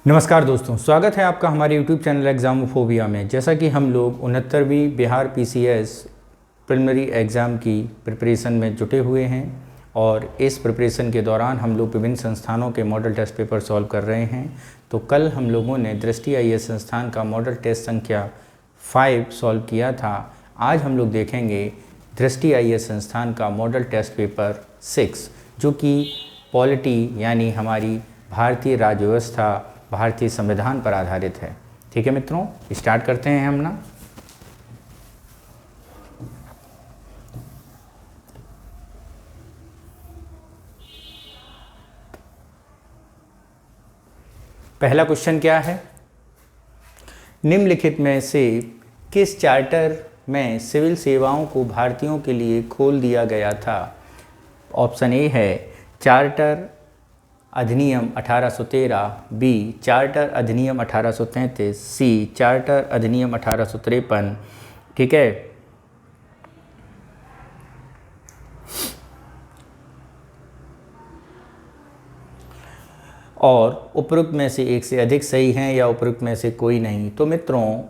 नमस्कार दोस्तों, स्वागत है आपका हमारे YouTube चैनल एग्ज़ामोफोबिया में। जैसा कि हम लोग 69वीं बिहार PCS प्रिलिमिनरी एग्ज़ाम की प्रिपरेशन में जुटे हुए हैं और इस प्रिपरेशन के दौरान हम लोग विभिन्न संस्थानों के मॉडल टेस्ट पेपर सॉल्व कर रहे हैं। तो कल हम लोगों ने दृष्टि IAS संस्थान का मॉडल टेस्ट संख्या 5 सॉल्व किया था। आज हम लोग देखेंगे दृष्टि IAS संस्थान का मॉडल टेस्ट पेपर 6, जो कि पॉलिटी यानी हमारी भारतीय राज्य व्यवस्था, भारतीय संविधान पर आधारित है। ठीक है मित्रों, स्टार्ट करते हैं हम ना। पहला क्वेश्चन क्या है? निम्नलिखित में से किस चार्टर में सिविल सेवाओं को भारतीयों के लिए खोल दिया गया था? ऑप्शन ए है चार्टर अधिनियम 1813, बी चार्टर अधिनियम 1833, सी चार्टर अधिनियम 1853। ठीक है, और उपरोक्त में से एक से अधिक सही हैं या उपरोक्त में से कोई नहीं। तो मित्रों,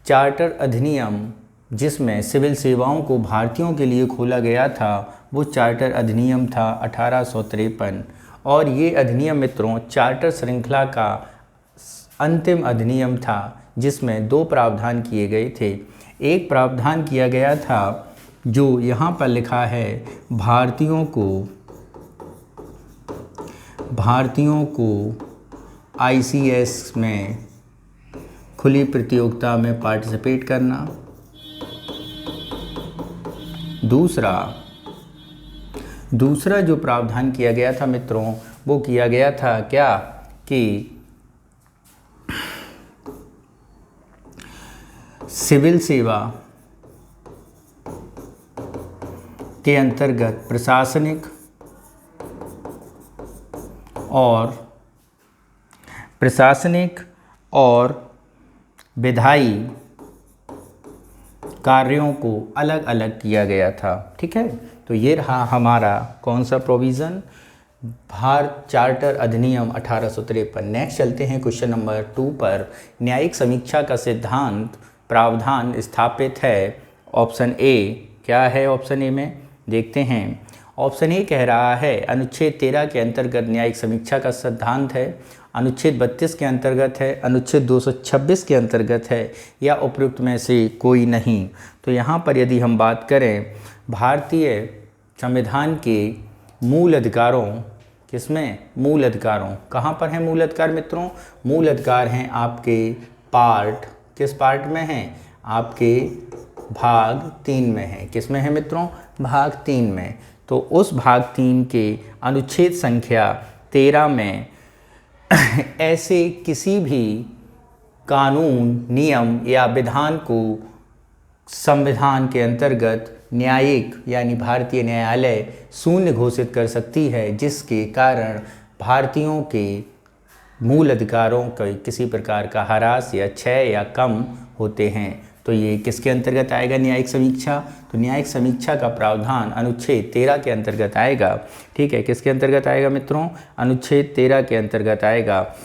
चार्टर अधिनियम जिसमें सिविल सेवाओं को भारतीयों के लिए खोला गया था वो चार्टर अधिनियम था 1853। और ये अधिनियम मित्रों चार्टर श्रृंखला का अंतिम अधिनियम था, जिसमें दो प्रावधान किए गए थे। एक प्रावधान किया गया था जो यहाँ पर लिखा है, भारतीयों को ICS में खुली प्रतियोगिता में पार्टिसिपेट करना। दूसरा जो प्रावधान किया गया था मित्रों, वो किया गया था क्या कि सिविल सेवा के अंतर्गत प्रशासनिक और विधायी कार्यों को अलग अलग किया गया था। ठीक है, तो ये रहा हमारा कौन सा प्रोविज़न, भारत चार्टर अधिनियम 1853। नेक्स्ट चलते हैं क्वेश्चन नंबर 2 पर। न्यायिक समीक्षा का सिद्धांत प्रावधान स्थापित है। ऑप्शन ए क्या है? ऑप्शन ए में देखते हैं। ऑप्शन ए कह रहा है अनुच्छेद 13 के अंतर्गत न्यायिक समीक्षा का सिद्धांत है, अनुच्छेद 32 के अंतर्गत है, अनुच्छेद 226 के अंतर्गत है, या उपयुक्त में से कोई नहीं। तो यहाँ पर यदि हम बात करें भारतीय संविधान के मूल अधिकारों, किसमें? मूल अधिकारों। कहाँ पर हैं मूल अधिकार मित्रों? मूल अधिकार हैं आपके पार्ट, किस पार्ट में हैं? आपके भाग 3 में है। किस में है मित्रों? भाग 3 में। तो उस भाग 3 के अनुच्छेद संख्या 13 में ऐसे किसी भी कानून, नियम या विधान को संविधान के अंतर्गत न्यायिक यानी भारतीय न्यायालय शून्य घोषित कर सकती है, जिसके कारण भारतीयों के मूल अधिकारों का किसी प्रकार का ह्रास या क्षय या कम होते हैं। तो ये किसके अंतर्गत आएगा न्यायिक समीक्षा? तो न्यायिक समीक्षा का प्रावधान अनुच्छेद 13 के अंतर्गत आएगा। ठीक है, किसके अंतर्गत आएगा मित्रों? अनुच्छेद 13 के अंतर्गत आएगा।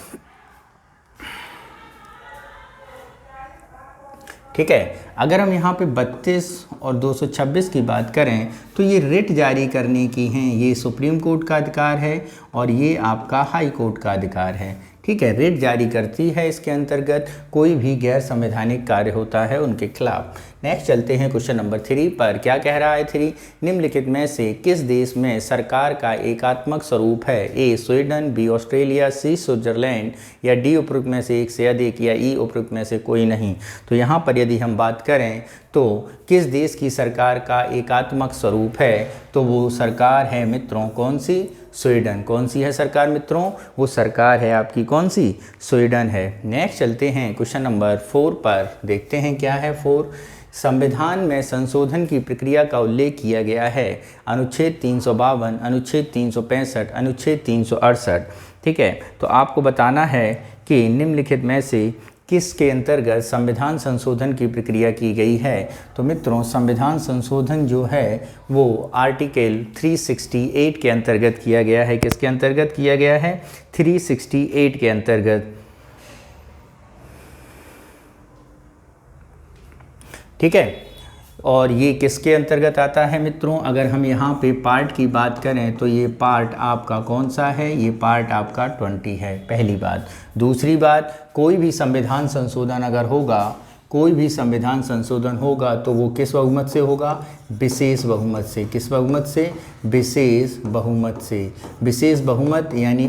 ठीक है, अगर हम यहाँ पे 32 और 226 की बात करें तो ये रिट जारी करने की हैं, ये सुप्रीम कोर्ट का अधिकार है और ये आपका हाई कोर्ट का अधिकार है। ठीक है, रिट जारी करती है, इसके अंतर्गत कोई भी गैर संवैधानिक कार्य होता है उनके खिलाफ। नेक्स्ट चलते हैं क्वेश्चन नंबर 3 पर। क्या कह रहा है 3? निम्नलिखित में से किस देश में सरकार का एकात्मक स्वरूप है? ए स्वीडन, बी ऑस्ट्रेलिया, सी स्विट्जरलैंड, या डी उपरोक्त में से एक से अधिक, या ई उपरोक्त में से कोई नहीं। तो यहाँ पर यदि हम बात करें तो किस देश की सरकार का एकात्मक स्वरूप है, तो वो सरकार है मित्रों कौन सी? स्वीडन। कौन सी है सरकार मित्रों? वो सरकार है आपकी कौन सी? स्वीडन है। नेक्स्ट चलते हैं क्वेश्चन नंबर 4 पर। देखते हैं क्या है 4। संविधान में संशोधन की प्रक्रिया का उल्लेख किया गया है। अनुच्छेद 352, अनुच्छेद 365, अनुच्छेद 368। ठीक है, तो आपको बताना है कि निम्नलिखित में से किसके अंतर्गत संविधान संशोधन की प्रक्रिया की गई है। तो मित्रों, संविधान संशोधन जो है वो आर्टिकल 368 के अंतर्गत किया गया है। किसके अंतर्गत किया गया है? 368 के अंतर्गत। ठीक है। और ये किसके अंतर्गत आता है मित्रों? अगर हम यहाँ पे पार्ट की बात करें तो ये पार्ट आपका कौन सा है? ये पार्ट आपका 20 है, पहली बात। दूसरी बात, कोई भी संविधान संशोधन अगर होगा, कोई भी संविधान संशोधन होगा तो वो किस बहुमत से होगा? विशेष बहुमत से। किस बहुमत से? विशेष बहुमत से। विशेष बहुमत यानी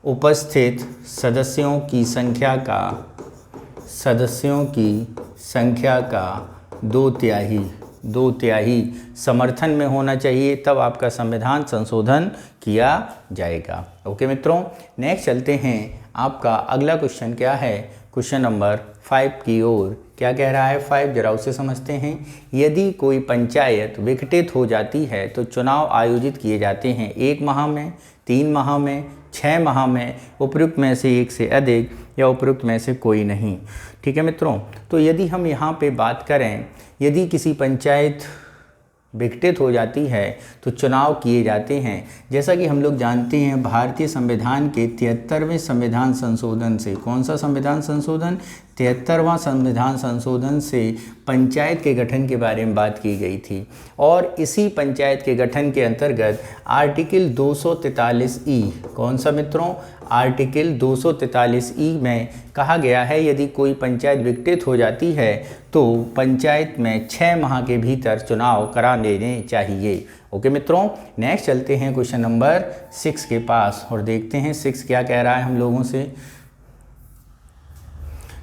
उपस्थित सदस्यों की संख्या का 2/3 समर्थन में होना चाहिए, तब आपका संविधान संशोधन किया जाएगा। ओके मित्रों, नेक्स्ट चलते हैं। आपका अगला क्वेश्चन क्या है? क्वेश्चन नंबर 5 की ओर। क्या कह रहा है 5? जरा उसे समझते हैं। यदि कोई पंचायत विघटित हो जाती है तो चुनाव आयोजित किए जाते हैं 1 माह में, 3 माह में, 6 माह में, उपयुक्त में से एक से अधिक या उपयुक्त में से कोई नहीं। ठीक है मित्रों, तो यदि हम यहाँ पे बात करें, यदि किसी पंचायत विघटित हो जाती है तो चुनाव किए जाते हैं। जैसा कि हम लोग जानते हैं भारतीय संविधान के 73वें संविधान संशोधन से, कौन सा संविधान संशोधन? 73वां संविधान संशोधन से पंचायत के गठन के बारे में बात की गई थी। और इसी पंचायत के गठन के अंतर्गत आर्टिकल 243E, कौन सा मित्रों? आर्टिकल 243E में कहा गया है यदि कोई पंचायत विघटित हो जाती है तो पंचायत में 6 माह के भीतर चुनाव करा देने चाहिए। ओके मित्रों, नेक्स्ट चलते हैं क्वेश्चन नंबर 6 के पास और देखते हैं 6 क्या कह रहा है हम लोगों से।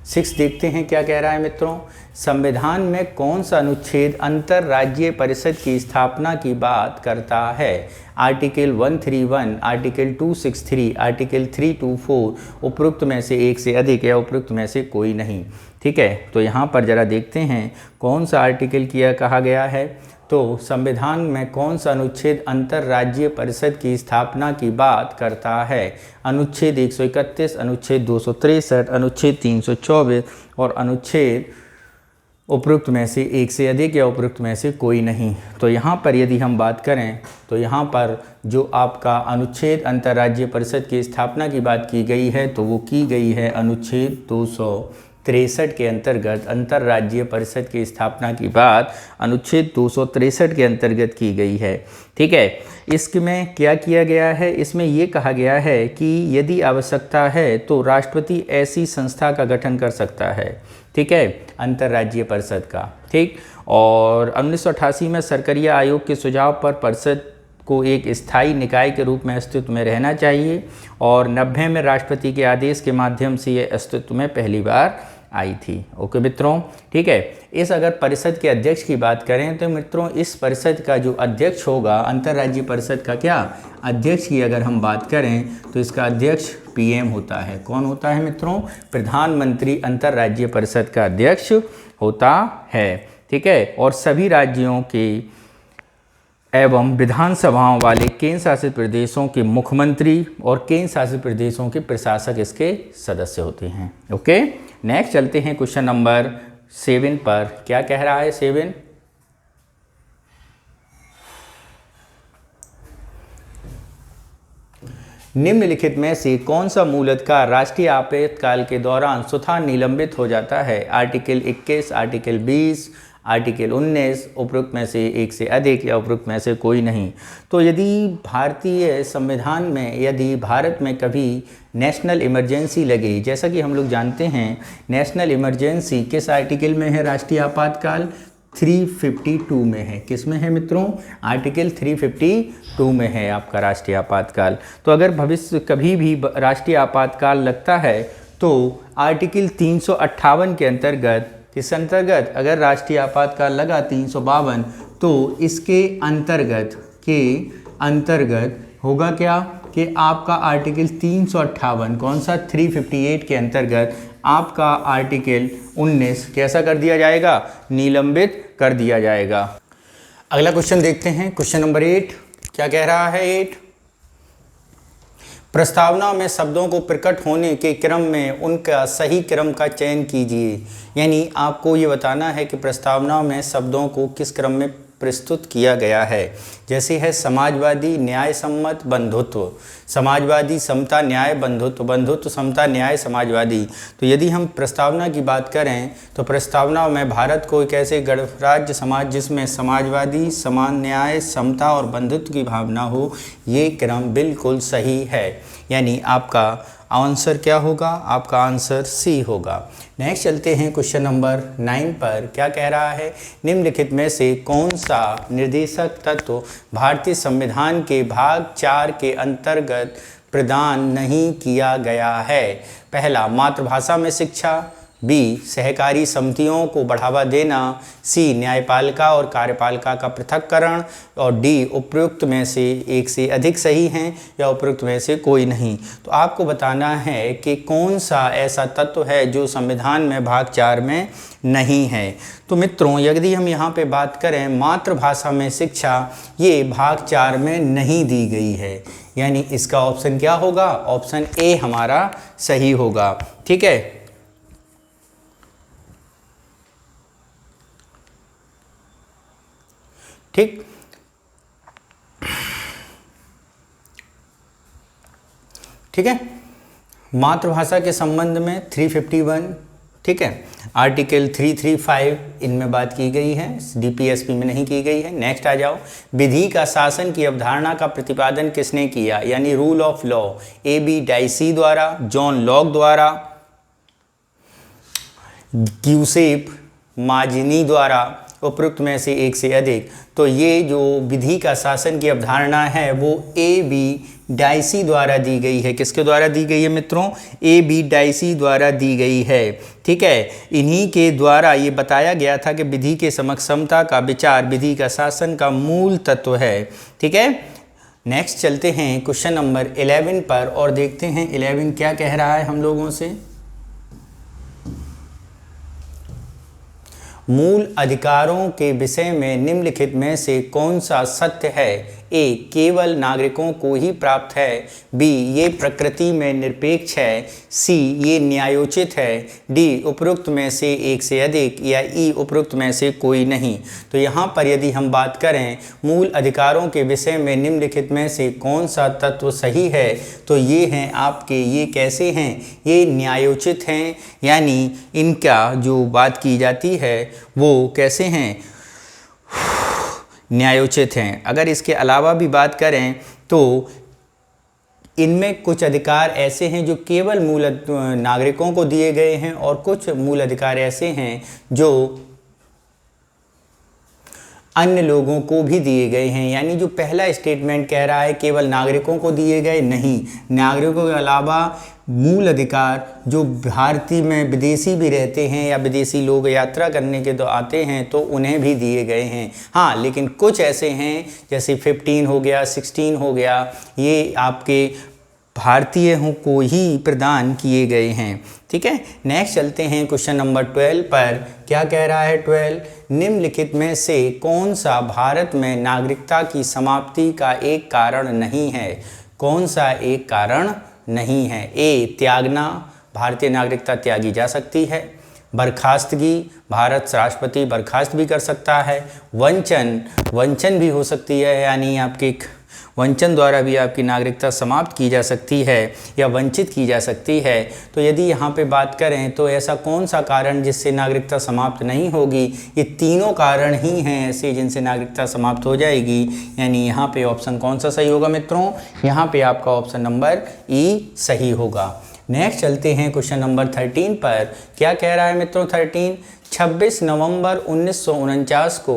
6 देखते हैं क्या कह रहा है मित्रों। संविधान में कौन सा अनुच्छेद अंतर्राज्यीय परिषद की स्थापना की बात करता है? आर्टिकल 131, आर्टिकल 263, आर्टिकल 324, उपयुक्त में से एक से अधिक या उपयुक्त में से कोई नहीं। ठीक है, तो यहाँ पर जरा देखते हैं कौन सा आर्टिकल किया कहा गया है। तो संविधान में कौन सा अनुच्छेद अंतर्राज्यीय परिषद की स्थापना की बात करता है? अनुच्छेद 131, अनुच्छेद 263, अनुच्छेद 324 और अनुच्छेद उपयुक्त में से एक से अधिक या उपयुक्त में से कोई नहीं। तो यहाँ पर यदि हम बात करें तो यहाँ पर जो आपका अनुच्छेद अंतर्राज्यीय परिषद की स्थापना की बात की गई है तो वो की गई है अनुच्छेद 263 के अंतर्गत। अंतर्राज्यीय परिषद की स्थापना की बात अनुच्छेद 263 के अंतर्गत की गई है। ठीक है, इसमें क्या किया गया है? इसमें ये कहा गया है कि यदि आवश्यकता है तो राष्ट्रपति ऐसी संस्था का गठन कर सकता है। ठीक है, अंतर्राज्यीय परिषद का। ठीक, और 1988 में सरकारिया आयोग के सुझाव पर परिषद को एक स्थायी निकाय के रूप में अस्तित्व में रहना चाहिए और 90 में राष्ट्रपति के आदेश के माध्यम से ये अस्तित्व में पहली बार आई थी। ओके मित्रों, ठीक है। इस अगर परिषद के अध्यक्ष की बात करें तो मित्रों इस परिषद का जो अध्यक्ष होगा, अंतर्राज्यीय परिषद का क्या अध्यक्ष की अगर हम बात करें तो इसका अध्यक्ष पीएम होता है। कौन होता है मित्रों? प्रधानमंत्री अंतर्राज्यीय परिषद का अध्यक्ष होता है। ठीक है, और सभी राज्यों के एवं विधानसभाओं वाले केंद्र शासित प्रदेशों के मुख्यमंत्री और केंद्र शासित प्रदेशों के प्रशासक इसके सदस्य होते हैं। ओके, नेक्स्ट चलते हैं क्वेश्चन नंबर 7 पर। क्या कह रहा है 7? निम्नलिखित में से कौन सा मूलतः राष्ट्रीय आपातकाल के दौरान स्वतः निलंबित हो जाता है? आर्टिकल 21, आर्टिकल 20, आर्टिकल 19, उपयुक्त में से एक से अधिक या उपयुक्त में से कोई नहीं। तो यदि भारतीय संविधान में यदि भारत में कभी नेशनल इमरजेंसी लगे, जैसा कि हम लोग जानते हैं नेशनल इमरजेंसी किस आर्टिकल में है? राष्ट्रीय आपातकाल 352 में है। किस में है मित्रों? आर्टिकल 352 में है आपका राष्ट्रीय आपातकाल। तो अगर भविष्य कभी भी राष्ट्रीय आपातकाल लगता है तो आर्टिकल 358 के अंतर्गत, किस अंतर्गत? अगर राष्ट्रीय आपातकाल लगा 352 तो इसके अंतर्गत होगा क्या कि आपका आर्टिकल 358, कौन सा? 358 के अंतर्गत आपका आर्टिकल 19 कैसा कर दिया जाएगा? निलंबित कर दिया जाएगा। अगला क्वेश्चन देखते हैं, क्वेश्चन नंबर 8। क्या कह रहा है 8? प्रस्तावना में शब्दों को प्रकट होने के क्रम में उनका सही क्रम का चयन कीजिए। यानी आपको ये बताना है कि प्रस्तावना में शब्दों को किस क्रम में प्रस्तुत किया गया है। जैसे है समाजवादी, न्याय सम्मत, बंधुत्व। समाजवादी, समता, न्याय, बंधुत्व। बंधुत्व, समता, न्याय, समाजवादी। तो यदि हम प्रस्तावना की बात करें तो प्रस्तावना में भारत को एक ऐसे गणराज्य समाज जिसमें समाजवादी, समान न्याय, समता और बंधुत्व की भावना हो, ये क्रम बिल्कुल सही है। यानी आपका आंसर क्या होगा? आपका आंसर सी होगा। नेक्स्ट चलते हैं क्वेश्चन नंबर 9 पर। क्या कह रहा है? निम्नलिखित में से कौन सा निर्देशक तत्व भारतीय संविधान के भाग 4 के अंतर्गत प्रदान नहीं किया गया है? पहला, मातृभाषा में शिक्षा। बी, सहकारी समितियों को बढ़ावा देना। सी, न्यायपालिका और कार्यपालिका का पृथक्करण। और डी, उपयुक्त में से एक से अधिक सही हैं या उपयुक्त में से कोई नहीं। तो आपको बताना है कि कौन सा ऐसा तत्व है जो संविधान में भाग 4 में नहीं है। तो मित्रों, यदि हम यहाँ पे बात करें मातृभाषा में शिक्षा, ये भाग 4 में नहीं दी गई है। यानी इसका ऑप्शन क्या होगा? ऑप्शन ए हमारा सही होगा। ठीक है, ठीक। ठीक है, मातृभाषा के संबंध में 351, ठीक है, आर्टिकल 335 इनमें बात की गई है, डीपीएसपी में नहीं की गई है। नेक्स्ट आ जाओ। विधि का शासन की अवधारणा का प्रतिपादन किसने किया? यानी rule of law. A B Dicey द्वारा, जॉन लॉक द्वारा, ग्यूसेप माजिनी द्वारा, उपयुक्त में से एक से अधिक। तो ये जो विधि का शासन की अवधारणा है वो ए बी डाइसी द्वारा दी गई है। किसके द्वारा दी गई है मित्रों? ए बी डाइसी द्वारा दी गई है। ठीक है, इन्हीं के द्वारा ये बताया गया था कि विधि के समक्ष समता का विचार विधि का शासन का मूल तत्व है। ठीक है, नेक्स्ट चलते हैं क्वेश्चन नंबर 11 पर और देखते हैं 11 क्या कह रहा है हम लोगों से। मूल अधिकारों के विषय में निम्नलिखित में से कौन सा सत्य है? ए, केवल नागरिकों को ही प्राप्त है। बी, ये प्रकृति में निरपेक्ष है। सी, ये न्यायोचित है। डी, उपयुक्त में से एक से अधिक। या ई, उपयुक्त में से कोई नहीं। तो यहाँ पर यदि हम बात करें मूल अधिकारों के विषय में निम्नलिखित में से कौन सा तत्व सही है, तो ये हैं आपके, ये कैसे हैं? ये न्यायोचित हैं। यानी इनका जो बात की जाती है वो कैसे हैं? न्यायोचित हैं। अगर इसके अलावा भी बात करें तो इनमें कुछ अधिकार ऐसे हैं जो केवल मूल नागरिकों को दिए गए हैं और कुछ मूल अधिकार ऐसे हैं जो अन्य लोगों को भी दिए गए हैं। यानी जो पहला स्टेटमेंट कह रहा है केवल नागरिकों को दिए गए, नहीं, नागरिकों के अलावा मूल अधिकार जो भारतीय में विदेशी भी रहते हैं या विदेशी लोग यात्रा करने के तो आते हैं तो उन्हें भी दिए गए हैं। हाँ, लेकिन कुछ ऐसे हैं जैसे 15 हो गया, 16 हो गया, ये आपके भारतीयों को ही प्रदान किए गए हैं। ठीक है, नेक्स्ट चलते हैं क्वेश्चन नंबर 12 पर। क्या कह रहा है 12? निम्नलिखित में से कौन सा भारत में नागरिकता की समाप्ति का एक कारण नहीं है? कौन सा एक कारण नहीं है? ए, त्यागना, भारतीय नागरिकता त्यागी जा सकती है। बर्खास्तगी, भारत राष्ट्रपति बर्खास्त भी कर सकता है। वंचन भी हो सकती है, यानी आपके वंचन द्वारा भी आपकी नागरिकता समाप्त की जा सकती है या वंचित की जा सकती है। तो यदि यहाँ पे बात करें तो ऐसा कौन सा कारण जिससे नागरिकता समाप्त नहीं होगी? ये तीनों कारण ही हैं ऐसे जिनसे नागरिकता समाप्त हो जाएगी। यानी यहाँ पे ऑप्शन कौन सा सही होगा मित्रों? यहाँ पे आपका ऑप्शन नंबर ई सही होगा। नेक्स्ट चलते हैं क्वेश्चन नंबर 13 पर। क्या कह रहा है मित्रों 13? 26 नवंबर 1949 को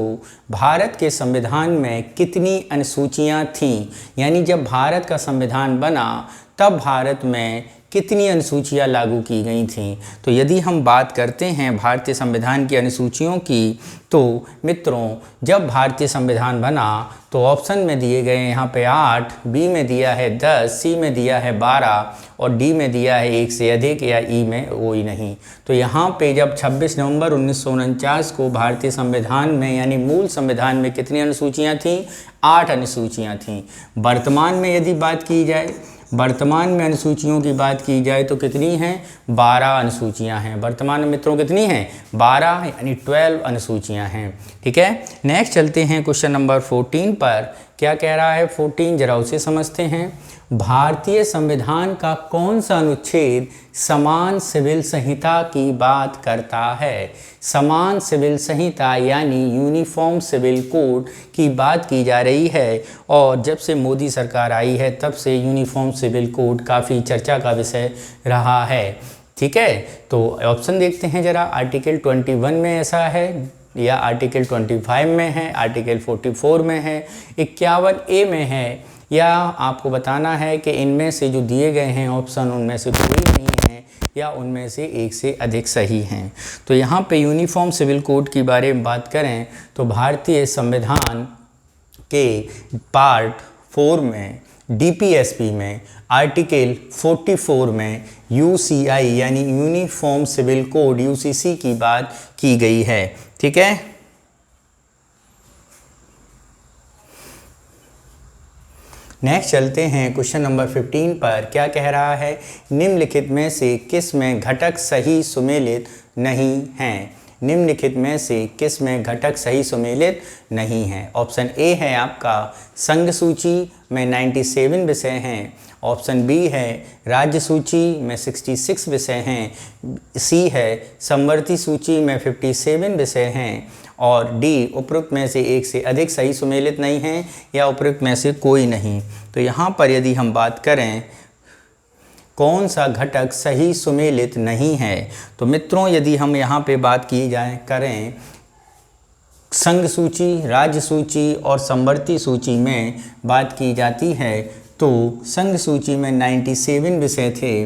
भारत के संविधान में कितनी अनुसूचियां थीं? यानी जब भारत का संविधान बना तब भारत में कितनी अनुसूचियां लागू की गई थीं? तो यदि हम बात करते हैं भारतीय संविधान की अनुसूचियों की, तो मित्रों जब भारतीय संविधान बना तो ऑप्शन में दिए गए यहाँ पे 8, बी में दिया है 10, सी में दिया है 12 और डी में दिया है एक से अधिक या ई में कोई नहीं। तो यहाँ पे जब 26 नवंबर 1949 को भारतीय संविधान में यानी मूल संविधान में कितनी अनुसूचियाँ थीं? 8 अनुसूचियाँ थीं। वर्तमान में यदि बात की जाए, वर्तमान में अनुसूचियों की बात की जाए तो कितनी हैं? 12 अनुसूचियां हैं। वर्तमान में मित्रों कितनी हैं? 12 यानी 12 अनुसूचियां हैं। ठीक है, नेक्स्ट चलते हैं क्वेश्चन नंबर 14 पर। क्या कह रहा है 14, जरा उसे समझते हैं। भारतीय संविधान का कौन सा अनुच्छेद समान सिविल संहिता की बात करता है? समान सिविल संहिता यानी यूनिफॉर्म सिविल कोड की बात की जा रही है, और जब से मोदी सरकार आई है तब से यूनिफॉर्म सिविल कोड काफ़ी चर्चा का विषय रहा है। ठीक है, तो ऑप्शन देखते हैं जरा। आर्टिकल 21 में ऐसा है, या आर्टिकल 25 में है, आर्टिकल 44 में है, 51A में है, या आपको बताना है कि इनमें से जो दिए गए हैं ऑप्शन उनमें से कोई नहीं है, या उनमें से एक से अधिक सही हैं। तो यहाँ पे यूनिफॉर्म सिविल कोड के बारे में बात करें तो भारतीय संविधान के पार्ट 4 में DPSP में आर्टिकल 44 में UCI यानी यूनिफॉर्म सिविल कोड UCC की बात की गई है। ठीक है, नेक्स्ट चलते हैं क्वेश्चन नंबर 15 पर। क्या कह रहा है? निम्नलिखित में से किस में घटक सही सुमेलित नहीं हैं? निम्नलिखित में से किस में घटक सही सुमेलित नहीं हैं? ऑप्शन ए है आपका संघ सूची में 97 विषय हैं। ऑप्शन बी है राज्य सूची में 66 विषय हैं। सी है समवर्ती सूची में 57 विषय हैं। और डी उपरोक्त में से एक से अधिक सही सुमेलित नहीं हैं, या उपरोक्त में से कोई नहीं। तो यहाँ पर यदि हम बात करें कौन सा घटक सही सुमेलित नहीं है, तो मित्रों यदि हम यहाँ पे बात की जाए करें संघ सूची, राज्य सूची और समवर्ती सूची में बात की जाती है, तो संघ सूची में 97 विषय थे,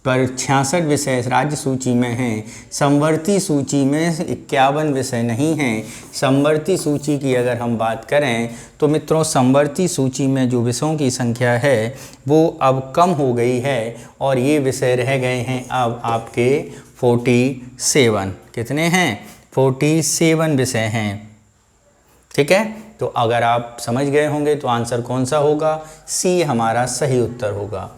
पर 66 विषय राज्य सूची में हैं। समवर्ती सूची में 51 विषय नहीं हैं। समवर्ती सूची की अगर हम बात करें तो मित्रों समवर्ती सूची में जो विषयों की संख्या है वो अब कम हो गई है, और ये विषय रह गए हैं अब आपके 47। कितने हैं? 47 विषय हैं। ठीक है, तो अगर आप समझ गए होंगे तो आंसर कौन सा होगा? सी हमारा सही उत्तर होगा।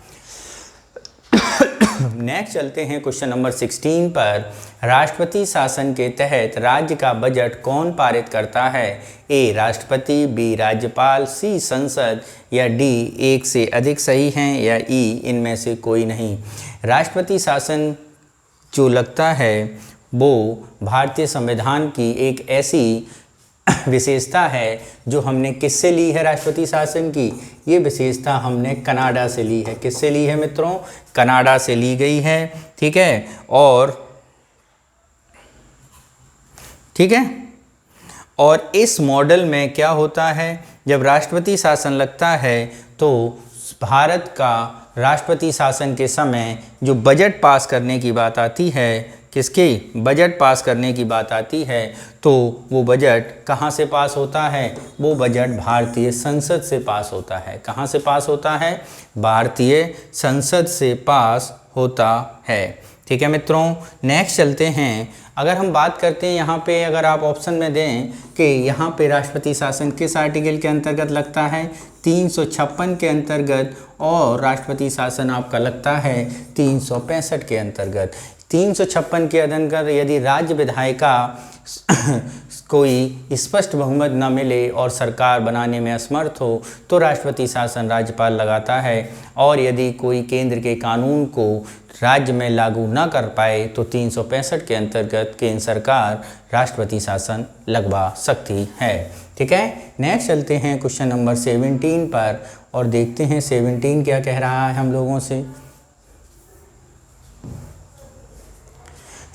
नेक्स्ट चलते हैं क्वेश्चन नंबर 16 पर। राष्ट्रपति शासन के तहत राज्य का बजट कौन पारित करता है? ए राष्ट्रपति, बी राज्यपाल, सी संसद, या डी एक से अधिक सही हैं, या ई इनमें से कोई नहीं। राष्ट्रपति शासन जो लगता है वो भारतीय संविधान की एक ऐसी विशेषता है जो हमने किससे ली है? राष्ट्रपति शासन की ये विशेषता हमने कनाडा से ली है। किससे ली है मित्रों? कनाडा से ली गई है। ठीक है, और इस मॉडल में क्या होता है, जब राष्ट्रपति शासन लगता है तो भारत का राष्ट्रपति शासन के समय जो बजट पास करने की बात आती है, किसकी बजट पास करने की बात आती है, तो वो बजट कहाँ से पास होता है? वो बजट भारतीय संसद से पास होता है। कहाँ से पास होता है? भारतीय संसद से पास होता है। ठीक है मित्रों, नेक्स्ट चलते हैं। अगर हम बात करते हैं यहाँ पे, अगर आप ऑप्शन में दें कि यहाँ पे राष्ट्रपति शासन किस आर्टिकल के अंतर्गत लगता है? 356 के अंतर्गत, और राष्ट्रपति शासन आपका लगता है 365 के अंतर्गत। 356 के अंतर्गत यदि राज्य विधायिका कोई स्पष्ट बहुमत न मिले और सरकार बनाने में असमर्थ हो तो राष्ट्रपति शासन राज्यपाल लगाता है, और यदि कोई केंद्र के कानून को राज्य में लागू न कर पाए तो 365 के अंतर्गत केंद्र सरकार राष्ट्रपति शासन लगवा सकती है। ठीक है, नेक्स्ट चलते हैं क्वेश्चन नंबर 17 पर, और देखते हैं 17 क्या कह रहा है हम लोगों से।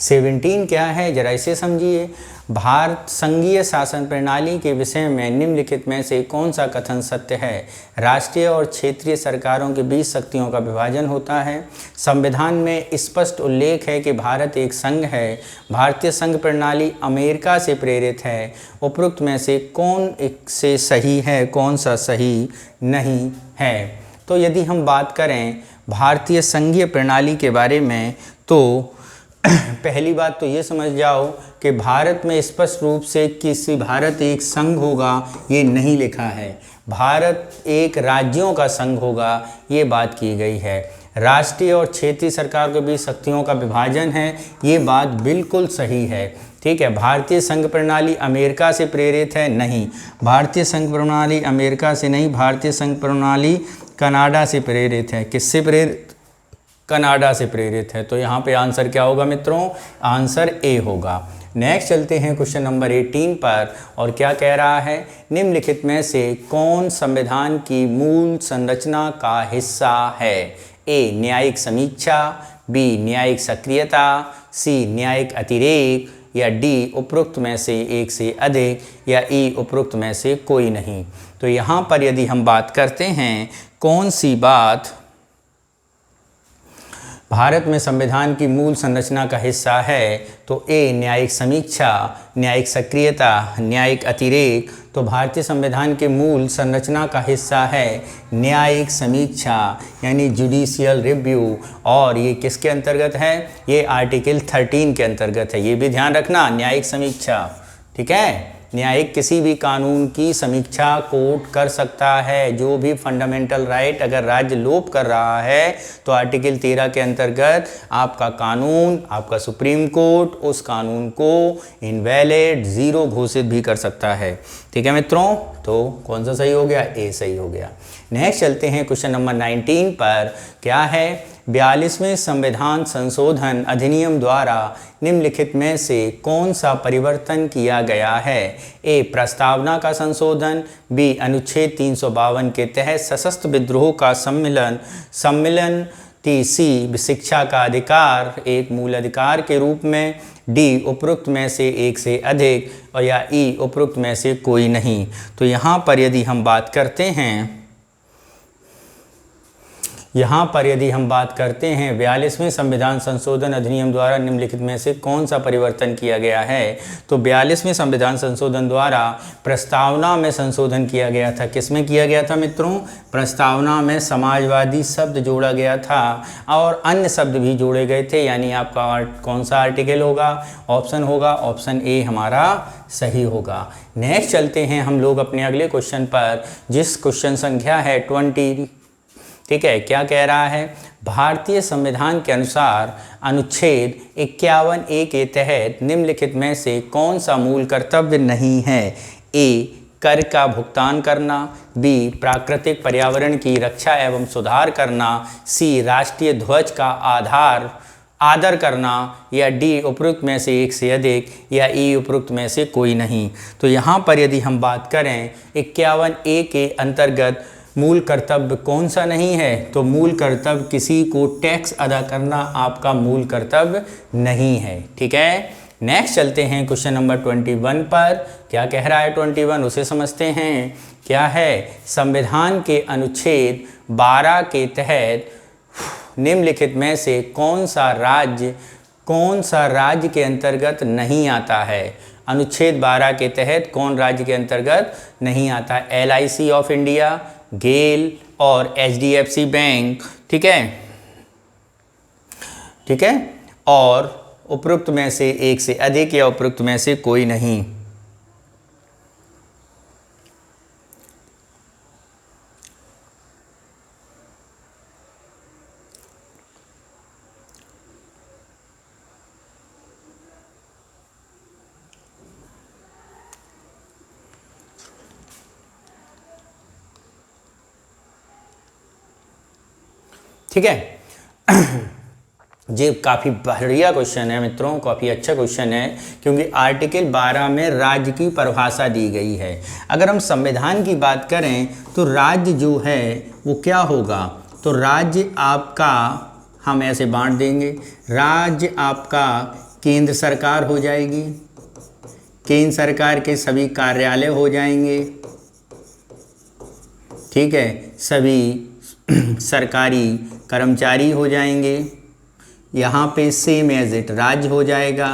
17 क्या है, जरा इसे समझिए। भारत संघीय शासन प्रणाली के विषय में निम्नलिखित में से कौन सा कथन सत्य है? राष्ट्रीय और क्षेत्रीय सरकारों के बीच शक्तियों का विभाजन होता है। संविधान में स्पष्ट उल्लेख है कि भारत एक संघ है। भारतीय संघ प्रणाली अमेरिका से प्रेरित है। उपरोक्त में से कौन एक से सही है, कौन सा सही नहीं है? तो यदि हम बात करें भारतीय संघीय प्रणाली के बारे में तो पहली बात तो ये समझ जाओ कि भारत में स्पष्ट रूप से किसी भारत एक संघ होगा ये नहीं लिखा है, भारत एक राज्यों का संघ होगा ये बात की गई है। राष्ट्रीय और क्षेत्रीय सरकार के बीच शक्तियों का विभाजन है, ये बात बिल्कुल सही है। ठीक है, भारतीय संघ प्रणाली अमेरिका से प्रेरित है, नहीं, भारतीय संघ प्रणाली अमेरिका से नहीं, भारतीय संघ प्रणाली कनाडा से प्रेरित है। किससे प्रेरित? कनाडा से प्रेरित है। तो यहाँ पे आंसर क्या होगा मित्रों? आंसर ए होगा। नेक्स्ट चलते हैं क्वेश्चन नंबर 18 पर, और क्या कह रहा है? निम्नलिखित में से कौन संविधान की मूल संरचना का हिस्सा है? ए न्यायिक समीक्षा, बी न्यायिक सक्रियता, सी न्यायिक अतिरेक, या डी उपरोक्त में से एक से अधिक, या ई उपरोक्त में से कोई नहीं। तो यहाँ पर यदि हम बात करते हैं कौन सी बात भारत में संविधान की मूल संरचना का हिस्सा है, तो ए न्यायिक समीक्षा, न्यायिक सक्रियता, न्यायिक अतिरेक। तो भारतीय संविधान के मूल संरचना का हिस्सा है न्यायिक समीक्षा यानी जुडिशियल रिव्यू, और ये किसके अंतर्गत है? ये आर्टिकल 13 के अंतर्गत है, ये भी ध्यान रखना, न्यायिक समीक्षा। ठीक है, न्यायिक किसी भी कानून की समीक्षा कोर्ट कर सकता है। जो भी फंडामेंटल राइट अगर राज्य लोप कर रहा है तो आर्टिकल 13 के अंतर्गत आपका कानून, आपका सुप्रीम कोर्ट उस कानून को इनवैलिड, ज़ीरो घोषित भी कर सकता है। ठीक है मित्रों, तो कौन सा सही हो गया? ए सही हो गया। नेक्स्ट चलते हैं क्वेश्चन नंबर 19 पर। क्या है? 42वें संविधान संशोधन अधिनियम द्वारा निम्नलिखित में से कौन सा परिवर्तन किया गया है? ए प्रस्तावना का संशोधन, बी अनुच्छेद 352 के तहत सशस्त्र विद्रोह का सम्मिलन, सी शिक्षा का अधिकार एक मूल अधिकार के रूप में, डी उपरोक्त में से एक से अधिक, और या ई उपरोक्त में से कोई नहीं। तो यहाँ पर यदि हम बात करते हैं 42वें संविधान संशोधन अधिनियम द्वारा निम्नलिखित में से कौन सा परिवर्तन किया गया है? तो 42वें संविधान संशोधन द्वारा प्रस्तावना में संशोधन किया गया था। किस में किया गया था मित्रों? प्रस्तावना में समाजवादी शब्द जोड़ा गया था और अन्य शब्द भी जोड़े गए थे, यानी आपका कौन सा आर्टिकल होगा? ऑप्शन होगा, ऑप्शन ए हमारा सही होगा। नेक्स्ट चलते हैं हम लोग अपने अगले क्वेश्चन पर, जिस क्वेश्चन संख्या है 20। ठीक है, क्या कह रहा है? भारतीय संविधान के अनुसार अनुच्छेद 51A के तहत निम्नलिखित में से कौन सा मूल कर्तव्य नहीं है? ए कर का भुगतान करना, बी प्राकृतिक पर्यावरण की रक्षा एवं सुधार करना, सी राष्ट्रीय ध्वज का आदर करना, या डी उपरोक्त में से एक से अधिक, या ई उपरोक्त में से कोई नहीं। तो यहाँ पर यदि हम बात करें 51A के अंतर्गत मूल कर्तव्य कौन सा नहीं है? तो मूल कर्तव्य किसी को टैक्स अदा करना आपका मूल कर्तव्य नहीं है। ठीक है, नेक्स्ट चलते हैं क्वेश्चन नंबर 21 पर। क्या कह रहा है 21? उसे समझते हैं। क्या है? संविधान के अनुच्छेद 12 के तहत निम्नलिखित में से कौन सा राज्य के अंतर्गत नहीं आता है? अनुच्छेद 12 के तहत कौन राज्य के अंतर्गत नहीं आता है? LIC ऑफ इंडिया, गेल और HDFC बैंक। ठीक है, और उपरोक्त में से एक से अधिक या उपरोक्त में से कोई नहीं। ठीक है, ये काफ़ी बढ़िया क्वेश्चन है मित्रों, काफ़ी अच्छा क्वेश्चन है, क्योंकि आर्टिकल 12 में राज्य की परिभाषा दी गई है। अगर हम संविधान की बात करें तो राज्य जो है वो क्या होगा? तो राज्य आपका, हम ऐसे बांट देंगे, राज्य आपका केंद्र सरकार हो जाएगी, केंद्र सरकार के सभी कार्यालय हो जाएंगे। ठीक है, सभी सरकारी कर्मचारी हो जाएंगे। यहाँ पे सेम एज इट राज्य हो जाएगा,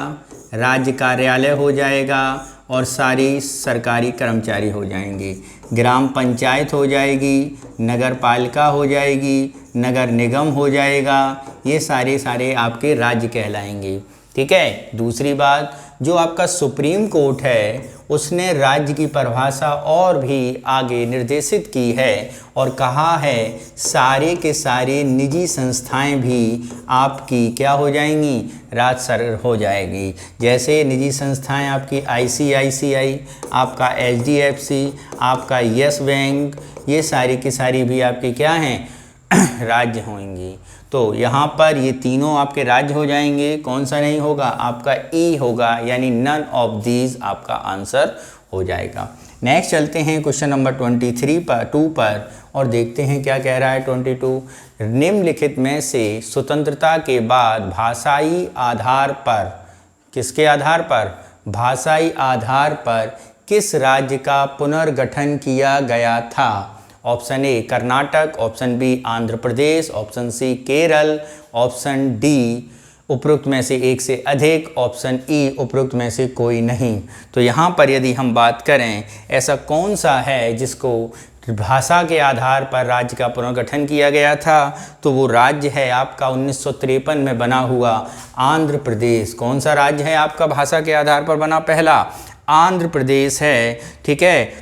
राज्य कार्यालय हो जाएगा और सारी सरकारी कर्मचारी हो जाएंगे। ग्राम पंचायत हो जाएगी, नगर पालिका हो जाएगी, नगर निगम हो जाएगा। ये सारे आपके राज्य कहलाएंगे। ठीक है। दूसरी बात, जो आपका सुप्रीम कोर्ट है उसने राज्य की परिभाषा और भी आगे निर्देशित की है और कहा है सारे के सारे निजी संस्थाएं भी आपकी क्या हो जाएंगी, राज्य सरकार हो जाएगी। जैसे निजी संस्थाएं आपकी ICICI, आपका HDFC, आपका यस बैंक, ये सारी की सारी भी आपकी क्या हैं राज्य होंगी। तो यहाँ पर ये तीनों आपके राज्य हो जाएंगे। कौन सा नहीं होगा, आपका ई होगा, यानी नन ऑफ दीज आपका आंसर हो जाएगा। नेक्स्ट चलते हैं क्वेश्चन नंबर 2 पर और देखते हैं क्या कह रहा है 22। निम्नलिखित में से स्वतंत्रता के बाद भाषाई आधार पर, किसके आधार पर, भाषाई आधार पर किस राज्य का पुनर्गठन किया गया था। Option A Karnataka, option B Andhra Pradesh, option C Kerala, option D उपरोक्त में से एक से अधिक, ऑप्शन ई उपरोक्त में से कोई नहीं। तो यहाँ पर यदि हम बात करें ऐसा कौन सा है जिसको भाषा के आधार पर राज्य का पुनर्गठन किया गया था, तो वो राज्य है आपका 1953 में बना हुआ आंध्र प्रदेश। कौन सा राज्य है आपका भाषा के आधार पर बना, पहला आंध्र प्रदेश है, ठीक है।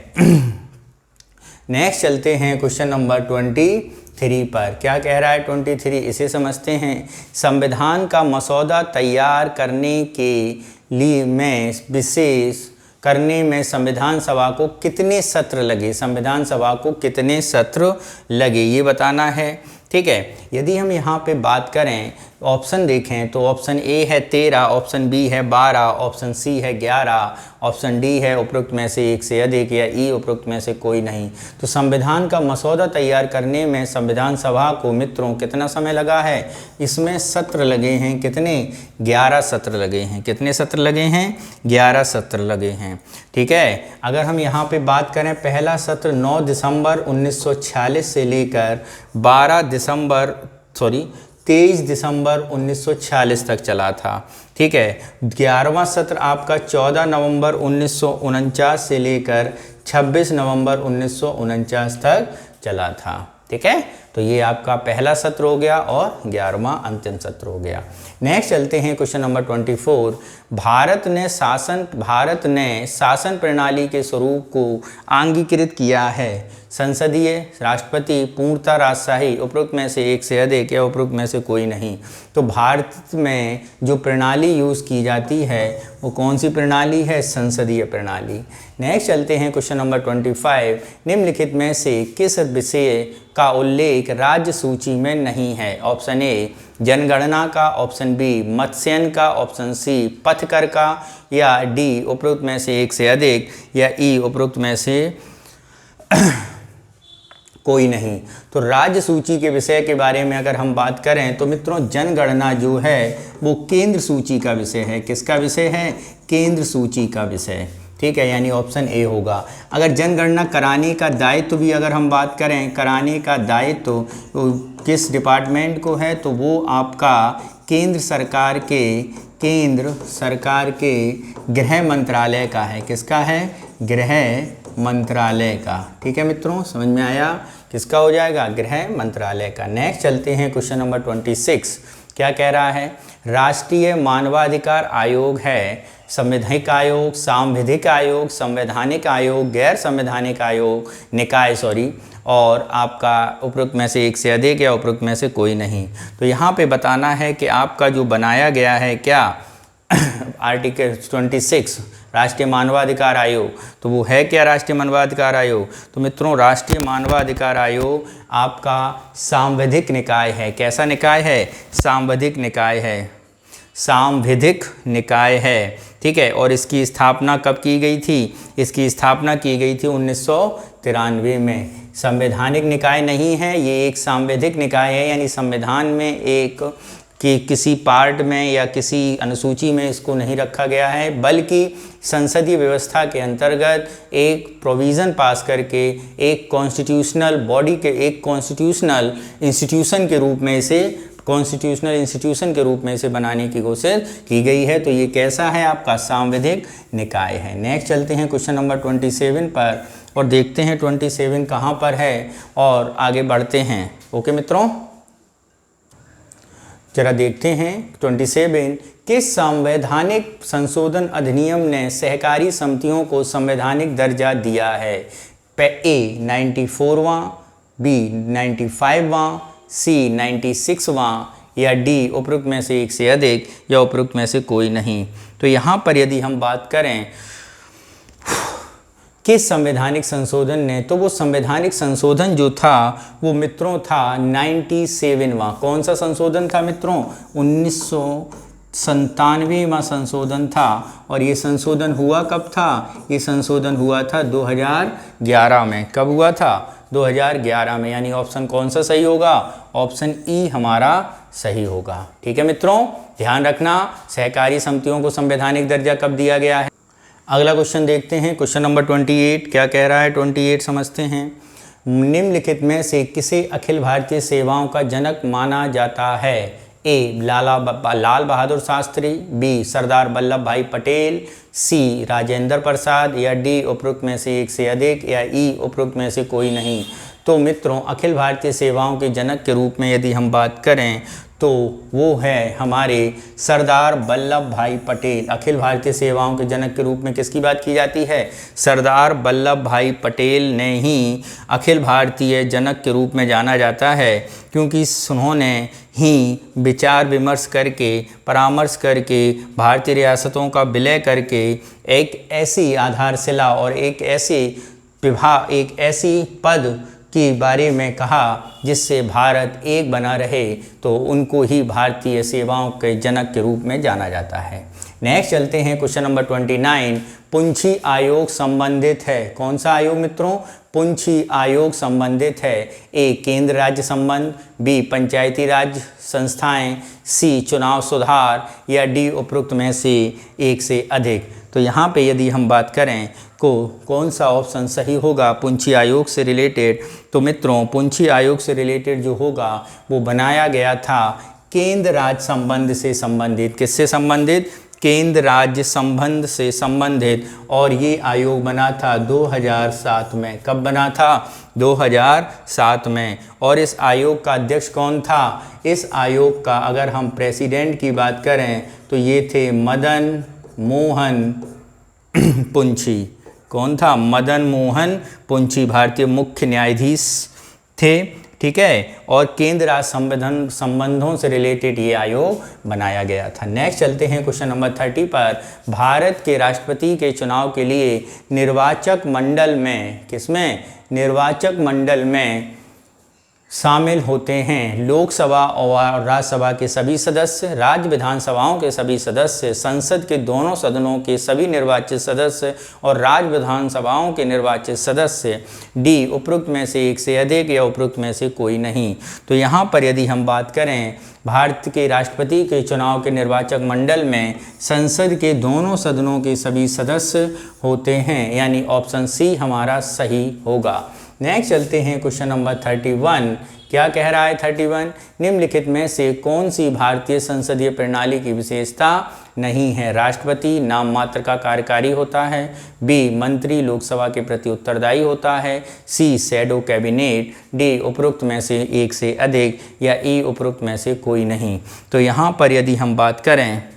नेक्स्ट चलते हैं क्वेश्चन नंबर 23 पर। क्या कह रहा है 23, इसे समझते हैं। संविधान का मसौदा तैयार करने के लिए संविधान सभा को कितने सत्र लगे, संविधान सभा को कितने सत्र लगे ये बताना है, ठीक है। यदि हम यहाँ पे बात करें, ऑप्शन देखें तो ऑप्शन ए है 13, ऑप्शन बी है 12, ऑप्शन सी है 11, ऑप्शन डी है उपरोक्त में से एक से अधिक, या ई उपरोक्त में से कोई नहीं। तो संविधान का मसौदा तैयार करने में संविधान सभा को मित्रों कितना समय लगा है, इसमें सत्र लगे हैं कितने, 11 सत्र लगे हैं। कितने सत्र लगे हैं, 11 सत्र लगे हैं, ठीक है। अगर हम यहाँ पे बात करें, पहला सत्र 9 दिसंबर 1946 से लेकर 23 दिसंबर 1946 तक चला था, ठीक है। 11वां सत्र आपका 14 नवंबर 1949 से लेकर 26 नवंबर 1949 तक चला था, ठीक है। तो ये आपका पहला सत्र हो गया और 11वां अंतिम सत्र हो गया। नेक्स्ट चलते हैं क्वेश्चन नंबर 24। भारत ने शासन प्रणाली के स्वरूप को अंगीकृत किया है। संसदीय, राष्ट्रपति, पूर्णतः राजशाही, उपरोक्त में से एक से अधिक, या उपरोक्त में से कोई नहीं। तो भारत में जो प्रणाली यूज़ की जाती है वो कौन सी प्रणाली है, संसदीय प्रणाली। नेक्स्ट चलते हैं क्वेश्चन नंबर 25। निम्नलिखित में से किस विषय का उल्लेख राज्य सूची में नहीं है। ऑप्शन ए जनगणना का, ऑप्शन बी मत्स्यन का, ऑप्शन सी पथकर का, या डी उपरोक्त में से एक से अधिक, या ई उपरोक्त में से कोई नहीं। तो राज्य सूची के विषय के बारे में अगर हम बात करें तो मित्रों जनगणना जो है वो केंद्र सूची का विषय है। किसका विषय है, केंद्र सूची का विषय, ठीक है, यानी ऑप्शन ए होगा। अगर जनगणना कराने का दायित्व भी अगर हम बात करें, कराने का दायित्व किस डिपार्टमेंट को है, तो वो आपका केंद्र सरकार के गृह मंत्रालय का है। किसका है, गृह मंत्रालय का, ठीक है मित्रों, समझ में आया, किसका हो जाएगा, गृह मंत्रालय का। नेक्स्ट चलते हैं क्वेश्चन नंबर 26। क्या कह रहा है, राष्ट्रीय मानवाधिकार आयोग है संवैधानिक आयोग, सांविधिक आयोग, संवैधानिक आयोग, गैर संवैधानिक आयोग, निकाय और आपका उपरोक्त में से एक से अधिक, या उपरोक्त में से कोई नहीं। तो यहाँ पे बताना है कि आपका जो बनाया गया है क्या आर्टिकल 26 राष्ट्रीय मानवाधिकार आयोग, तो वो है क्या राष्ट्रीय मानवाधिकार आयोग। तो मित्रों राष्ट्रीय मानवाधिकार आयोग आपका सांविधिक निकाय है। कैसा निकाय है, सांविधिक निकाय है, सांविधिक निकाय है, ठीक है। और इसकी स्थापना कब की गई थी, इसकी स्थापना की गई थी 1993 में। संवैधानिक निकाय नहीं है ये, एक सांविधिक निकाय है, यानी संविधान में एक कि किसी पार्ट में या किसी अनुसूची में इसको नहीं रखा गया है, बल्कि संसदीय व्यवस्था के अंतर्गत एक प्रोविज़न पास करके एक कॉन्स्टिट्यूशनल बॉडी के, एक कॉन्स्टिट्यूशनल इंस्टीट्यूशन के रूप में इसे बनाने की कोशिश की गई है। तो ये कैसा है, आपका सांविधिक निकाय है। नेक्स्ट चलते हैं क्वेश्चन नंबर 27 पर और देखते हैं 27 कहाँ पर है और आगे बढ़ते हैं। ओके मित्रों, जरा देखते हैं 27, किस संवैधानिक संशोधन अधिनियम ने सहकारी समितियों को संवैधानिक दर्जा दिया है? ए 94वां, बी 95वां, सी 96वां या डी उपरोक्त में से एक से अधिक या उपरोक्त में से कोई नहीं। तो यहाँ पर यदि हम बात करें किस संवैधानिक संशोधन ने, तो वो संवैधानिक संशोधन जो था वो मित्रों था 97वां। कौन सा संशोधन था मित्रों? 1997वां संशोधन था। और ये संशोधन हुआ कब था? ये संशोधन हुआ था 2011 में। कब हुआ था? 2011 में। यानी ऑप्शन कौन सा सही होगा? ऑप्शन ई हमारा सही होगा। ठीक है मित्रों, ध्यान रखना सहकारी समितियों को संवैधानिक दर्जा कब दिया गया है। अगला क्वेश्चन देखते हैं, क्वेश्चन नंबर 28 क्या कह रहा है? 28 समझते हैं। निम्नलिखित में से किसे अखिल भारतीय सेवाओं का जनक माना जाता है? ए लाल बहादुर शास्त्री, बी सरदार वल्लभ भाई पटेल, सी राजेंद्र प्रसाद या डी उपरोक्त में से एक से अधिक या ई उपरोक्त में से कोई नहीं। तो मित्रों अखिल भारतीय सेवाओं के जनक के रूप में यदि हम बात करें तो वो है हमारे सरदार वल्लभ भाई पटेल। अखिल भारतीय सेवाओं के जनक के रूप में किसकी बात की जाती है? सरदार वल्लभ भाई पटेल ने ही अखिल भारतीय जनक के रूप में जाना जाता है, क्योंकि उन्होंने ही विचार विमर्श करके, परामर्श करके, भारतीय रियासतों का विलय करके एक ऐसी आधारशिला और एक ऐसी विभाग, एक ऐसी पद के बारे में कहा जिससे भारत एक बना रहे, तो उनको ही भारतीय सेवाओं के जनक के रूप में जाना जाता है। नेक्स्ट चलते हैं क्वेश्चन नंबर 29। पुंछी आयोग संबंधित है। कौन सा आयोग मित्रों? पुंछी आयोग संबंधित है। ए केंद्र राज्य संबंध, बी पंचायती राज संस्थाएं, सी चुनाव सुधार या डी उपरोक्त में से एक से अधिक। तो यहाँ पे यदि हम बात करें को कौन सा ऑप्शन सही होगा पुंछी आयोग से रिलेटेड, तो मित्रों पुंछी आयोग से रिलेटेड जो होगा वो बनाया गया था केंद्र राज्य संबंध से संबंधित। किससे संबंधित? केंद्र राज्य संबंध से संबंधित। और ये आयोग बना था 2007 में। कब बना था? 2007 में। और इस आयोग का अध्यक्ष कौन था? इस आयोग का अगर हम प्रेसिडेंट की बात करें तो ये थे मदन मोहन पुंछी। कौन था? मदन मोहन पुंछी भारतीय मुख्य न्यायाधीश थे। ठीक है, और केंद्र राज्य संबंधों से रिलेटेड ये आयोग बनाया गया था। नेक्स्ट चलते हैं क्वेश्चन नंबर 30 पर। भारत के राष्ट्रपति के चुनाव के लिए निर्वाचक मंडल में, किसमें? निर्वाचक मंडल में शामिल होते हैं लोकसभा और राज्यसभा के सभी सदस्य, राज्य विधानसभाओं के सभी सदस्य, संसद के दोनों सदनों के सभी निर्वाचित सदस्य और राज्य विधानसभाओं के निर्वाचित सदस्य। डी उपरोक्त में से एक से अधिक या उपरोक्त में से कोई नहीं। तो यहाँ पर यदि हम बात करें भारत के राष्ट्रपति के चुनाव के निर्वाचक मंडल में संसद के दोनों सदनों के सभी सदस्य होते हैं, यानी ऑप्शन सी हमारा सही होगा। नेक्स्ट चलते हैं क्वेश्चन नंबर 31। क्या कह रहा है 31? निम्नलिखित में से कौन सी भारतीय संसदीय प्रणाली की विशेषता नहीं है? राष्ट्रपति नाम मात्र का कार्यकारी होता है, बी मंत्री लोकसभा के प्रति उत्तरदायी होता है, सी शैडो कैबिनेट, डी उपरोक्त में से एक से अधिक या ई उपरोक्त में से कोई नहीं। तो यहाँ पर यदि हम बात करें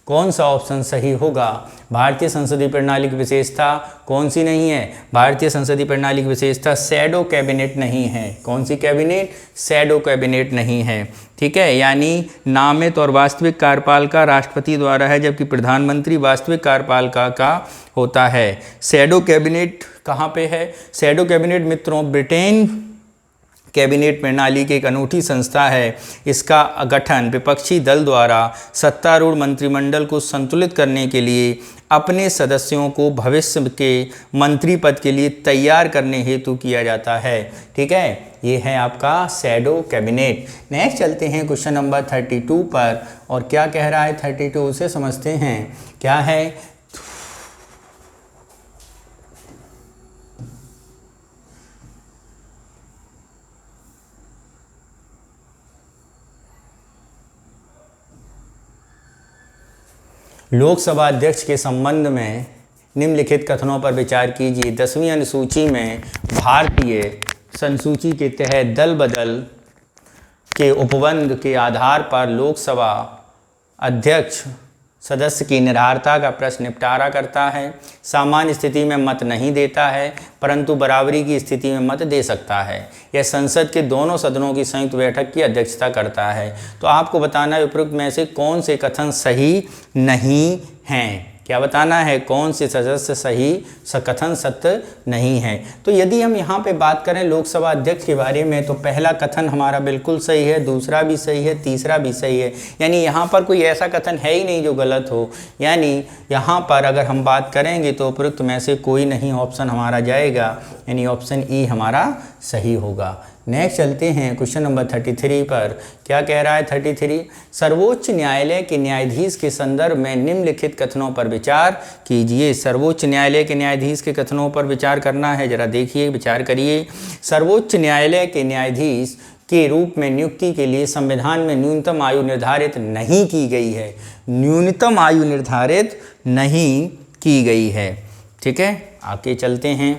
कौन सा ऑप्शन सही होगा? भारतीय संसदीय प्रणाली की विशेषता कौन सी नहीं है? भारतीय संसदीय प्रणाली की विशेषता शैडो कैबिनेट नहीं है। कौन सी कैबिनेट? शैडो कैबिनेट नहीं है। ठीक है, यानी नामित और वास्तविक कार्यपालिका राष्ट्रपति द्वारा है, जबकि प्रधानमंत्री वास्तविक कार्यपालिका का होता है। शैडो कैबिनेट कहाँ पे है? शैडो कैबिनेट मित्रों ब्रिटेन कैबिनेट प्रणाली की एक अनूठी संस्था है। इसका गठन विपक्षी दल द्वारा सत्तारूढ़ मंत्रिमंडल को संतुलित करने के लिए अपने सदस्यों को भविष्य के मंत्री पद के लिए तैयार करने हेतु किया जाता है। ठीक है, ये है आपका शैडो कैबिनेट। नेक्स्ट चलते हैं क्वेश्चन नंबर 32 पर। और क्या कह रहा है 32 उसे समझते हैं। क्या है? लोकसभा अध्यक्ष के संबंध में निम्नलिखित कथनों पर विचार कीजिए। 10वीं अनुसूची में भारतीय संसूची के तहत दल बदल के उपबंध के आधार पर लोकसभा अध्यक्ष सदस्य की निर्धारता का प्रश्न निपटारा करता है। सामान्य स्थिति में मत नहीं देता है, परंतु बराबरी की स्थिति में मत दे सकता है। यह संसद के दोनों सदनों की संयुक्त बैठक की अध्यक्षता करता है। तो आपको बताना है उपरोक्त में से कौन से कथन सही नहीं हैं। क्या बताना है, कौन से सदस्य सही कथन सत्य नहीं है। तो यदि हम यहाँ पे बात करें लोकसभा अध्यक्ष के बारे में, तो पहला कथन हमारा बिल्कुल सही है, दूसरा भी सही है, तीसरा भी सही है। यानी यहाँ पर कोई ऐसा कथन है ही नहीं जो गलत हो। यानी यहाँ पर अगर हम बात करेंगे तो उपरोक्त में से कोई नहीं ऑप्शन हमारा जाएगा, यानी ऑप्शन ई हमारा सही होगा। नेक्स्ट चलते हैं क्वेश्चन नंबर 33 पर। क्या कह रहा है 33? सर्वोच्च न्यायालय के न्यायाधीश के संदर्भ में निम्नलिखित कथनों पर विचार कीजिए। सर्वोच्च न्यायालय के न्यायाधीश के कथनों पर विचार करना है, जरा देखिए, विचार करिए। सर्वोच्च न्यायालय के न्यायाधीश के रूप में नियुक्ति के लिए संविधान में न्यूनतम आयु निर्धारित नहीं की गई है। न्यूनतम आयु निर्धारित नहीं की गई है। ठीक है, आगे चलते हैं।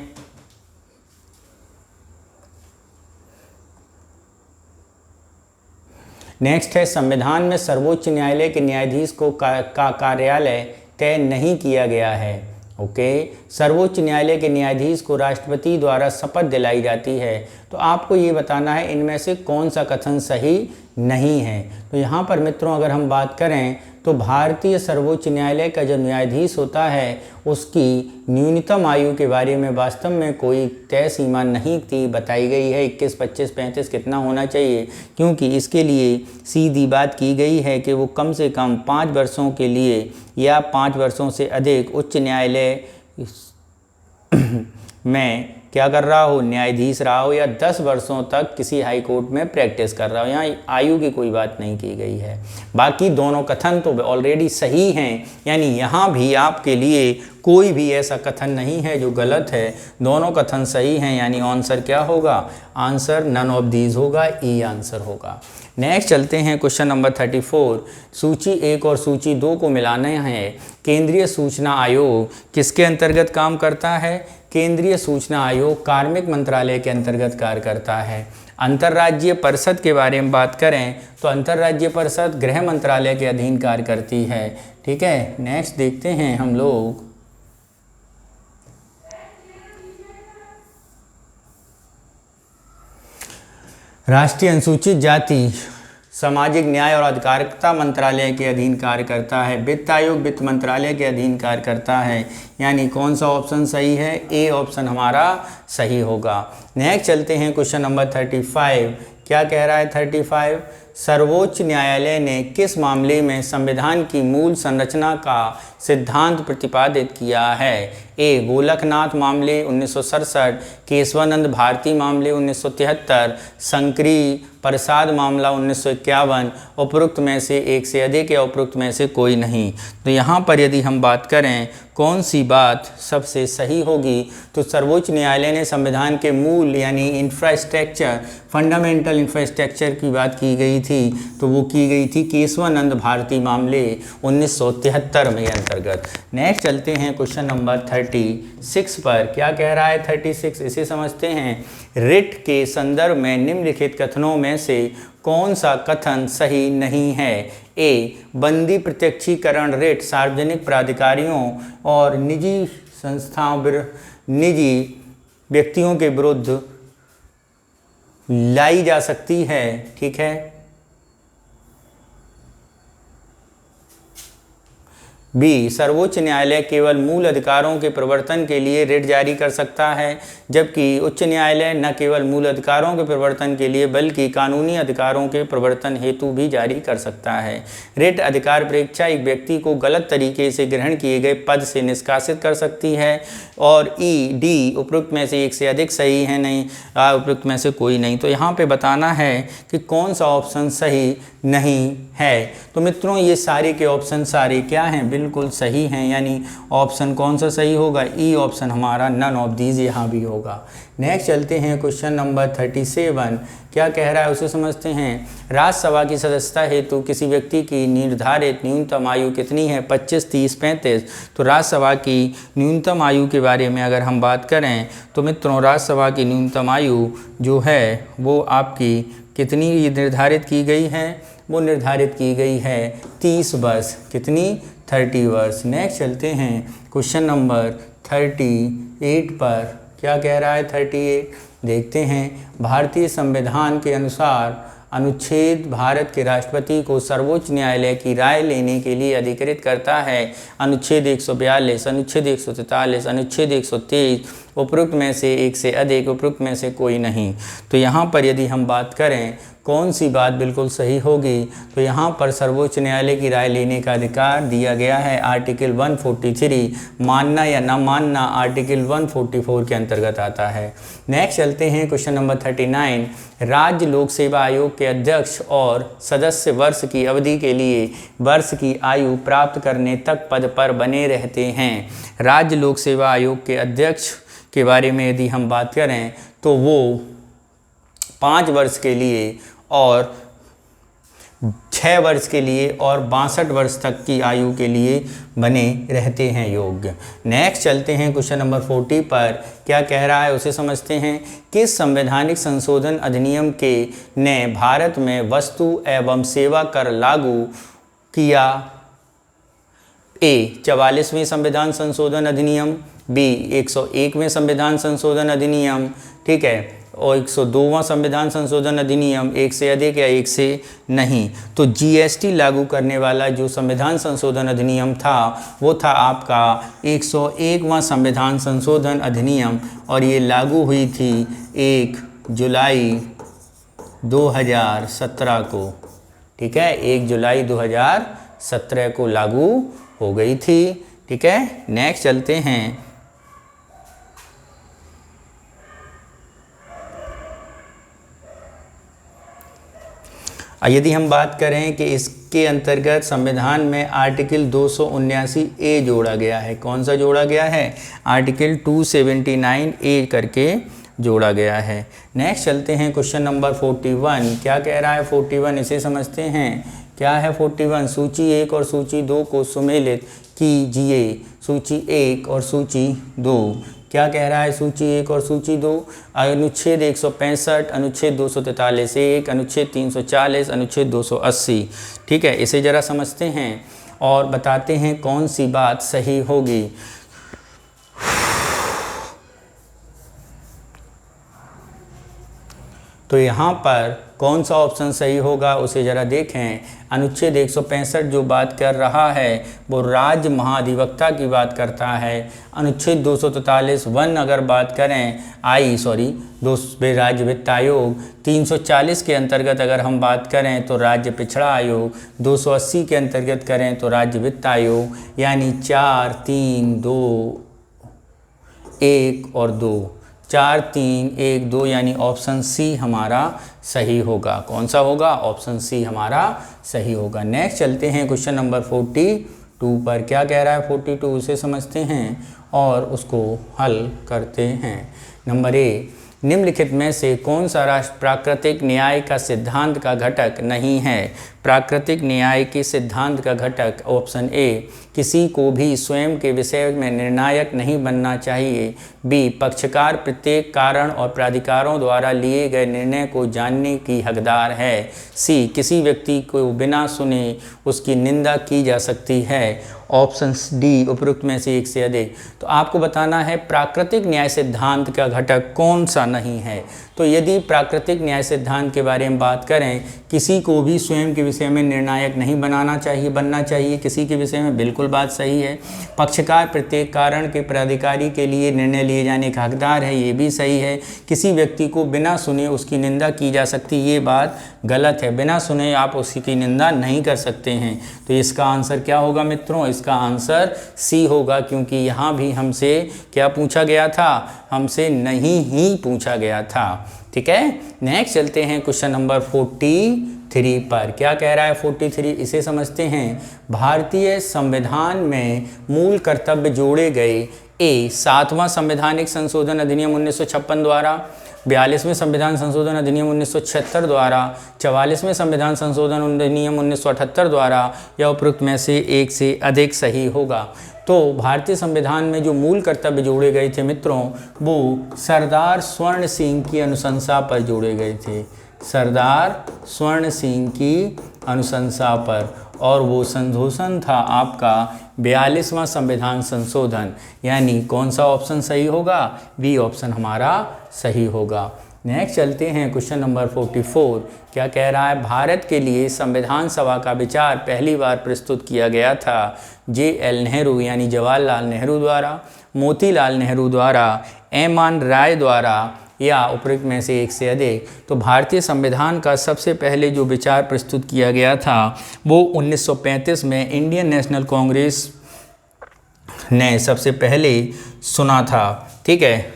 नेक्स्ट है संविधान में सर्वोच्च न्यायालय के न्यायाधीश को का कार्यालय तय नहीं किया गया है। ओके, सर्वोच्च न्यायालय के न्यायाधीश को राष्ट्रपति द्वारा शपथ दिलाई जाती है। तो आपको ये बताना है इनमें से कौन सा कथन सही नहीं है। तो यहाँ पर मित्रों अगर हम बात करें तो भारतीय सर्वोच्च न्यायालय का जो न्यायाधीश होता है उसकी न्यूनतम आयु के बारे में वास्तव में कोई तय सीमा नहीं थी बताई गई है। 21, 25, 35 कितना होना चाहिए, क्योंकि इसके लिए सीधी बात की गई है कि वो कम से कम 5 वर्षों के लिए या 5 वर्षों से अधिक उच्च न्यायालय में क्या कर रहा हो, न्यायाधीश रहा हो, या 10 वर्षों तक किसी हाई कोर्ट में प्रैक्टिस कर रहा हो। यहाँ आयु की कोई बात नहीं की गई है। बाकी दोनों कथन तो ऑलरेडी सही हैं, यानी यहाँ भी आपके लिए कोई भी ऐसा कथन नहीं है जो गलत है। दोनों कथन सही हैं, यानी आंसर क्या होगा, आंसर नन ऑफ दीज होगा, ई आंसर होगा। नेक्स्ट चलते हैं क्वेश्चन नंबर 34। सूची 1 और सूची 2 को मिलाना है। केंद्रीय सूचना आयोग किसके अंतर्गत काम करता है? केंद्रीय सूचना आयोग कार्मिक मंत्रालय के अंतर्गत कार्य करता है। अंतर्राज्यीय परिषद के बारे में बात करें तो अंतर्राज्यीय परिषद गृह मंत्रालय के अधीन कार्य करती है। ठीक है, नेक्स्ट देखते हैं हम लोग। राष्ट्रीय अनुसूचित जाति सामाजिक न्याय और अधिकारिता मंत्रालय के अधीन कार्य करता है। वित्त आयोग वित्त मंत्रालय के अधीन कार्य करता है। यानी कौन सा ऑप्शन सही है, ए ऑप्शन हमारा सही होगा। नेक्स्ट चलते हैं क्वेश्चन नंबर 35। क्या कह रहा है 35? सर्वोच्च न्यायालय ने किस मामले में संविधान की मूल संरचना का सिद्धांत प्रतिपादित किया है? ए गोलकनाथ मामले 1967, केशवानंद भारती मामले 1973, शंकरी प्रसाद मामला 1951, उपरोक्त में से एक से अधिक या उपरोक्त में से कोई नहीं। तो यहाँ पर यदि हम बात करें कौन सी बात सबसे सही होगी, तो सर्वोच्च न्यायालय ने संविधान के मूल यानी इंफ्रास्ट्रक्चर, फंडामेंटल इंफ्रास्ट्रक्चर की बात की गई थी, तो वो की गई थी केशवानंद भारती मामले 1973 में अंतर्गत। नेक्स्ट चलते हैं क्वेश्चन नंबर 36 पर। क्या कह रहा है 36? इसे समझते हैं। रिट के संदर्भ में निम्नलिखित कथनों में से कौन सा कथन सही नहीं है? ए बंदी प्रत्यक्षीकरण रिट सार्वजनिक प्राधिकारियों और निजी संस्थाओं निजी व्यक्तियों के विरुद्ध लाई जा सकती है। ठीक है। बी सर्वोच्च न्यायालय केवल मूल अधिकारों के प्रवर्तन के लिए रिट जारी कर सकता है, जबकि उच्च न्यायालय न केवल मूल अधिकारों के प्रवर्तन के लिए बल्कि कानूनी अधिकारों के प्रवर्तन हेतु भी जारी कर सकता है। रिट अधिकार परीक्षा एक व्यक्ति को गलत तरीके से ग्रहण किए गए पद से निष्कासित कर सकती है। और ई डी उपरोक्त में से एक से अधिक सही है नहीं, उपरोक्त में से कोई नहीं। तो यहाँ पे बताना है कि कौन सा ऑप्शन सही नहीं है। तो मित्रों ये सारे के ऑप्शन सारे क्या हैं, बिल्कुल सही हैं। यानी ऑप्शन कौन सा सही होगा, ई ऑप्शन हमारा नन ऑफ दीज यहाँ भी होगा। नेक्स्ट चलते हैं क्वेश्चन नंबर 37। क्या कह रहा है उसे समझते हैं। राज्यसभा की सदस्यता हेतु किसी व्यक्ति की निर्धारित न्यूनतम आयु कितनी है? 25, 30, 35। तो राज्यसभा की न्यूनतम आयु के बारे में अगर हम बात करें तो मित्रों राज्यसभा की न्यूनतम आयु जो है वो आपकी कितनी निर्धारित की गई है? वो निर्धारित की गई है 30 वर्ष। कितनी? 30 वर्ष। नेक्स्ट चलते हैं क्वेश्चन नंबर 38 पर। क्या कह रहा है 38? देखते हैं। भारतीय संविधान के अनुसार अनुच्छेद भारत के राष्ट्रपति को सर्वोच्च न्यायालय की राय लेने के लिए अधिकृत करता है। अनुच्छेद 142, अनुच्छेद 143, अनुच्छेद 123, उपरोक्त में से एक से अधिक, उपरोक्त में से कोई नहीं। तो यहाँ पर यदि हम बात करें कौन सी बात बिल्कुल सही होगी, तो यहाँ पर सर्वोच्च न्यायालय की राय लेने का अधिकार दिया गया है आर्टिकल 143। मानना या न मानना आर्टिकल 144 के अंतर्गत आता है। नेक्स्ट चलते हैं क्वेश्चन नंबर 39। राज्य लोक सेवा आयोग के अध्यक्ष और सदस्य वर्ष की अवधि के लिए वर्ष की आयु प्राप्त करने तक पद पर बने रहते हैं। राज्य लोक सेवा आयोग के अध्यक्ष के बारे में यदि हम बात करें तो वो 5 वर्ष के लिए और 6 वर्ष के लिए और 62 वर्ष तक की आयु के लिए बने रहते हैं योग्य। नेक्स्ट चलते हैं क्वेश्चन नंबर 40 पर। क्या कह रहा है उसे समझते हैं। किस संवैधानिक संशोधन अधिनियम के ने भारत में वस्तु एवं सेवा कर लागू किया? ए 44वें संविधान संशोधन अधिनियम, बी 101वें संविधान संशोधन अधिनियम, ठीक है, और 102वां संविधान संशोधन अधिनियम, एक से अधिक या एक से नहीं। तो जीएसटी लागू करने वाला जो संविधान संशोधन अधिनियम था वो था आपका 101वां संविधान संशोधन अधिनियम, और ये लागू हुई थी 1 जुलाई 2017 को। ठीक है, 1 जुलाई 2017 को लागू हो गई थी। ठीक है, नेक्स्ट चलते हैं। यदि हम बात करें कि इसके अंतर्गत संविधान में आर्टिकल 279A जोड़ा गया है। कौन सा जोड़ा गया है? आर्टिकल 279A करके जोड़ा गया है। नेक्स्ट चलते हैं क्वेश्चन नंबर 41। क्या कह रहा है 41? इसे समझते हैं। क्या है 41? सूची 1 और सूची 2 को सुमेलित कीजिए। सूची 1 और सूची 2। क्या कह रहा है सूची 1 और सूची 2? अनुच्छेद 165, अनुच्छेद 243(1), अनुच्छेद 340, अनुच्छेद 280। ठीक है, इसे ज़रा समझते हैं और बताते हैं कौन सी बात सही होगी। तो यहाँ पर कौन सा ऑप्शन सही होगा उसे ज़रा देखें। अनुच्छेद 165 जो बात कर रहा है वो राज्य महाधिवक्ता की बात करता है। अनुच्छेद 243(1) अगर बात करें राज्य वित्त आयोग। 340 के अंतर्गत अगर हम बात करें तो राज्य पिछड़ा आयोग। 280 के अंतर्गत करें तो राज्य वित्त आयोग। यानी 4, 3, 2, 1 और 2। 4, 3, 1, 2 यानी ऑप्शन सी हमारा सही होगा। कौन सा होगा? ऑप्शन सी हमारा सही होगा। नेक्स्ट चलते हैं क्वेश्चन नंबर 42 पर। क्या कह रहा है 42? उसे समझते हैं और उसको हल करते हैं। नंबर ए, निम्नलिखित में से कौन सा राष्ट्र प्राकृतिक न्याय का सिद्धांत का घटक नहीं है? प्राकृतिक न्याय के सिद्धांत का घटक ऑप्शन ए, किसी को भी स्वयं के विषय में निर्णायक नहीं बनना चाहिए। बी, पक्षकार प्रत्येक कारण और प्राधिकारों द्वारा लिए गए निर्णय को जानने की हकदार है। सी, किसी व्यक्ति को बिना सुने उसकी निंदा की जा सकती है। ऑप्शन डी, उपरोक्त में से एक से अधिक। तो आपको बताना है प्राकृतिक न्याय सिद्धांत का घटक कौन सा नहीं है। तो यदि प्राकृतिक न्याय सिद्धांत के बारे में बात करें, किसी को भी स्वयं के विषय में निर्णायक नहीं बनना चाहिए किसी के विषय में, बिल्कुल बात सही है। पक्षकार प्रत्येक कारण के प्राधिकारी के लिए निर्णय लिए जाने का हकदार है, ये भी सही है। किसी व्यक्ति को बिना सुने उसकी निंदा की जा सकती, ये बात गलत है। बिना सुने आप उसकी निंदा नहीं कर सकते हैं। तो इसका आंसर क्या होगा मित्रों? इसका आंसर सी होगा, क्योंकि यहाँ भी हमसे क्या पूछा गया था? हमसे नहीं ही पूछा गया था। ठीक है, नेक्स्ट चलते हैं क्वेश्चन नंबर 43 पर। क्या कह रहा है 43? इसे समझते हैं। भारतीय संविधान में मूल कर्तव्य जोड़े गए। ए, 7वां संवैधानिक संशोधन अधिनियम 1956 द्वारा, 42वें संविधान संशोधन अधिनियम 1976 द्वारा, 44वें संविधान संशोधन अधिनियम 1978 द्वारा, या उपरोक्त में से एक से अधिक सही होगा। तो भारतीय संविधान में जो मूल कर्तव्य जोड़े गए थे मित्रों, वो सरदार स्वर्ण सिंह की अनुशंसा पर जोड़े गए थे। सरदार स्वर्ण सिंह की अनुशंसा पर, और वो संशोधन था आपका 42वां संविधान संशोधन। यानी कौन सा ऑप्शन सही होगा? बी ऑप्शन हमारा सही होगा। नेक्स्ट चलते हैं क्वेश्चन नंबर 44। क्या कह रहा है? भारत के लिए संविधान सभा का विचार पहली बार प्रस्तुत किया गया था JL नेहरू यानी जवाहरलाल नेहरू द्वारा, मोतीलाल नेहरू द्वारा, एम.एन. राय द्वारा, या उपरोक्त में से एक से अधिक। तो भारतीय संविधान का सबसे पहले जो विचार प्रस्तुत किया गया था वो 1935 में इंडियन नेशनल कांग्रेस ने सबसे पहले सुना था। ठीक है,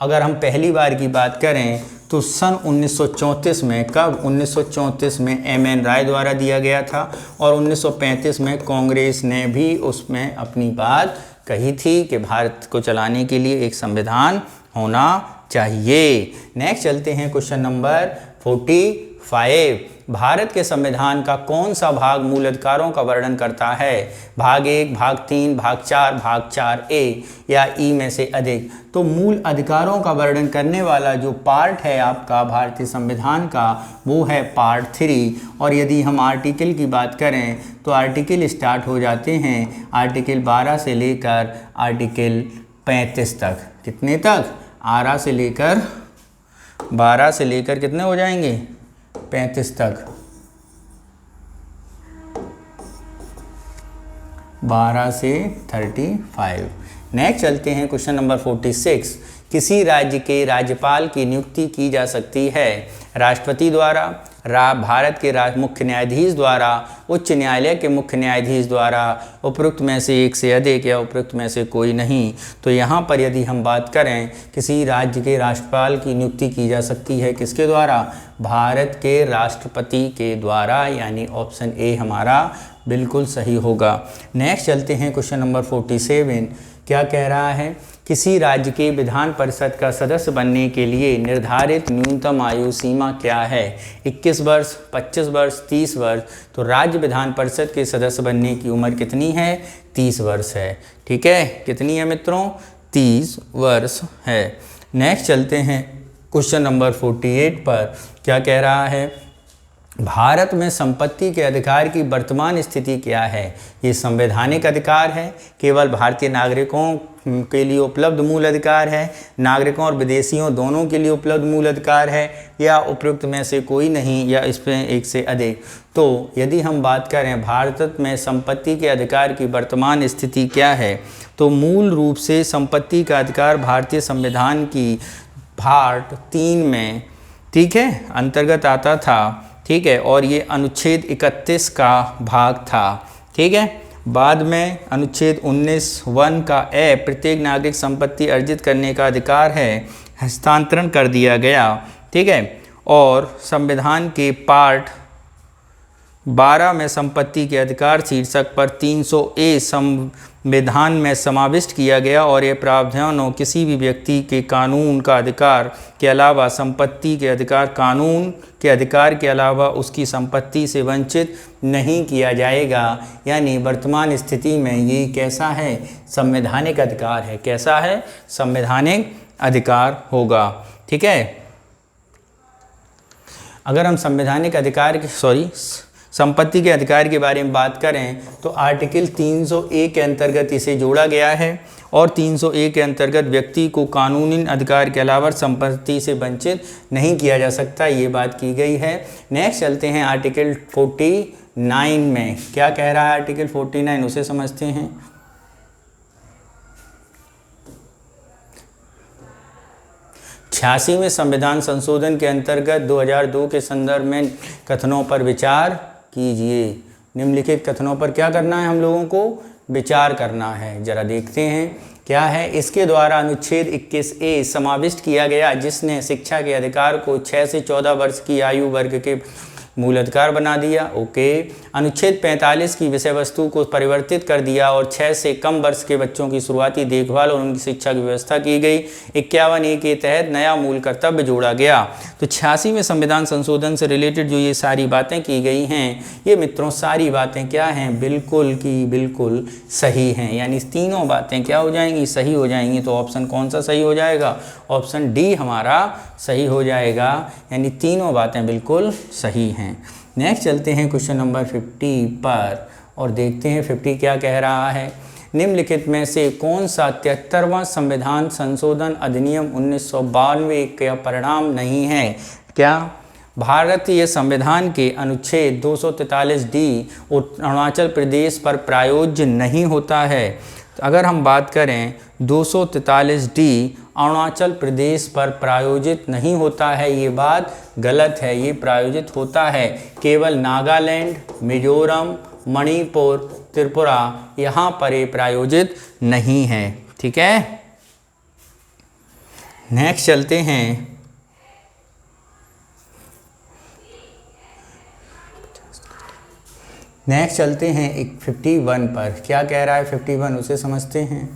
अगर हम पहली बार की बात करें तो सन 1934 में, कब? 1934 में M.N. राय द्वारा दिया गया था, और 1935 में कांग्रेस ने भी उसमें अपनी बात कही थी कि भारत को चलाने के लिए एक संविधान होना चाहिए। नेक्स्ट चलते हैं क्वेश्चन नंबर 45। भारत के संविधान का कौन सा भाग मूल अधिकारों का वर्णन करता है? भाग 1, भाग 3, भाग 4, भाग 4A या ई में से अधिक। तो मूल अधिकारों का वर्णन करने वाला जो पार्ट है आपका भारतीय संविधान का वो है पार्ट 3। और यदि हम आर्टिकल की बात करें तो आर्टिकल स्टार्ट हो जाते हैं आर्टिकल 12 से लेकर आर्टिकल 35 तक। कितने तक? 12 से लेकर 12 से लेकर कितने हो जाएंगे? 35 तक। 12 से 35। नेक्स्ट चलते हैं क्वेश्चन नंबर 46। किसी राज्य के राज्यपाल की नियुक्ति की जा सकती है राष्ट्रपति द्वारा, भारत के मुख्य न्यायाधीश द्वारा, उच्च न्यायालय के मुख्य न्यायाधीश द्वारा, उपरोक्त में से एक से अधिक, या उपरोक्त में से कोई नहीं। तो यहाँ पर यदि हम बात करें किसी राज्य के राज्यपाल की नियुक्ति की जा सकती है किसके द्वारा? भारत के राष्ट्रपति के द्वारा, यानी ऑप्शन ए हमारा बिल्कुल सही होगा। नेक्स्ट चलते हैं क्वेश्चन नंबर 47। क्या कह रहा है? किसी राज्य के विधान परिषद का सदस्य बनने के लिए निर्धारित न्यूनतम आयु सीमा क्या है? 21 वर्ष, 25 वर्ष, 30 वर्ष। तो राज्य विधान परिषद के सदस्य बनने की उम्र कितनी है? 30 वर्ष है। ठीक है, कितनी है मित्रों? 30 वर्ष है। नेक्स्ट चलते हैं क्वेश्चन नंबर 48 पर। क्या कह रहा है? भारत में संपत्ति के अधिकार की वर्तमान स्थिति क्या है? ये संवैधानिक अधिकार है, केवल भारतीय नागरिकों के लिए उपलब्ध मूल अधिकार है, नागरिकों और विदेशियों दोनों के लिए उपलब्ध मूल अधिकार है, या उपयुक्त में से कोई नहीं, या इसमें एक से अधिक। तो यदि हम बात करें भारत में संपत्ति के अधिकार की वर्तमान स्थिति क्या है, तो मूल रूप से संपत्ति का अधिकार भारतीय संविधान की पार्ट 3 में, ठीक है, अंतर्गत आता था। ठीक है, और ये अनुच्छेद 31 का भाग था। ठीक है, बाद में अनुच्छेद 19(1) का ए प्रत्येक नागरिक संपत्ति अर्जित करने का अधिकार है हस्तांतरण कर दिया गया। ठीक है, और संविधान के पार्ट 12 में संपत्ति के अधिकार शीर्षक पर 300A संविधान में समाविष्ट किया गया, और ये प्रावधानों किसी भी व्यक्ति के कानून का अधिकार के अलावा संपत्ति के अधिकार, कानून के अधिकार के अलावा उसकी संपत्ति से वंचित नहीं किया जाएगा। यानी वर्तमान स्थिति में ये कैसा है? संवैधानिक अधिकार है। कैसा है? संवैधानिक अधिकार होगा। ठीक है, अगर हम संवैधानिक अधिकार के संपत्ति के अधिकार के बारे में बात करें तो आर्टिकल 300A के अंतर्गत इसे जोड़ा गया है, और 300A के अंतर्गत व्यक्ति को कानूनी अधिकार के अलावा संपत्ति से वंचित नहीं किया जा सकता, ये बात की गई है। नेक्स्ट चलते हैं आर्टिकल 49 में। क्या कह रहा है आर्टिकल 49? उसे समझते हैं। में संविधान संशोधन के अंतर्गत 2002 के संदर्भ में कथनों पर विचार कीजिए। निम्नलिखित कथनों पर क्या करना है? हम लोगों को विचार करना है। जरा देखते हैं क्या है। इसके द्वारा अनुच्छेद 21A समाविष्ट किया गया, जिसने शिक्षा के अधिकार को 6 से 14 वर्ष की आयु वर्ग के मूल अधिकार बना दिया। ओके। अनुच्छेद 45 की विषय वस्तु को परिवर्तित कर दिया और 6 से कम वर्ष के बच्चों की शुरुआती देखभाल और उनकी शिक्षा की व्यवस्था की गई। 51A के तहत नया मूल कर्तव्य जोड़ा गया। तो 86 में संविधान संशोधन से रिलेटेड जो ये सारी बातें की गई हैं, ये मित्रों सारी बातें क्या हैं, बिल्कुल की बिल्कुल सही हैं। यानी तीनों बातें क्या हो जाएंगी, सही हो जाएंगी। तो ऑप्शन कौन सा सही हो जाएगा, ऑप्शन डी हमारा सही हो जाएगा। यानी तीनों बातें बिल्कुल सही हैं। नेक्स्ट चलते हैं क्वेश्चन नंबर 50 पर और देखते हैं 50 क्या कह रहा है। निम्नलिखित में से कौन सा 73वां संविधान संशोधन अधिनियम 1992 का परिणाम नहीं है। क्या भारतीय संविधान के अनुच्छेद 243D अरुणाचल प्रदेश पर प्रयोज्य नहीं होता है। तो अगर हम बात करें 243D अरुणाचल प्रदेश पर प्रायोजित नहीं होता है, ये बात गलत है। ये प्रायोजित होता है केवल नागालैंड, मिजोरम, मणिपुर, त्रिपुरा, यहाँ पर ये प्रायोजित नहीं है। ठीक है। नेक्स्ट चलते हैं एक 51 पर। क्या कह रहा है 51, उसे समझते हैं।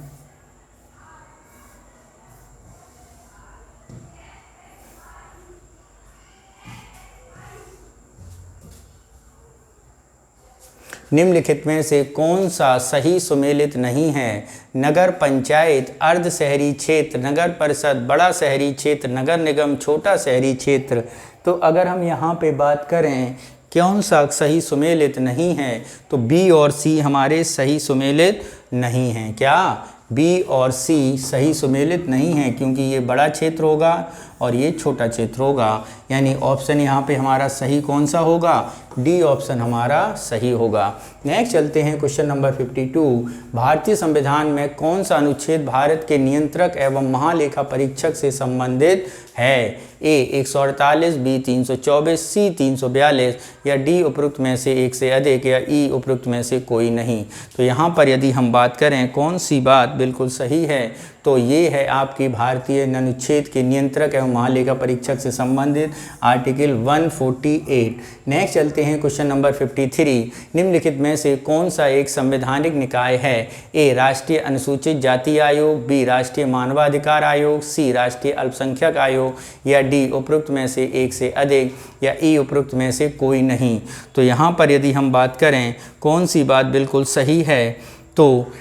निम्नलिखित में से कौन सा सही सुमेलित नहीं है। नगर पंचायत, अर्ध शहरी क्षेत्र, नगर परिषद, बड़ा शहरी क्षेत्र, नगर निगम, छोटा शहरी क्षेत्र। तो अगर हम यहाँ पे बात करें कौन सा सही सुमेलित नहीं है, तो बी और सी हमारे सही सुमेलित नहीं हैं। क्या बी और सी सही सुमेलित नहीं है, क्योंकि ये बड़ा क्षेत्र होगा और ये छोटा क्षेत्र होगा। यानी ऑप्शन यहाँ पे हमारा सही कौन सा होगा, डी ऑप्शन हमारा सही होगा। नेक्स्ट चलते हैं क्वेश्चन नंबर 52। भारतीय संविधान में कौन सा अनुच्छेद भारत के नियंत्रक एवं महालेखा परीक्षक से संबंधित है। ए 148, बी 324, सी 342 या डी उपरोक्त में से एक से अधिक या ई उपरोक्त में से कोई नहीं। तो यहाँ पर यदि हम बात करें कौन सी बात बिल्कुल सही है, तो ये है आपकी भारतीय अनुच्छेद के नियंत्रक एवं महालेखा परीक्षक से संबंधित आर्टिकल 148। नेक्स्ट चलते हैं क्वेश्चन नंबर 53। निम्नलिखित में से कौन सा एक संवैधानिक निकाय है। ए राष्ट्रीय अनुसूचित जाति आयोग, बी राष्ट्रीय मानवाधिकार आयोग, सी राष्ट्रीय अल्पसंख्यक आयोग या डी उपरोक्त में से एक से अधिक या ई उपरोक्त में से कोई नहीं। तो यहाँ पर यदि हम बात करें कौन सी बात बिल्कुल सही है, तो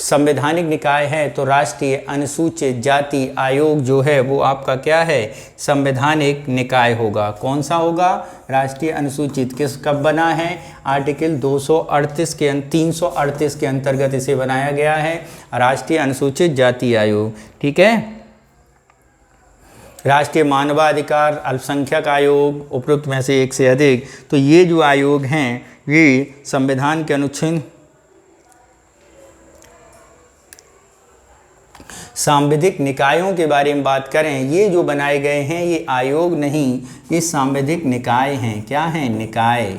संवैधानिक निकाय है तो राष्ट्रीय अनुसूचित जाति आयोग जो है वो आपका क्या है, संवैधानिक निकाय होगा। कौन सा होगा, राष्ट्रीय अनुसूचित। किस कब बना है, आर्टिकल 238 के 338 के अंतर्गत इसे बनाया गया है, राष्ट्रीय अनुसूचित जाति आयोग। ठीक है। राष्ट्रीय मानवाधिकार अल्पसंख्यक आयोग उपरोक्त में से एक से अधिक। तो ये जो आयोग हैं ये संविधान के अनुच्छेद सांविधिक निकायों के बारे में बात करें, ये जो बनाए गए हैं ये आयोग नहीं, ये सांविधिक निकाय हैं। क्या हैं, निकाय।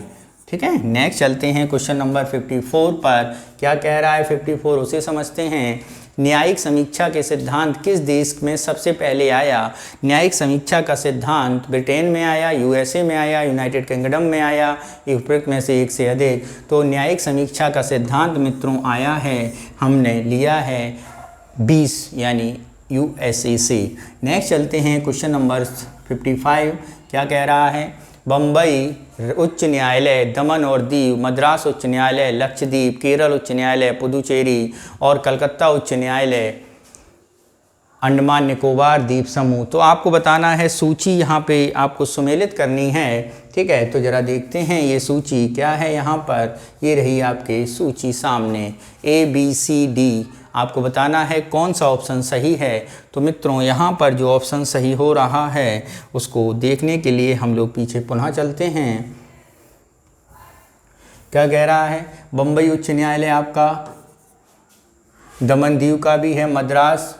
ठीक है। नेक्स्ट चलते हैं क्वेश्चन नंबर 54 पर। क्या कह रहा है 54, उसे समझते हैं। न्यायिक समीक्षा के सिद्धांत किस देश में सबसे पहले आया। न्यायिक समीक्षा का सिद्धांत ब्रिटेन में आया, यूएसए में आया, यूनाइटेड किंगडम में आया, उपरोक्त में से एक से अधिक। तो न्यायिक समीक्षा का सिद्धांत मित्रों आया है, हमने लिया है 20 यानी यूएसए से। नेक्स्ट चलते हैं क्वेश्चन नंबर 55। क्या कह रहा है, बम्बई उच्च न्यायालय, दमन और दीव, मद्रास उच्च न्यायालय, लक्षद्वीप, केरल उच्च न्यायालय, पुदुचेरी और कलकत्ता उच्च न्यायालय, अंडमान निकोबार द्वीप समूह। तो आपको बताना है सूची, यहाँ पे आपको सुमेलित करनी है। ठीक है। तो ज़रा देखते हैं ये सूची क्या है। यहाँ पर ये रही आपके सूची सामने, ABCD। आपको बताना है कौन सा ऑप्शन सही है। तो मित्रों यहाँ पर जो ऑप्शन सही हो रहा है उसको देखने के लिए हम लोग पीछे पुनः चलते हैं। क्या कह रहा है, बम्बई उच्च न्यायालय आपका, दमन दीव का भी है, मद्रास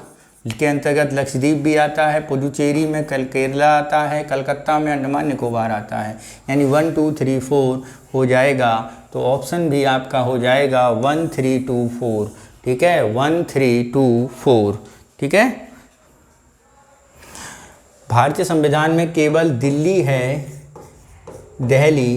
के अंतर्गत लक्षद्वीप भी आता है, पुदुचेरी में केरला आता है, कलकत्ता में अंडमान निकोबार आता है। यानी 1 2 3 4 हो जाएगा। तो ऑप्शन भी आपका हो जाएगा 1 3 2 4। ठीक है, 1 3 2 4। ठीक है। भारतीय संविधान में केवल दिल्ली है दिल्ली,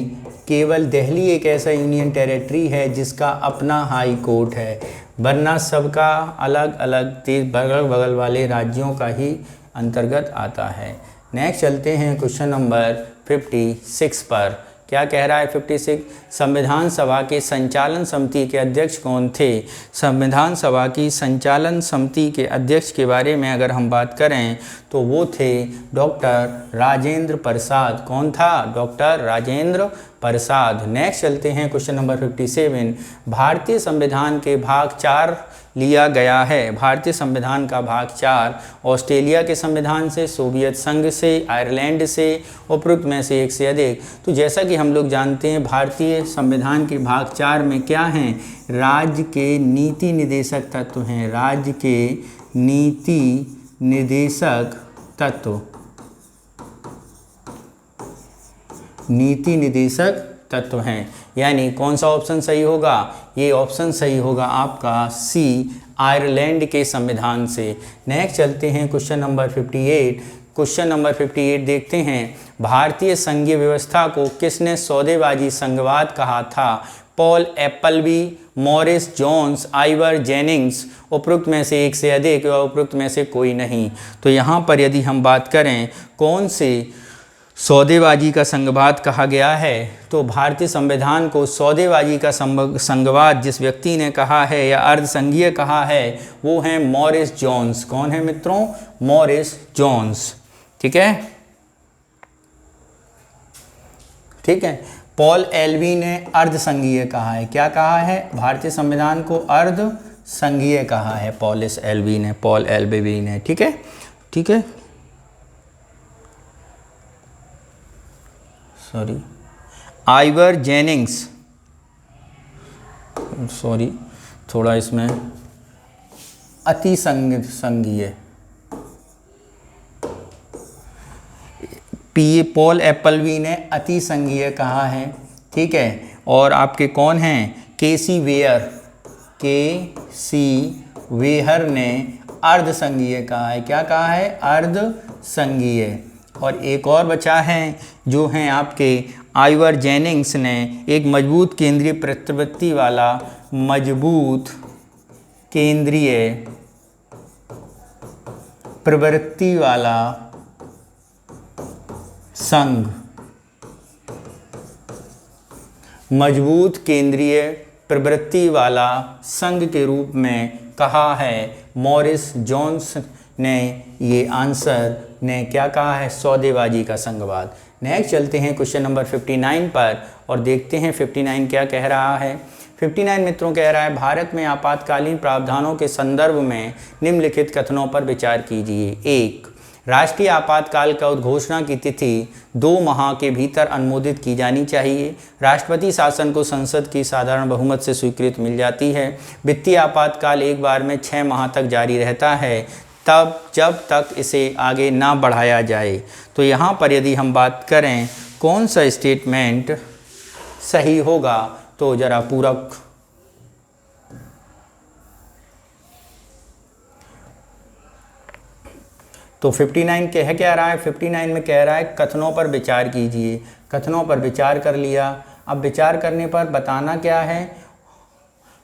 केवल दिल्ली एक ऐसा यूनियन टेरिटरी है जिसका अपना हाई कोर्ट है, वरना सबका अलग अलग देश बगल बगल वाले राज्यों का ही अंतर्गत आता है। नेक्स्ट चलते हैं क्वेश्चन नंबर 56 पर। क्या कह रहा है 56? संविधान सभा के संचालन समिति के अध्यक्ष कौन थे? संविधान सभा की संचालन समिति के अध्यक्ष के बारे में अगर हम बात करें तो वो थे डॉक्टर राजेंद्र प्रसाद। कौन था? डॉक्टर राजेंद्र प्रसाद। नेक्स्ट चलते हैं क्वेश्चन नंबर 57। भारतीय संविधान के भाग 4 लिया गया है। भारतीय संविधान का भाग 4 ऑस्ट्रेलिया के संविधान से, सोवियत संघ से, आयरलैंड से, उपरोक्त में से एक से अधिक। तो जैसा कि हम लोग जानते हैं भारतीय संविधान के भाग 4 में क्या हैं? राज्य के नीति निर्देशक तत्व हैं। राज्य के नीति निर्देशक तत्व, नीति निर्देशक तत्व हैं। यानी कौन सा ऑप्शन सही होगा? ये ऑप्शन सही होगा आपका सी, आयरलैंड के संविधान से। नेक्स्ट चलते हैं क्वेश्चन नंबर 58। क्वेश्चन नंबर 58 देखते हैं। भारतीय संघीय व्यवस्था को किसने सौदेबाजी संघवाद कहा था? Paul Appleby, Morris Jones, Ivor Jennings, उपरोक्त में से एक से अधिक या उपरोक्त में से कोई नहीं। तो यहाँ पर यदि हम बात करें कौन से सौदेबाजी का संघवाद कहा गया है, तो भारतीय संविधान को सौदेबाजी का संघवाद जिस व्यक्ति ने कहा है या अर्धसंघीय कहा है वो है मॉरिस जोन्स। कौन है मित्रों? Morris Jones. ठीक है, ठीक है। पॉल एल्बी ने अर्धसंघीय कहा है। क्या कहा है? भारतीय संविधान को अर्धसंघीय कहा है पॉलिस एल्बी ने, पॉल एल्बी ने। ठीक है, ठीक है, सॉरी, आइवर जेनिंग्स, सॉरी थोड़ा इसमें अति संघीय, पॉल एप्पलबी ने अति संघीय कहा है। ठीक है, और आपके कौन हैं? केसी वेयर, केसी वेयर ने अर्धसंघीय कहा है। क्या कहा है? अर्धसंघीय। और एक और बचा है जो हैं आपके आइवर जेनिंग्स ने एक मजबूत केंद्रीय प्रवृत्ति वाला, मजबूत केंद्रीय प्रवृत्ति वाला संघ, मजबूत केंद्रीय प्रवृत्ति वाला संघ के रूप में कहा है मॉरिस जोन्स ने। ये आंसर ने क्या कहा है? सौदेबाजी का संघवाद। नेक्स्ट चलते हैं क्वेश्चन नंबर 59 पर और देखते हैं 59 क्या कह रहा है। 59 मित्रों कह रहा है भारत में आपातकालीन प्रावधानों के संदर्भ में निम्नलिखित कथनों पर विचार कीजिए। 1, राष्ट्रीय आपातकाल का उद्घोषणा की तिथि 2 माह के भीतर अनुमोदित की जानी चाहिए। राष्ट्रपति शासन को संसद की साधारण बहुमत से स्वीकृति मिल जाती है। वित्तीय आपातकाल एक बार में 6 माह तक जारी रहता है, तब जब तक इसे आगे ना बढ़ाया जाए। तो यहाँ पर यदि हम बात करें कौन सा स्टेटमेंट सही होगा, तो जरा पूरक तो 59 कह क्या रहा है? 59 में कह रहा है कथनों पर विचार कीजिए। कथनों पर विचार कर लिया। अब विचार करने पर बताना क्या है,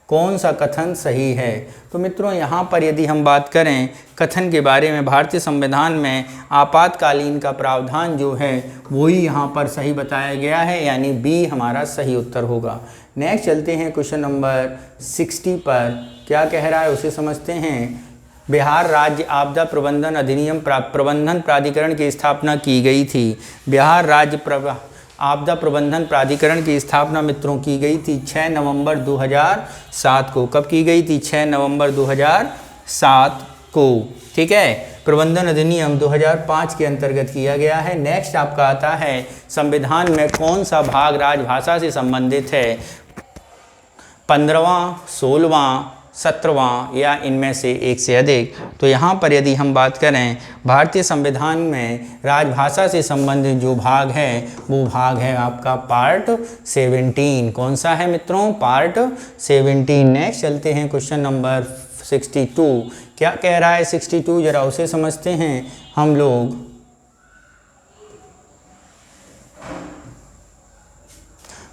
कौन सा कथन सही है। तो मित्रों यहाँ पर यदि हम बात करें कथन के बारे में, भारतीय संविधान में आपातकालीन का प्रावधान जो है वही यहाँ पर सही बताया गया है, यानी बी हमारा सही उत्तर होगा। नेक्स्ट चलते हैं क्वेश्चन नंबर 60 पर। क्या कह रहा है उसे समझते हैं। बिहार राज्य आपदा प्रबंधन अधिनियम प्रबंधन प्राधिकरण की स्थापना की गई थी। बिहार राज्य आपदा प्रबंधन प्राधिकरण की स्थापना मित्रों की गई थी 6 नवंबर 2007 को। कब की गई थी? 6 नवंबर 2007 को। ठीक है, प्रबंधन अधिनियम 2005 के अंतर्गत किया गया है। नेक्स्ट आपका आता है संविधान में कौन सा भाग राजभाषा से संबंधित है? 15वां, 16वां, 17वां या इनमें से एक से अधिक। तो यहाँ पर यदि हम बात करें भारतीय संविधान में राजभाषा से संबंधित जो भाग है वो भाग है आपका पार्ट 17। कौन सा है मित्रों? पार्ट 17। नेक्स्ट चलते हैं क्वेश्चन नंबर 62। क्या कह रहा है 62? जरा उसे समझते हैं हम लोग।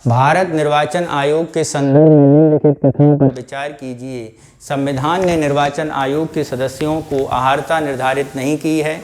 भारत निर्वाचन आयोग के संदर्भ में निम्नलिखित कथनों पर विचार कीजिए। संविधान ने निर्वाचन आयोग के सदस्यों को अहर्ता निर्धारित नहीं की है।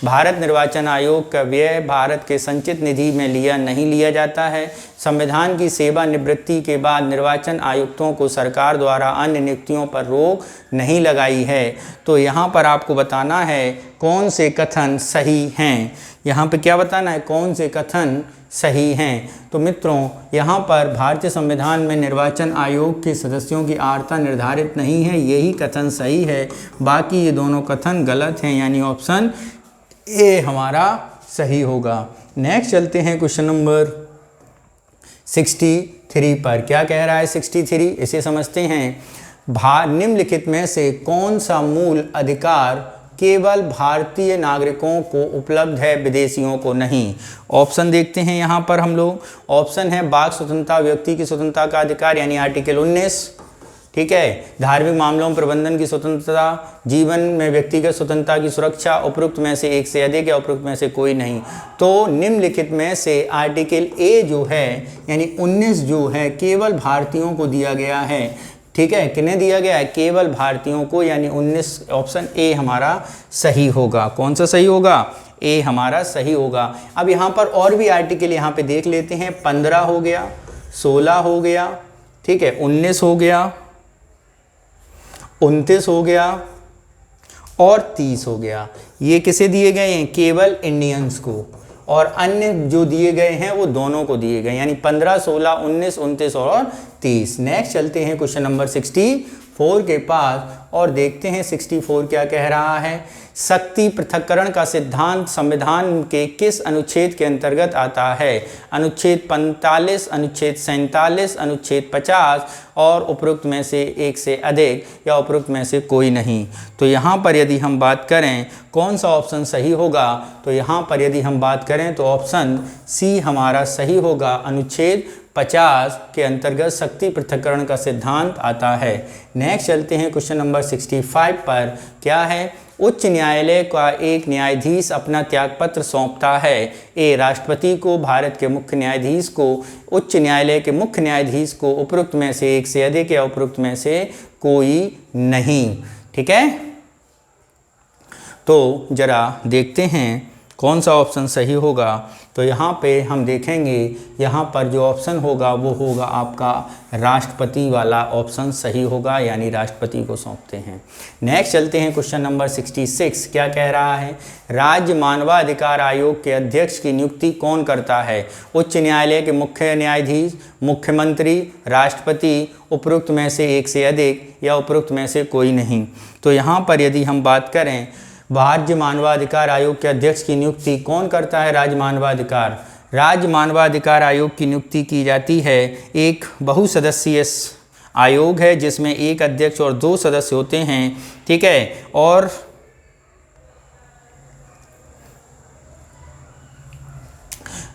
भारत निर्वाचन आयोग का व्यय भारत के संचित निधि में नहीं लिया जाता है। संविधान की सेवानिवृत्ति के बाद निर्वाचन आयुक्तों को सरकार द्वारा अन्य नियुक्तियों पर रोक नहीं लगाई है। तो यहाँ पर आपको बताना है कौन से कथन सही हैं। यहाँ पे क्या बताना है, कौन से कथन सही हैं। तो मित्रों यहाँ पर भारतीय संविधान में निर्वाचन आयोग के सदस्यों की अहर्ता निर्धारित नहीं है, यही कथन सही है। बाकी ये दोनों कथन गलत हैं, यानी ऑप्शन ए हमारा सही होगा। नेक्स्ट चलते हैं क्वेश्चन नंबर 63 पर। क्या कह रहा है 63, इसे समझते हैं। निम्नलिखित में से कौन सा मूल अधिकार केवल भारतीय नागरिकों को उपलब्ध है, विदेशियों को नहीं। ऑप्शन देखते हैं यहाँ पर हम लोग। ऑप्शन है वाक स्वतंत्रता, व्यक्ति की स्वतंत्रता का अधिकार यानी आर्टिकल 19, ठीक है, धार्मिक मामलों में प्रबंधन की स्वतंत्रता, जीवन में व्यक्तिगत स्वतंत्रता की सुरक्षा, उपरोक्त में से एक से अधिक या उपरोक्त में से कोई नहीं। तो निम्नलिखित में से आर्टिकल ए जो है यानी 19 जो है केवल भारतीयों को दिया गया है, ठीक है, किन्हें दिया गया है, केवल भारतीयों को, यानी 19 ऑप्शन ए हमारा सही होगा। कौन सा सही होगा, ए हमारा सही होगा। अब यहाँ पर और भी आर्टिकल यहाँ पे देख लेते हैं। 15 हो गया, 16 हो गया, ठीक है, 19 हो गया, 29 हो गया और 30 हो गया। ये किसे दिए गए हैं, केवल इंडियंस को, और अन्य जो दिए गए हैं वो दोनों को दिए गए, यानी 15, 16, 19, 29 और 30। नेक्स्ट चलते हैं क्वेश्चन नंबर 64 के पास और देखते हैं 64 क्या कह रहा है। शक्ति पृथक्करण का सिद्धांत संविधान के किस अनुच्छेद के अंतर्गत आता है। अनुच्छेद 45, अनुच्छेद 47, अनुच्छेद 50 और उपरोक्त में से एक से अधिक या उपरोक्त में से कोई नहीं। तो यहाँ पर यदि हम बात करें कौन सा ऑप्शन सही होगा, तो यहाँ पर यदि हम बात करें तो ऑप्शन सी हमारा सही होगा। अनुच्छेद 50 के अंतर्गत शक्ति पृथक्करण का सिद्धांत आता है। नेक्स्ट चलते हैं क्वेश्चन नंबर 65 पर। क्या है, उच्च न्यायालय का एक न्यायाधीश अपना त्यागपत्र सौंपता है। ए राष्ट्रपति को, भारत के मुख्य न्यायाधीश को, उच्च न्यायालय के मुख्य न्यायाधीश को, उपरोक्त में से एक से अधिक या उपरोक्त में से कोई नहीं, ठीक है। तो जरा देखते हैं कौन सा ऑप्शन सही होगा। तो यहाँ पे हम देखेंगे, यहाँ पर जो ऑप्शन होगा वो होगा आपका राष्ट्रपति वाला ऑप्शन सही होगा, यानी राष्ट्रपति को सौंपते हैं। नेक्स्ट चलते हैं क्वेश्चन नंबर 66। क्या कह रहा है, राज्य मानवाधिकार आयोग के अध्यक्ष की नियुक्ति कौन करता है। उच्च न्यायालय के मुख्य न्यायाधीश, मुख्यमंत्री, राष्ट्रपति, उपरोक्त में से एक से अधिक या उपरोक्त में से कोई नहीं। तो यहाँ पर यदि हम बात करें राज्य मानवाधिकार आयोग के अध्यक्ष की नियुक्ति कौन करता है। राज्य मानवाधिकार आयोग की नियुक्ति की जाती है, एक बहुसदस्यीय आयोग है जिसमें एक अध्यक्ष और 2 सदस्य होते हैं, ठीक है। और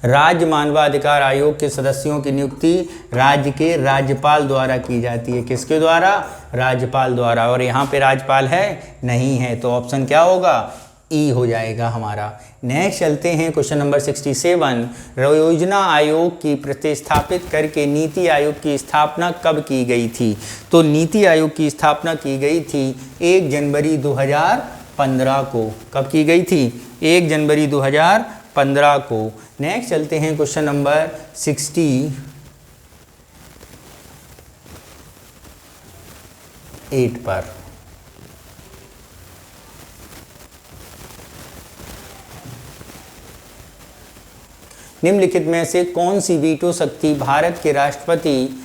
राज्य मानवाधिकार आयोग के सदस्यों की नियुक्ति राज्य के राज्यपाल द्वारा की जाती है। किसके द्वारा, राज्यपाल द्वारा। और यहाँ पे राज्यपाल है नहीं है, तो ऑप्शन क्या होगा, ई हो जाएगा हमारा। नेक्स्ट चलते हैं क्वेश्चन नंबर 67। योजना आयोग की प्रतिस्थापित करके नीति आयोग की स्थापना कब की गई थी। तो नीति आयोग की स्थापना की गई थी 1 जनवरी 2015 को। कब की गई थी, 1 जनवरी 2015 को। नेक्स्ट चलते हैं क्वेश्चन नंबर 68 पर। निम्नलिखित में से कौन सी वीटो शक्ति भारत के राष्ट्रपति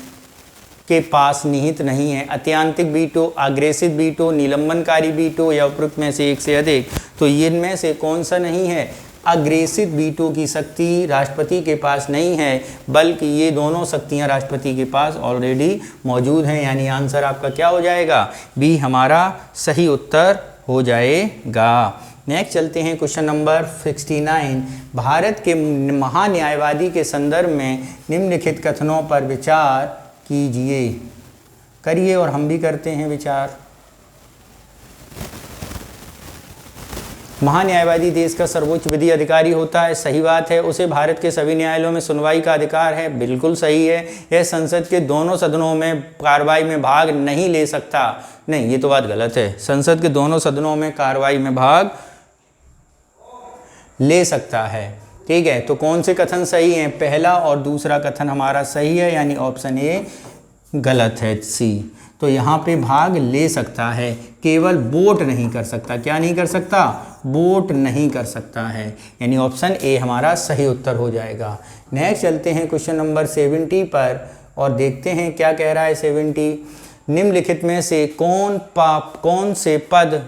के पास निहित नहीं है। अत्यांतिक वीटो, अग्रेसिव वीटो, निलंबनकारी वीटो या उपरोक्त में से एक से अधिक। तो इनमें से कौन सा नहीं है, अग्रेसिव वीटो की शक्ति राष्ट्रपति के पास नहीं है, बल्कि ये दोनों शक्तियां राष्ट्रपति के पास ऑलरेडी मौजूद हैं, यानी आंसर आपका क्या हो जाएगा, बी हमारा सही उत्तर हो जाएगा। नेक्स्ट चलते हैं क्वेश्चन नंबर 69। भारत के महान्यायवादी के संदर्भ में निम्नलिखित कथनों पर विचार कीजिए। करिए और हम भी करते हैं विचार। महान्यायवादी देश का सर्वोच्च विधि अधिकारी होता है, सही बात है। उसे भारत के सभी न्यायालयों में सुनवाई का अधिकार है, बिल्कुल सही है। यह संसद के दोनों सदनों में कार्रवाई में भाग नहीं ले सकता, नहीं ये तो बात गलत है। संसद के दोनों सदनों में कार्रवाई में भाग ले सकता है, ठीक है। तो कौन से कथन सही हैं? पहला और दूसरा कथन हमारा सही है, यानी ऑप्शन ए गलत है, सी। तो यहाँ पे भाग ले सकता है, केवल वोट नहीं कर सकता। क्या नहीं कर सकता? वोट नहीं कर सकता है, यानी ऑप्शन ए हमारा सही उत्तर हो जाएगा। नेक्स्ट चलते हैं क्वेश्चन नंबर 70 पर और देखते हैं क्या कह रहा है 70। निम्नलिखित में से कौन से पद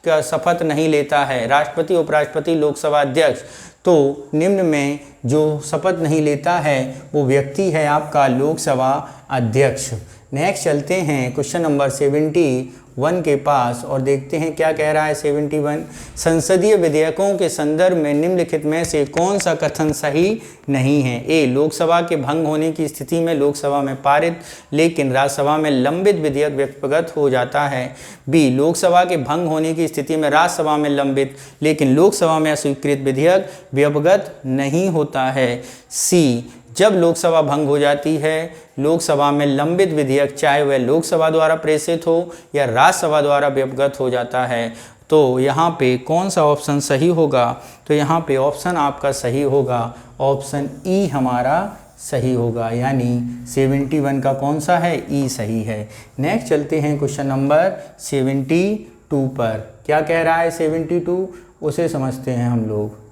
का शपथ नहीं लेता है? राष्ट्रपति, उपराष्ट्रपति, लोकसभा अध्यक्ष। तो निम्न में जो शपथ नहीं लेता है वो व्यक्ति है आपका लोकसभा अध्यक्ष। नेक्स्ट चलते हैं क्वेश्चन नंबर 71 के पास और देखते हैं क्या कह रहा है 71। संसदीय विधेयकों के संदर्भ में निम्नलिखित में से कौन सा कथन सही नहीं है? ए, लोकसभा के भंग होने की स्थिति में लोकसभा में पारित लेकिन राज्यसभा में लंबित विधेयक व्यक्तिगत हो जाता है। बी, लोकसभा के भंग होने की स्थिति में राज्यसभा में लंबित लेकिन लोकसभा में अस्वीकृत विधेयक व्यवगत नहीं होता है। सी, जब लोकसभा भंग हो जाती है, लोकसभा में लंबित विधेयक चाहे वह लोकसभा द्वारा प्रेषित हो या राज्यसभा द्वारा व्यवगत हो जाता है। तो यहाँ पे कौन सा ऑप्शन सही होगा? तो यहाँ पे ऑप्शन आपका सही होगा, ऑप्शन ई हमारा सही होगा, यानी 71 का कौन सा है? ई सही है। नेक्स्ट चलते हैं क्वेश्चन नंबर 72 पर। क्या कह रहा है 72? उसे समझते हैं हम लोग।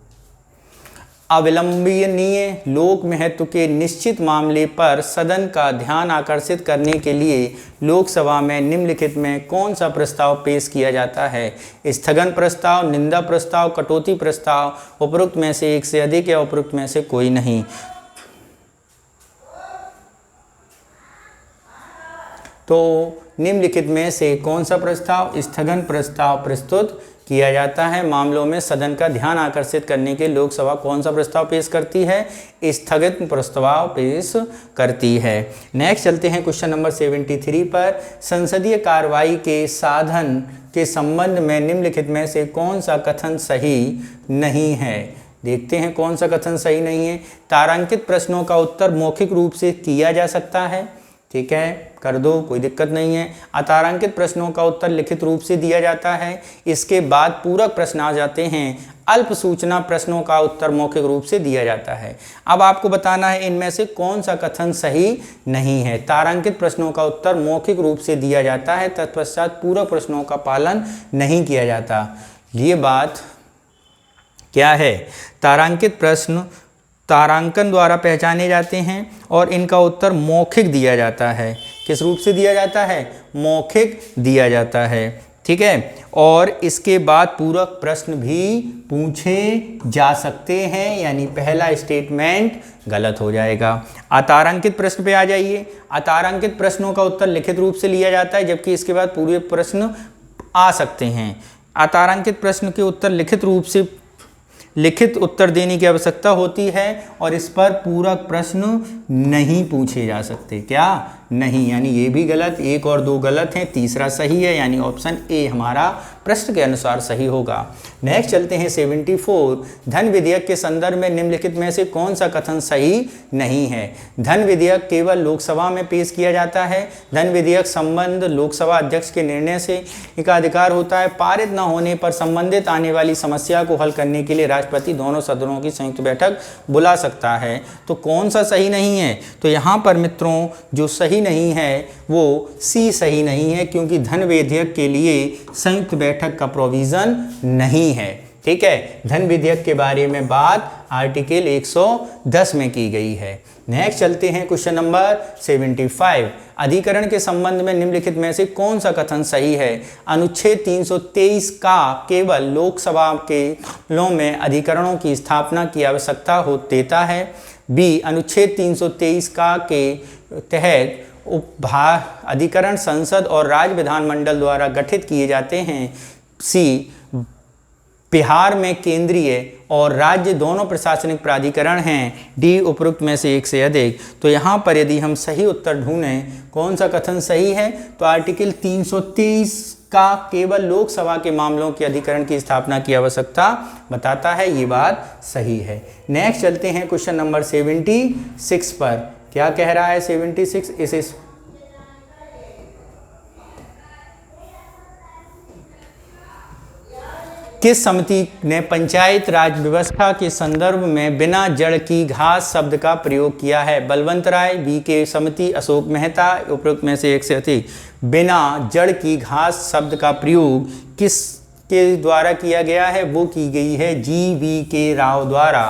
अविलंबनीय लोक महत्व के निश्चित मामले पर सदन का ध्यान आकर्षित करने के लिए लोकसभा में निम्नलिखित में कौन सा प्रस्ताव पेश किया जाता है? स्थगन प्रस्ताव, निंदा प्रस्ताव, कटौती प्रस्ताव, उपरोक्त में से एक से अधिक या उपरोक्त में से कोई नहीं। तो निम्नलिखित में से कौन सा प्रस्ताव? स्थगन प्रस्ताव प्रस्तुत किया जाता है। मामलों में सदन का ध्यान आकर्षित करने के लोकसभा कौन सा प्रस्ताव पेश करती है? स्थगित प्रस्ताव पेश करती है। नेक्स्ट चलते हैं क्वेश्चन नंबर 73 पर। संसदीय कार्रवाई के साधन के संबंध में निम्नलिखित में से कौन सा कथन सही नहीं है? देखते हैं कौन सा कथन सही नहीं है। तारांकित प्रश्नों का उत्तर मौखिक रूप से किया जा सकता है, ठीक है, कर दो, कोई दिक्कत नहीं है। अतारांकित प्रश्नों का उत्तर लिखित रूप से दिया जाता है। इसके बाद पूरक प्रश्न आ जाते हैं। अल्प सूचना प्रश्नों का उत्तर मौखिक रूप से दिया जाता है। अब आपको बताना है इनमें से कौन सा कथन सही नहीं है। तारांकित प्रश्नों का उत्तर मौखिक रूप से दिया जाता है, तत्पश्चात पूरक प्रश्नों का पालन नहीं किया जाता। ये बात क्या है? तारांकित प्रश्न तारांकन द्वारा पहचाने जाते हैं और इनका उत्तर मौखिक दिया जाता है। किस रूप से दिया जाता है? मौखिक दिया जाता है, ठीक है। और इसके बाद पूरक प्रश्न भी पूछे जा सकते हैं, यानी पहला स्टेटमेंट गलत हो जाएगा। अतारांकित प्रश्न पे आ जाइए। अतारांकित प्रश्नों का उत्तर लिखित रूप से लिया जाता है, जबकि इसके बाद पूरे प्रश्न आ सकते हैं। अतारांकित प्रश्न के उत्तर लिखित रूप से लिखित उत्तर देने की आवश्यकता होती है और इस पर पूरक प्रश्न नहीं पूछे जा सकते। क्या? नहीं, यानी ये भी गलत। 1 और 2 गलत हैं, तीसरा सही है, यानी ऑप्शन ए हमारा प्रश्न के अनुसार सही होगा। नेक्स्ट चलते हैं 74। धन विधेयक के संदर्भ में निम्नलिखित में से कौन सा कथन सही नहीं है? धन विधेयक केवल लोकसभा में पेश किया जाता है। धन विधेयक संबंध लोकसभा अध्यक्ष के निर्णय से का अधिकार होता है। पारित न होने पर संबंधित आने वाली समस्या को हल करने के लिए राष्ट्रपति दोनों सदनों की संयुक्त बैठक बुला सकता है। तो कौन सा सही नहीं है? तो यहाँ पर मित्रों जो सही नहीं है वो सी सही नहीं है, क्योंकि धन विधेयक के लिए संयुक्त बैठक का प्रोविज़न नहीं है, ठीक है। धन विधेयक के बारे में बात आर्टिकल 110 में की गई है। नेक्स्ट चलते हैं क्वेश्चन नंबर 75। अधिकरण के संबंध में निम्नलिखित में से कौन सा कथन सही है? अनुच्छेद 323 का केवल लोकसभा के मामलों में अधिकरणों की स्थापना की आवश्यकता हो देता है। बी, अनुच्छेद 323 का के तहत अधिकरण संसद और राज्य विधानमंडल द्वारा गठित किए जाते हैं। सी, बिहार में केंद्रीय और राज्य दोनों प्रशासनिक प्राधिकरण हैं। डी, उपरोक्त में से एक से अधिक। तो यहाँ पर यदि हम सही उत्तर ढूंढें कौन सा कथन सही है, तो आर्टिकल 323 का केवल लोकसभा के मामलों के अधिकरण की स्थापना की आवश्यकता बताता है। ये बात सही है। नेक्स्ट चलते हैं क्वेश्चन नंबर 76 पर। क्या कह रहा है 76? इसे किस समिति ने पंचायत राज व्यवस्था के संदर्भ में बिना जड़ की घास शब्द का प्रयोग किया है? बलवंत राय, बी के समिति, अशोक मेहता, उपरोक्त में से एक से अधिक। बिना जड़ की घास शब्द का प्रयोग किस के द्वारा किया गया है? वो की गई है GV.K. राव द्वारा।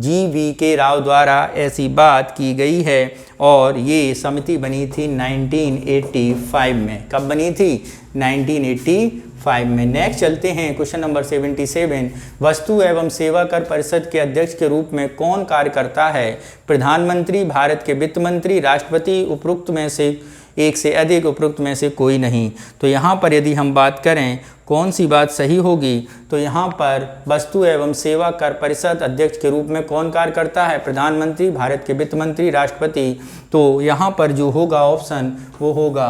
GV.K. राव द्वारा ऐसी बात की गई है और ये समिति बनी थी 1985 में। कब बनी थी? 1985 में। नेक्स्ट चलते हैं क्वेश्चन नंबर 77। वस्तु एवं सेवा कर परिषद के अध्यक्ष के रूप में कौन कार्य करता है? प्रधानमंत्री, भारत के वित्त मंत्री, राष्ट्रपति, उपरोक्त में से एक से अधिक, उपरोक्त में से कोई नहीं। तो यहाँ पर यदि हम बात करें कौन सी बात सही होगी, तो यहाँ पर वस्तु एवं सेवा कर परिषद अध्यक्ष के रूप में कौन कार्य करता है? प्रधानमंत्री, भारत के वित्त मंत्री, राष्ट्रपति। तो यहाँ पर जो होगा ऑप्शन वो होगा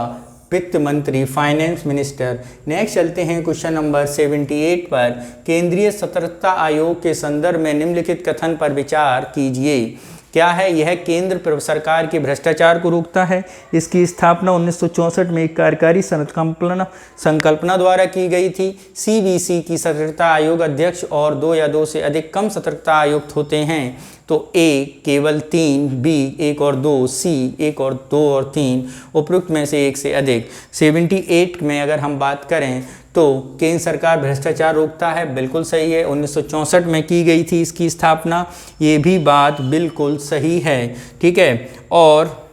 वित्त मंत्री, फाइनेंस मिनिस्टर। नेक्स्ट चलते हैं क्वेश्चन नंबर 78 पर। केंद्रीय सतर्कता आयोग के संदर्भ में निम्नलिखित कथन पर विचार कीजिए। क्या है? यह केंद्र सरकार के भ्रष्टाचार को रोकता है। इसकी स्थापना 1964 में एक कार्यकारी संकल्पना द्वारा की गई थी। CBC की सतर्कता आयोग अध्यक्ष और 2 या 2 से अधिक कम सतर्कता आयुक्त होते हैं। तो A केवल 3, B 1 और 2, C 1 और 2 और 3, उपरोक्त में से एक से अधिक। 78 में अगर हम बात करें तो केंद्र सरकार भ्रष्टाचार रोकता है, बिल्कुल सही है। 1964 में की गई थी इसकी स्थापना, ये भी बात बिल्कुल सही है। ठीक है। और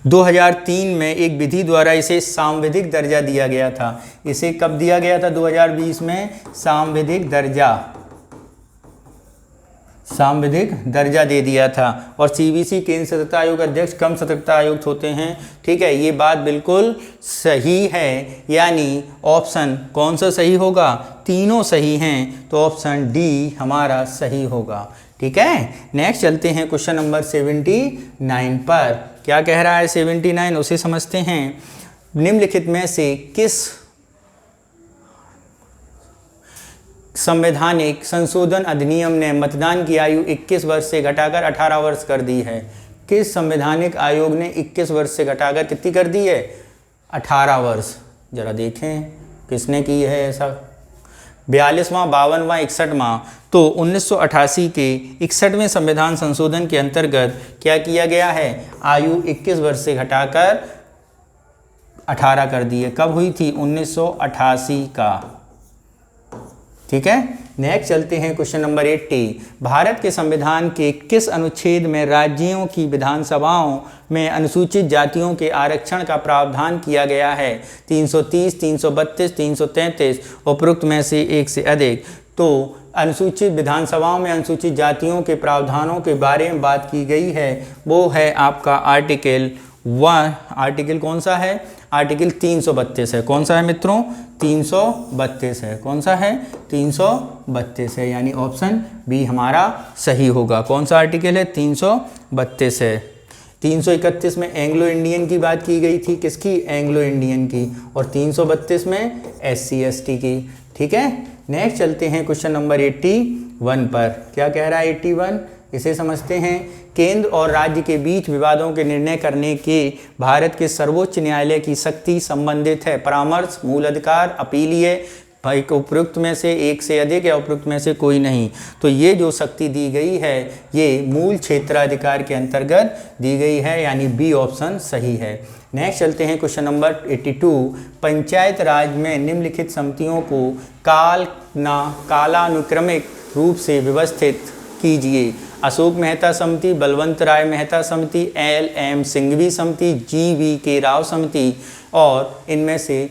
2003 में एक विधि द्वारा इसे सांविधिक दर्जा दिया गया था। इसे कब दिया गया था? 2020 में सांविधिक दर्जा दे दिया था। और CBC केंद्र सतर्कता आयोग अध्यक्ष कम सतर्कता आयुक्त होते हैं। ठीक है, ये बात बिल्कुल सही है। यानी ऑप्शन कौन सा सही होगा? तीनों सही हैं, तो ऑप्शन D हमारा सही होगा। ठीक है। नेक्स्ट चलते हैं क्वेश्चन नंबर 79 पर। क्या कह रहा है 79? उसे समझते हैं। निम्नलिखित में से किस संवैधानिक संशोधन अधिनियम ने मतदान की आयु 21 वर्ष से घटाकर 18 वर्ष कर दी है? किस संवैधानिक आयोग ने 21 वर्ष से घटाकर कितनी कर दी है? 18 वर्ष। जरा देखें किसने की है ऐसा। 42वां, 52वां, 61वां। तो 1988 के 61वें संविधान संशोधन के अंतर्गत क्या किया गया है? आयु 21 वर्ष से घटाकर 18 कर दी है। कब हुई थी? 1988 का। ठीक है। नेक्स्ट चलते हैं क्वेश्चन नंबर 80। भारत के संविधान के किस अनुच्छेद में राज्यों की विधानसभाओं में अनुसूचित जातियों के आरक्षण का प्रावधान किया गया है? 330, 332, 333, उपरोक्त में से एक से अधिक। तो अनुसूचित विधानसभाओं में अनुसूचित जातियों के प्रावधानों के बारे में बात की गई है, वो है आपका आर्टिकल 1। आर्टिकल कौन सा है? आर्टिकल 332 है। कौन सा है मित्रों? 332 है। कौन सा है? 332 है। यानी ऑप्शन बी हमारा सही होगा। कौन सा आर्टिकल है? 332 है। 331 में एंग्लो इंडियन की बात की गई थी। किसकी? एंग्लो इंडियन की। और 332 में SC ST की। ठीक है। नेक्स्ट चलते हैं क्वेश्चन नंबर 81 पर। क्या कह रहा है 81? इसे समझते हैं। केंद्र और राज्य के बीच विवादों के निर्णय करने के भारत के सर्वोच्च न्यायालय की शक्ति संबंधित है। परामर्श, मूल अधिकार, अपीलीय, भाई उपयुक्त में से एक से अधिक या उपयुक्त में से कोई नहीं। तो ये जो शक्ति दी गई है ये मूल क्षेत्राधिकार के अंतर्गत दी गई है, यानी बी ऑप्शन सही है। नेक्स्ट चलते हैं क्वेश्चन नंबर 82। पंचायत राज में निम्नलिखित समितियों को कालानुक्रमिक रूप से व्यवस्थित कीजिए। अशोक मेहता समिति, बलवंत राय मेहता समिति, LM सिंघवी समिति, GV.K. राव समिति। और इनमें से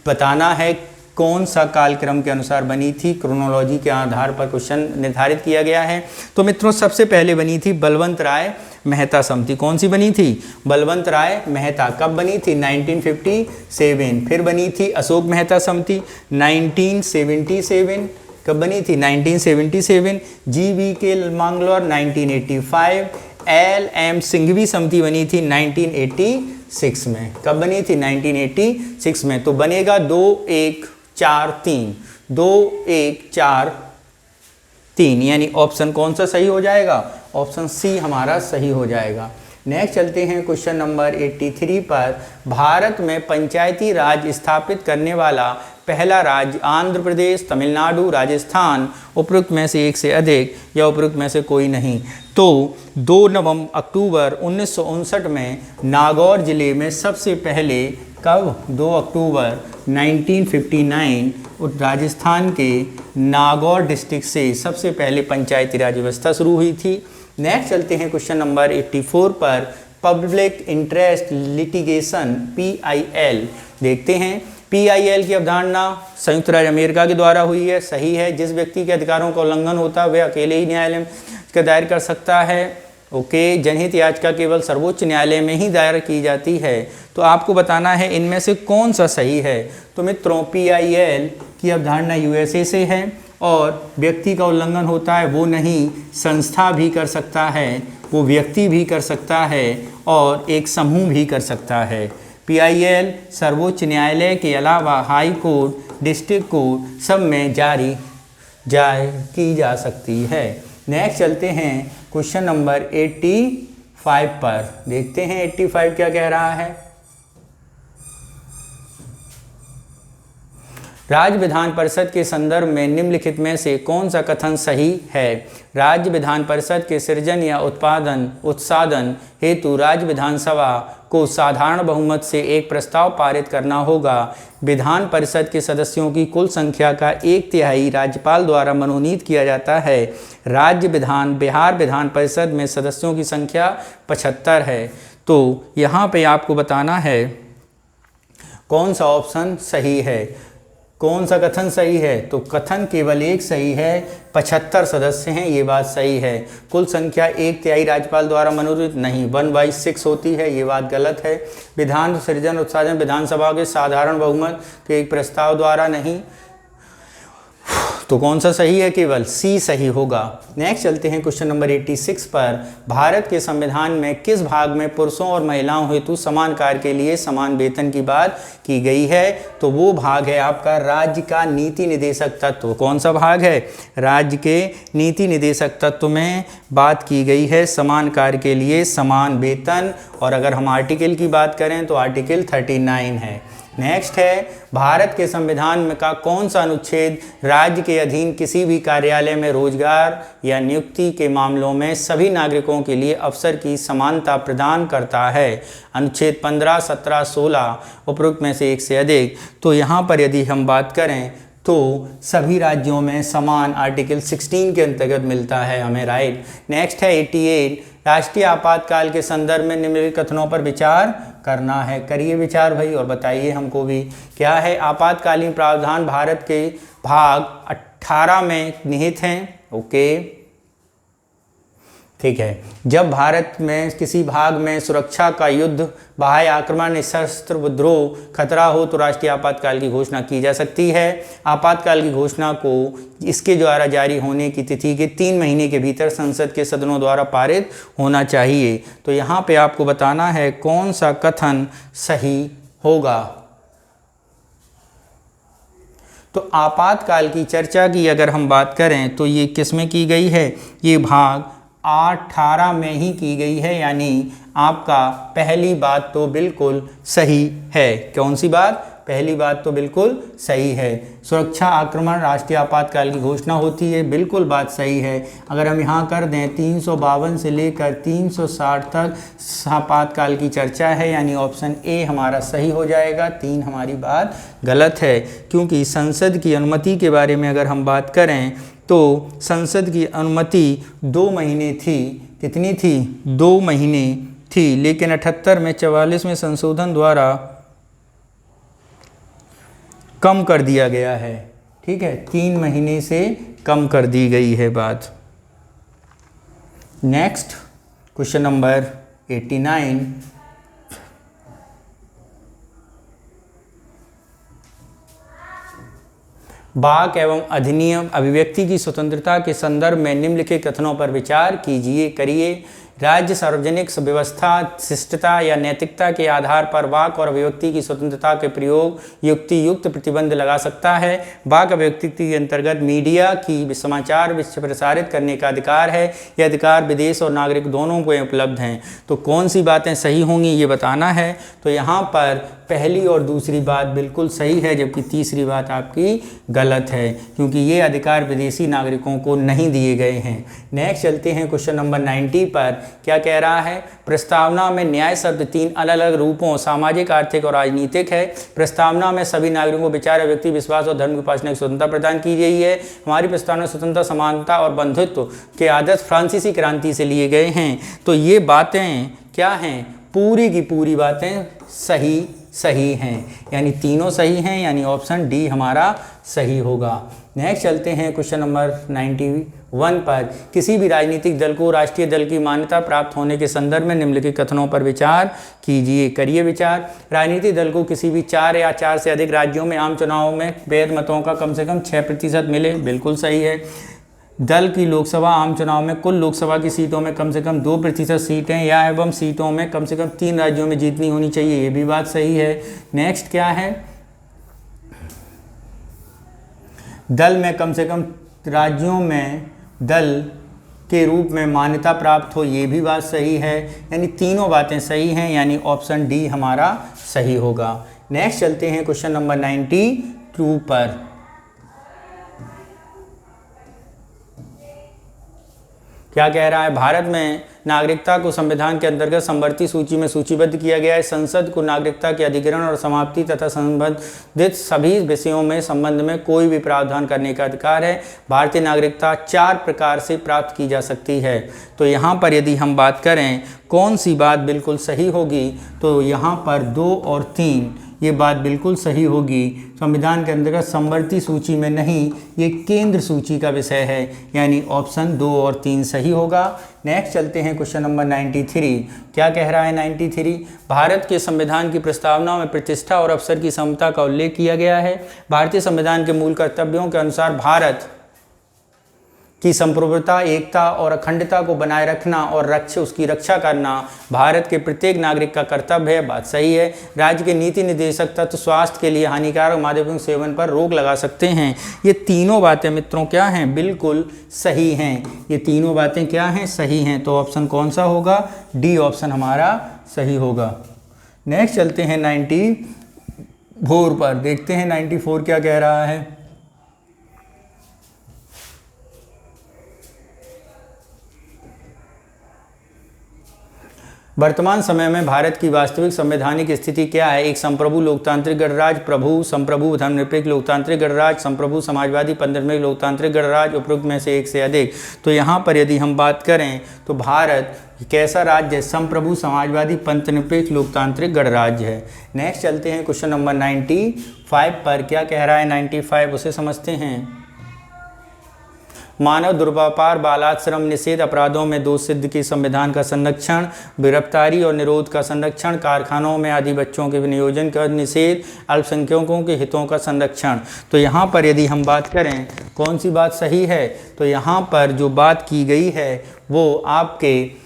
बताना है कौन सा कालक्रम के अनुसार बनी थी। क्रोनोलॉजी के आधार पर क्वेश्चन निर्धारित किया गया है। तो मित्रों सबसे पहले बनी थी बलवंत राय मेहता समिति। कौन सी बनी थी? बलवंत राय मेहता। कब बनी थी? 1957। फिर बनी थी अशोक मेहता समिति 1977। कब बनी थी? 1977। GV.K. मैंगलोर 1985। LM सिंघवी समिति बनी थी 1986 में। कब बनी थी? 1986 में। तो बनेगा 2143, 2143, यानी ऑप्शन कौन सा सही हो जाएगा? ऑप्शन सी हमारा सही हो जाएगा। नेक्स्ट चलते हैं क्वेश्चन नंबर 83 पर। भारत में पंचायती राज स्थापित करने वाला पहला राज्य आंध्र प्रदेश, तमिलनाडु, राजस्थान, उपरोक्त में से एक से अधिक या उपरोक्त में से कोई नहीं। तो 2 अक्टूबर 1959 में नागौर जिले में सबसे पहले, कब? 2 अक्टूबर 1959 राजस्थान के नागौर डिस्ट्रिक्ट से सबसे पहले पंचायती राज व्यवस्था शुरू हुई थी। नेक्स्ट चलते हैं क्वेश्चन नंबर 84 पर। पब्लिक इंटरेस्ट लिटिगेशन PIL देखते हैं। PIL की अवधारणा संयुक्त राज्य अमेरिका के द्वारा हुई है। सही है। जिस व्यक्ति के अधिकारों का उल्लंघन होता है वह अकेले ही न्यायालय में दायर कर सकता है। ओके। जनहित याचिका केवल सर्वोच्च न्यायालय में ही दायर की जाती है। तो आपको बताना है इनमें से कौन सा सही है। तो मित्रों, PIL की अवधारणा USA से है और व्यक्ति का उल्लंघन होता है वो नहीं, संस्था भी कर सकता है, वो व्यक्ति भी कर सकता है और एक समूह भी कर सकता है। PIL सर्वोच्च न्यायालय के अलावा हाई कोर्ट, डिस्ट्रिक्ट कोर्ट सब में जारी की जा सकती है। नेक्स्ट चलते हैं क्वेश्चन नंबर 85 पर। देखते हैं 85 क्या कह रहा है। राज्य विधान परिषद के संदर्भ में निम्नलिखित में से कौन सा कथन सही है? राज्य विधान परिषद के सृजन या उत्साधन हेतु राज्य विधानसभा को साधारण बहुमत से एक प्रस्ताव पारित करना होगा। विधान परिषद के सदस्यों की कुल संख्या का 1/3 राज्यपाल द्वारा मनोनीत किया जाता है। बिहार विधान परिषद में सदस्यों की संख्या 75 है। तो यहाँ पे आपको बताना है कौन सा ऑप्शन सही है, कौन सा कथन सही है। तो कथन केवल एक सही है, 75 सदस्य हैं, ये बात सही है। कुल संख्या 1/3 राज्यपाल द्वारा मनोनीत नहीं, 1/6 होती है, ये बात गलत है। विधान सृजन उत्साधन विधानसभा के साधारण बहुमत के एक प्रस्ताव द्वारा नहीं, तो कौन सा सही है? केवल सी सही होगा। नेक्स्ट चलते हैं क्वेश्चन नंबर 86 पर। भारत के संविधान में किस भाग में पुरुषों और महिलाओं हेतु समान कार्य के लिए समान वेतन की बात की गई है? तो वो भाग है आपका राज्य का नीति निदेशक तत्व। कौन सा भाग है? राज्य के नीति निदेशक तत्व में बात की गई है समान कार्य के लिए समान वेतन। और अगर हम आर्टिकल की बात करें तो आर्टिकल 39 है। नेक्स्ट है, भारत के संविधान में का कौन सा अनुच्छेद राज्य के अधीन किसी भी कार्यालय में रोजगार या नियुक्ति के मामलों में सभी नागरिकों के लिए अवसर की समानता प्रदान करता है? अनुच्छेद 15, 17, 16 उपरोक्त में से एक से अधिक। तो यहाँ पर यदि हम बात करें तो सभी राज्यों में समान आर्टिकल 16 के अंतर्गत मिलता है हमें, राइट। नेक्स्ट है 88, राष्ट्रीय आपातकाल के संदर्भ में निम्नलिखित कथनों पर विचार करना है। करिए विचार भाई और बताइए हमको भी क्या है। आपातकालीन प्रावधान भारत के भाग 18 में निहित हैं। ओके, ठीक है। जब भारत में किसी भाग में सुरक्षा का युद्ध, बाह्य आक्रमण, निशस्त्र विद्रोह खतरा हो तो राष्ट्रीय आपातकाल की घोषणा की जा सकती है। आपातकाल की घोषणा को इसके द्वारा जारी होने की तिथि के 3 महीने के भीतर संसद के सदनों द्वारा पारित होना चाहिए। तो यहाँ पे आपको बताना है कौन सा कथन सही होगा। तो आपातकाल की चर्चा की अगर हम बात करें तो ये किस में की गई है? ये भाग 18 में ही की गई है, यानी आपका पहली बात तो बिल्कुल सही है। कौन सी बात? पहली बात तो बिल्कुल सही है। सुरक्षा आक्रमण राष्ट्रीय आपातकाल की घोषणा होती है, बिल्कुल बात सही है। अगर हम यहाँ कर दें 352 से लेकर 360 तक आपातकाल की चर्चा है, यानी ऑप्शन ए हमारा सही हो जाएगा। 3 हमारी बात गलत है, क्योंकि संसद की अनुमति के बारे में अगर हम बात करें तो संसद की अनुमति 2 महीने थी। कितनी थी? 2 महीने थी, लेकिन 78 में 44 में संशोधन द्वारा कम कर दिया गया है। ठीक है, 3 महीने से कम कर दी गई है बात। नेक्स्ट क्वेश्चन नंबर 89, वाक एवं अधिनियम अभिव्यक्ति की स्वतंत्रता के संदर्भ में निम्नलिखित कथनों पर विचार कीजिए। करिए राज्य सार्वजनिक व्यवस्था, शिष्टता या नैतिकता के आधार पर वाक और अभिव्यक्ति की स्वतंत्रता के प्रयोग युक्ति युक्त प्रतिबंध लगा सकता है। वाक अभिव्यक्ति के अंतर्गत मीडिया की समाचार प्रसारित करने का अधिकार है। यह अधिकार विदेश और नागरिक दोनों को उपलब्ध हैं। तो कौन सी बातें सही होंगी ये बताना है। तो यहाँ पर पहली और दूसरी बात बिल्कुल सही है, जबकि तीसरी बात आपकी गलत है, क्योंकि ये अधिकार विदेशी नागरिकों को नहीं दिए गए हैं। नेक्स्ट चलते हैं क्वेश्चन नंबर 90 पर। क्या कह रहा है? प्रस्तावना में न्याय शब्द 3 अलग अलग रूपों सामाजिक, आर्थिक और राजनीतिक है। प्रस्तावना में सभी नागरिकों को विचार, व्यक्ति विश्वास और धर्म की उपासना की स्वतंत्रता प्रदान की गई है। हमारी प्रस्तावना स्वतंत्रता, समानता और बंधुत्व के आदर्श फ्रांसीसी क्रांति से लिए गए हैं। तो ये बातें क्या हैं? पूरी की पूरी बातें सही हैं, यानी तीनों सही हैं, यानी ऑप्शन डी हमारा सही होगा। नेक्स्ट चलते हैं क्वेश्चन नंबर 91 पर। किसी भी राजनीतिक दल को राष्ट्रीय दल की मान्यता प्राप्त होने के संदर्भ में निम्नलिखित कथनों पर विचार कीजिए। करिए विचार। राजनीतिक दल को किसी भी 4 या 4 से अधिक राज्यों में आम चुनाव में वैध मतों का कम से कम 6% मिले, बिल्कुल सही है। दल की लोकसभा आम चुनाव में कुल लोकसभा की सीटों में कम से कम 2% सीटें या एवं सीटों में कम से कम 3 राज्यों में जीतनी होनी चाहिए, ये भी बात सही है। नेक्स्ट क्या है? दल में कम से कम राज्यों में दल के रूप में मान्यता प्राप्त हो, ये भी बात सही है। यानी तीनों बातें सही हैं, यानी ऑप्शन डी हमारा सही होगा। नेक्स्ट चलते हैं क्वेश्चन नंबर 92 पर। क्या कह रहा है? भारत में नागरिकता को संविधान के अंतर्गत समवर्ती सूची में सूचीबद्ध किया गया है। संसद को नागरिकता के अधिग्रहण और समाप्ति तथा संबंधित सभी विषयों में संबंध में कोई भी प्रावधान करने का अधिकार है। भारतीय नागरिकता 4 प्रकार से प्राप्त की जा सकती है। तो यहाँ पर यदि हम बात करें कौन सी बात बिल्कुल सही होगी, तो यहाँ पर 2 और 3 ये बात बिल्कुल सही होगी। संविधान के अंतर्गत समवर्ती सूची में नहीं, ये केंद्र सूची का विषय है, यानी ऑप्शन 2 और 3 सही होगा। नेक्स्ट चलते हैं क्वेश्चन नंबर 93। क्या कह रहा है 93? भारत के संविधान की प्रस्तावना में प्रतिष्ठा और अवसर की समता का उल्लेख किया गया है। भारतीय संविधान के मूल कर्तव्यों के अनुसार भारत की संप्रभुता, एकता और अखंडता को बनाए रखना और उसकी रक्षा करना भारत के प्रत्येक नागरिक का कर्तव्य है, बात सही है। राज्य के नीति निर्देशक तत्व स्वास्थ्य के लिए हानिकारक मादकों सेवन पर रोक लगा सकते हैं। ये तीनों बातें मित्रों क्या हैं? बिल्कुल सही हैं। ये तीनों बातें क्या हैं? सही हैं। तो ऑप्शन कौन सा होगा? डी ऑप्शन हमारा सही होगा। नेक्स्ट चलते हैं 94 पर। देखते हैं 94 क्या कह रहा है। वर्तमान समय में भारत की वास्तविक संवैधानिक स्थिति क्या है? एक संप्रभु लोकतांत्रिक गणराज्य, प्रभु संप्रभु धर्मनिरपेक्ष लोकतांत्रिक गणराज्य, संप्रभु समाजवादी पंथनिरपेक्ष लोकतांत्रिक गणराज्य, उपरोक्त में से एक से अधिक। तो यहाँ पर यदि हम बात करें तो भारत कैसा राज्य है? संप्रभु समाजवादी पंथनिरपेक्ष लोकतांत्रिक गणराज्य है। नेक्स्ट चलते हैं क्वेश्चन नंबर 95 पर। क्या कह रहा है 95? उसे समझते हैं। मानव दुर्व्यापार, बालाश्रम, निषेध, अपराधों में दोष सिद्ध की संविधान का संरक्षण, गिरफ्तारी और निरोध का संरक्षण, कारखानों में आदि बच्चों के विनियोजन का निषेध, अल्पसंख्यकों के हितों का संरक्षण। तो यहाँ पर यदि हम बात करें कौन सी बात सही है, तो यहाँ पर जो बात की गई है वो आपके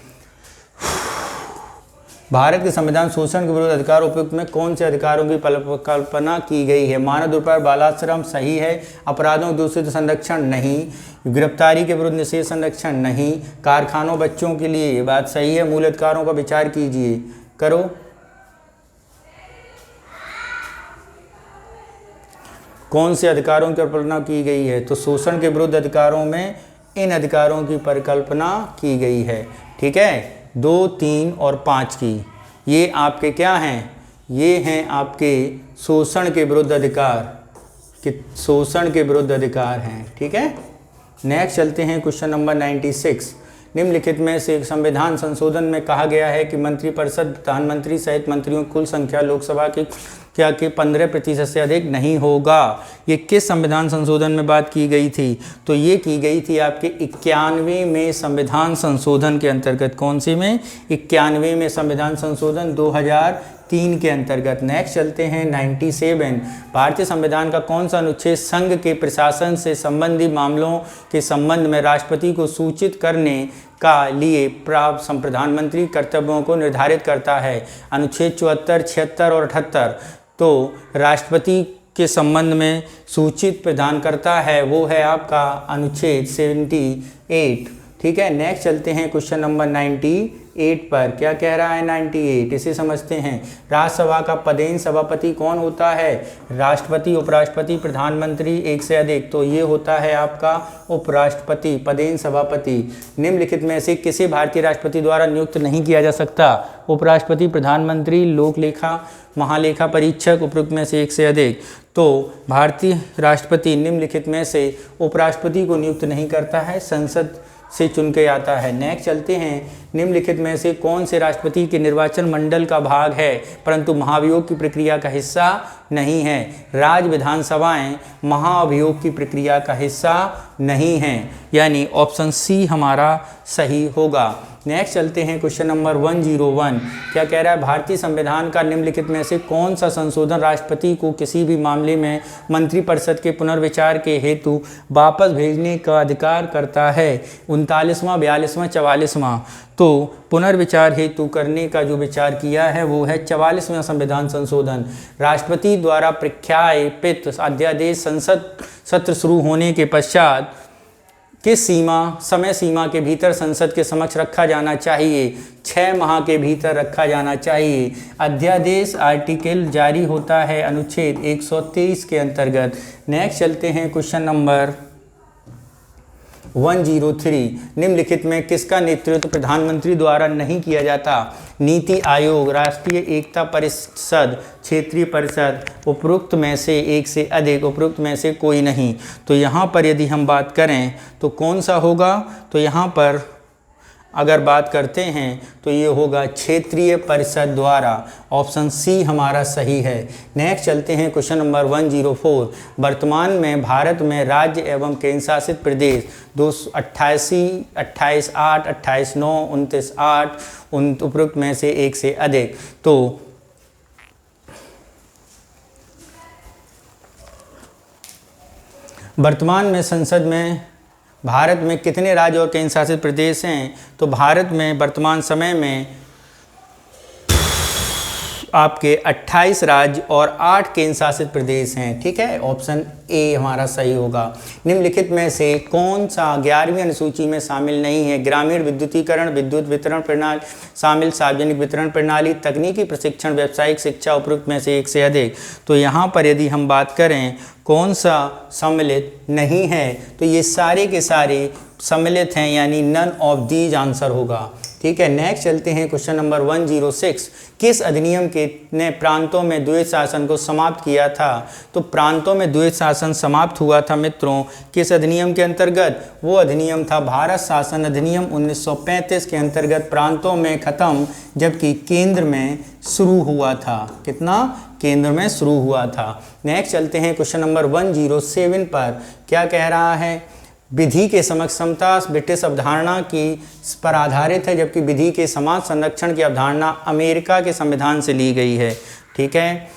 भारत के संविधान शोषण के विरुद्ध अधिकार उपयुक्त में कौन से अधिकारों की कल्पना की गई है? मानव दुर्व्यापार, बालाश्रम सही है। अपराधों दूषित संरक्षण नहीं। गिरफ्तारी के विरुद्ध निषेध संरक्षण नहीं। कारखानों बच्चों के लिए ये बात सही है। मूल अधिकारों का विचार कीजिए, करो। कौन से अधिकारों की कल्पना की गई है? तो शोषण के विरुद्ध अधिकारों में इन अधिकारों की परिकल्पना की गई है। ठीक है, 2, 3 और 5 की ये आपके क्या हैं? ये हैं आपके शोषण के विरुद्ध अधिकार, कि शोषण के विरुद्ध अधिकार हैं। ठीक है। नेक्स्ट चलते हैं क्वेश्चन नंबर 96। निम्नलिखित में से संविधान संशोधन में कहा गया है कि मंत्रिपरिषद प्रधानमंत्री सहित मंत्रियों की कुल संख्या लोकसभा की क्या के 15% से अधिक नहीं होगा। ये किस संविधान संशोधन में बात की गई थी? तो ये की गई थी आपके 91वें में संविधान संशोधन के अंतर्गत। कौन सी में? 91वें में संविधान संशोधन 2003 के अंतर्गत। नेक्स्ट चलते हैं 97। भारतीय संविधान का कौन सा अनुच्छेद संघ के प्रशासन से संबंधी मामलों के संबंध में राष्ट्रपति को सूचित करने का लिए प्राप्त प्रधानमंत्री कर्तव्यों को निर्धारित करता है। अनुच्छेद 74, 76 और 78 तो राष्ट्रपति के संबंध में सूचित प्रदान करता है, वो है आपका अनुच्छेद 78। ठीक है, नेक्स्ट चलते हैं क्वेश्चन नंबर 98 पर। क्या कह रहा है 98, इसे समझते हैं। राज्यसभा का पदेन सभापति कौन होता है? राष्ट्रपति, उपराष्ट्रपति, प्रधानमंत्री, एक से अधिक। तो ये होता है आपका उपराष्ट्रपति, पदेन सभापति। निम्नलिखित में से किसे भारतीय राष्ट्रपति द्वारा नियुक्त नहीं किया जा सकता? उपराष्ट्रपति, प्रधानमंत्री, लोक लेखा, महालेखा परीक्षक, उपरोक्त में से एक से अधिक। तो भारतीय राष्ट्रपति निम्नलिखित में से उपराष्ट्रपति को नियुक्त नहीं करता है, संसद से चुन के आता है। नेक्स्ट चलते हैं, निम्नलिखित में से कौन से राष्ट्रपति के निर्वाचन मंडल का भाग है परंतु महाभियोग की प्रक्रिया का हिस्सा नहीं है? राज्य विधानसभाएं महाभियोग की प्रक्रिया का हिस्सा नहीं हैं, यानी ऑप्शन सी हमारा सही होगा। नेक्स्ट चलते हैं क्वेश्चन नंबर 101। क्या कह रहा है? भारतीय संविधान का निम्नलिखित में से कौन सा संशोधन राष्ट्रपति को किसी भी मामले में मंत्रिपरिषद के पुनर्विचार के हेतु वापस भेजने का अधिकार करता है? 39वां, 42वां, 44वां। तो पुनर्विचार हेतु करने का जो विचार किया है वो है 44वां संविधान संशोधन। राष्ट्रपति द्वारा प्रख्यापित अध्यादेश संसद सत्र शुरू होने के पश्चात किस समय सीमा के भीतर संसद के समक्ष रखा जाना चाहिए? 6 माह के भीतर रखा जाना चाहिए। अध्यादेश आर्टिकल जारी होता है अनुच्छेद 123 के अंतर्गत। नेक्स्ट चलते हैं क्वेश्चन नंबर 103। निम्नलिखित में किसका नेतृत्व प्रधानमंत्री द्वारा नहीं किया जाता? नीति आयोग, राष्ट्रीय एकता परिषद, क्षेत्रीय परिषद, उपरोक्त में से एक से अधिक, उपरोक्त में से कोई नहीं। तो यहाँ पर यदि हम बात करें तो कौन सा होगा? तो यहाँ पर अगर बात करते हैं तो ये होगा क्षेत्रीय परिषद द्वारा। ऑप्शन सी हमारा सही है। नेक्स्ट चलते हैं क्वेश्चन नंबर 104। वर्तमान में भारत में राज्य एवं केंद्र शासित प्रदेश 288, 28/8, 28/9, 29/8 उपरोक्त में से एक से अधिक। तो वर्तमान में संसद में भारत में कितने राज्य और केंद्र शासित प्रदेश हैं? तो भारत में वर्तमान समय में आपके 28 राज्य और 8 केंद्र शासित प्रदेश हैं। ठीक है, ऑप्शन ए हमारा सही होगा। निम्नलिखित में से कौन सा 11वीं अनुसूची में शामिल नहीं है? ग्रामीण विद्युतीकरण, विद्युत वितरण प्रणाली शामिल, सार्वजनिक वितरण प्रणाली, तकनीकी प्रशिक्षण, व्यावसायिक शिक्षा, उपरोक्त में से एक से अधिक। तो यहाँ पर यदि हम बात करें कौन सा सम्मिलित नहीं है, तो ये सारे के सारे सम्मिलित हैं, यानी नन ऑफ दीज आंसर होगा। ठीक है, नेक्स्ट चलते हैं क्वेश्चन नंबर 106। किस अधिनियम के ने प्रांतों में द्वैत शासन को समाप्त किया था? तो प्रांतों में द्वैत शासन समाप्त हुआ था मित्रों किस अधिनियम के अंतर्गत? वो अधिनियम था भारत शासन अधिनियम 1935 के अंतर्गत प्रांतों में खत्म, जबकि केंद्र में शुरू हुआ था। कितना? केंद्र में शुरू हुआ था। नेक्स्ट चलते हैं क्वेश्चन नंबर 107 पर। क्या कह रहा है? विधि के समक्ष समता ब्रिटिश अवधारणा की पर आधारित है, जबकि विधि के समाज संरक्षण की अवधारणा अमेरिका के संविधान से ली गई है। ठीक है,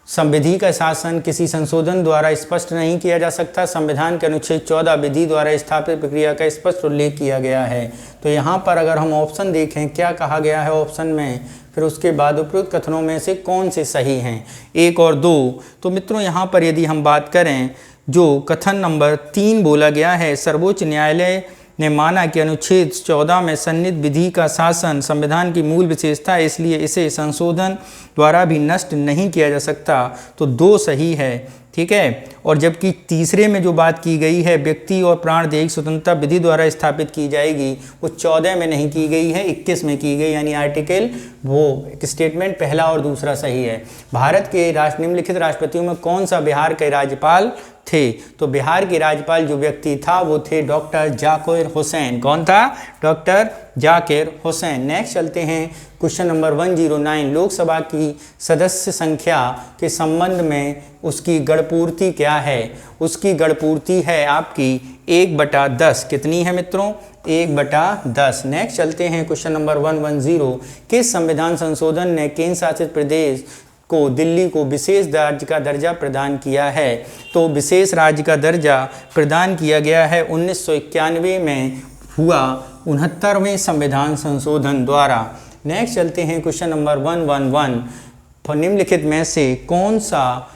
संविधि का शासन किसी संशोधन द्वारा स्पष्ट नहीं किया जा सकता। संविधान के अनुच्छेद 14 विधि द्वारा स्थापित प्रक्रिया का स्पष्ट उल्लेख किया गया है। तो यहाँ पर अगर हम ऑप्शन देखें क्या कहा गया है ऑप्शन में, फिर उसके बाद उपरोक्त कथनों में से कौन से सही हैं, 1 और 2। तो मित्रों यहाँ पर यदि हम बात करें, जो कथन नंबर 3 बोला गया है, सर्वोच्च न्यायालय ने माना कि अनुच्छेद 14 में सन्निहित विधि का शासन संविधान की मूल विशेषता है, इसलिए इसे संशोधन द्वारा भी नष्ट नहीं किया जा सकता। तो 2 सही है। ठीक है, और जबकि तीसरे में जो बात की गई है व्यक्ति और प्राणदेहिक स्वतंत्रता विधि द्वारा स्थापित की जाएगी, वो 14 में नहीं की गई है, 21 में की गई, यानी आर्टिकल वो स्टेटमेंट पहला और दूसरा सही है। भारत के निम्नलिखित राष्ट्रपतियों में कौन सा बिहार के राज्यपाल थे? तो बिहार के राज्यपाल जो व्यक्ति था वो थे डॉक्टर जाकिर हुसैन। कौन था? डॉक्टर जाकिर हुसैन। नेक्स्ट चलते हैं क्वेश्चन नंबर 109। लोकसभा की सदस्य संख्या के संबंध में उसकी गणपूर्ति क्या है? उसकी गणपूर्ति है आपकी 1/10। कितनी है मित्रों? 1/10। नेक्स्ट चलते हैं क्वेश्चन नंबर 110। किस संविधान संशोधन ने केंद्र शासित प्रदेश को दिल्ली को विशेष राज्य का दर्जा प्रदान किया है? तो विशेष राज्य का दर्जा प्रदान किया गया है 1991 में हुआ 69वें संविधान संशोधन द्वारा। नेक्स्ट चलते हैं क्वेश्चन नंबर 111, निम्नलिखित में से कौन सा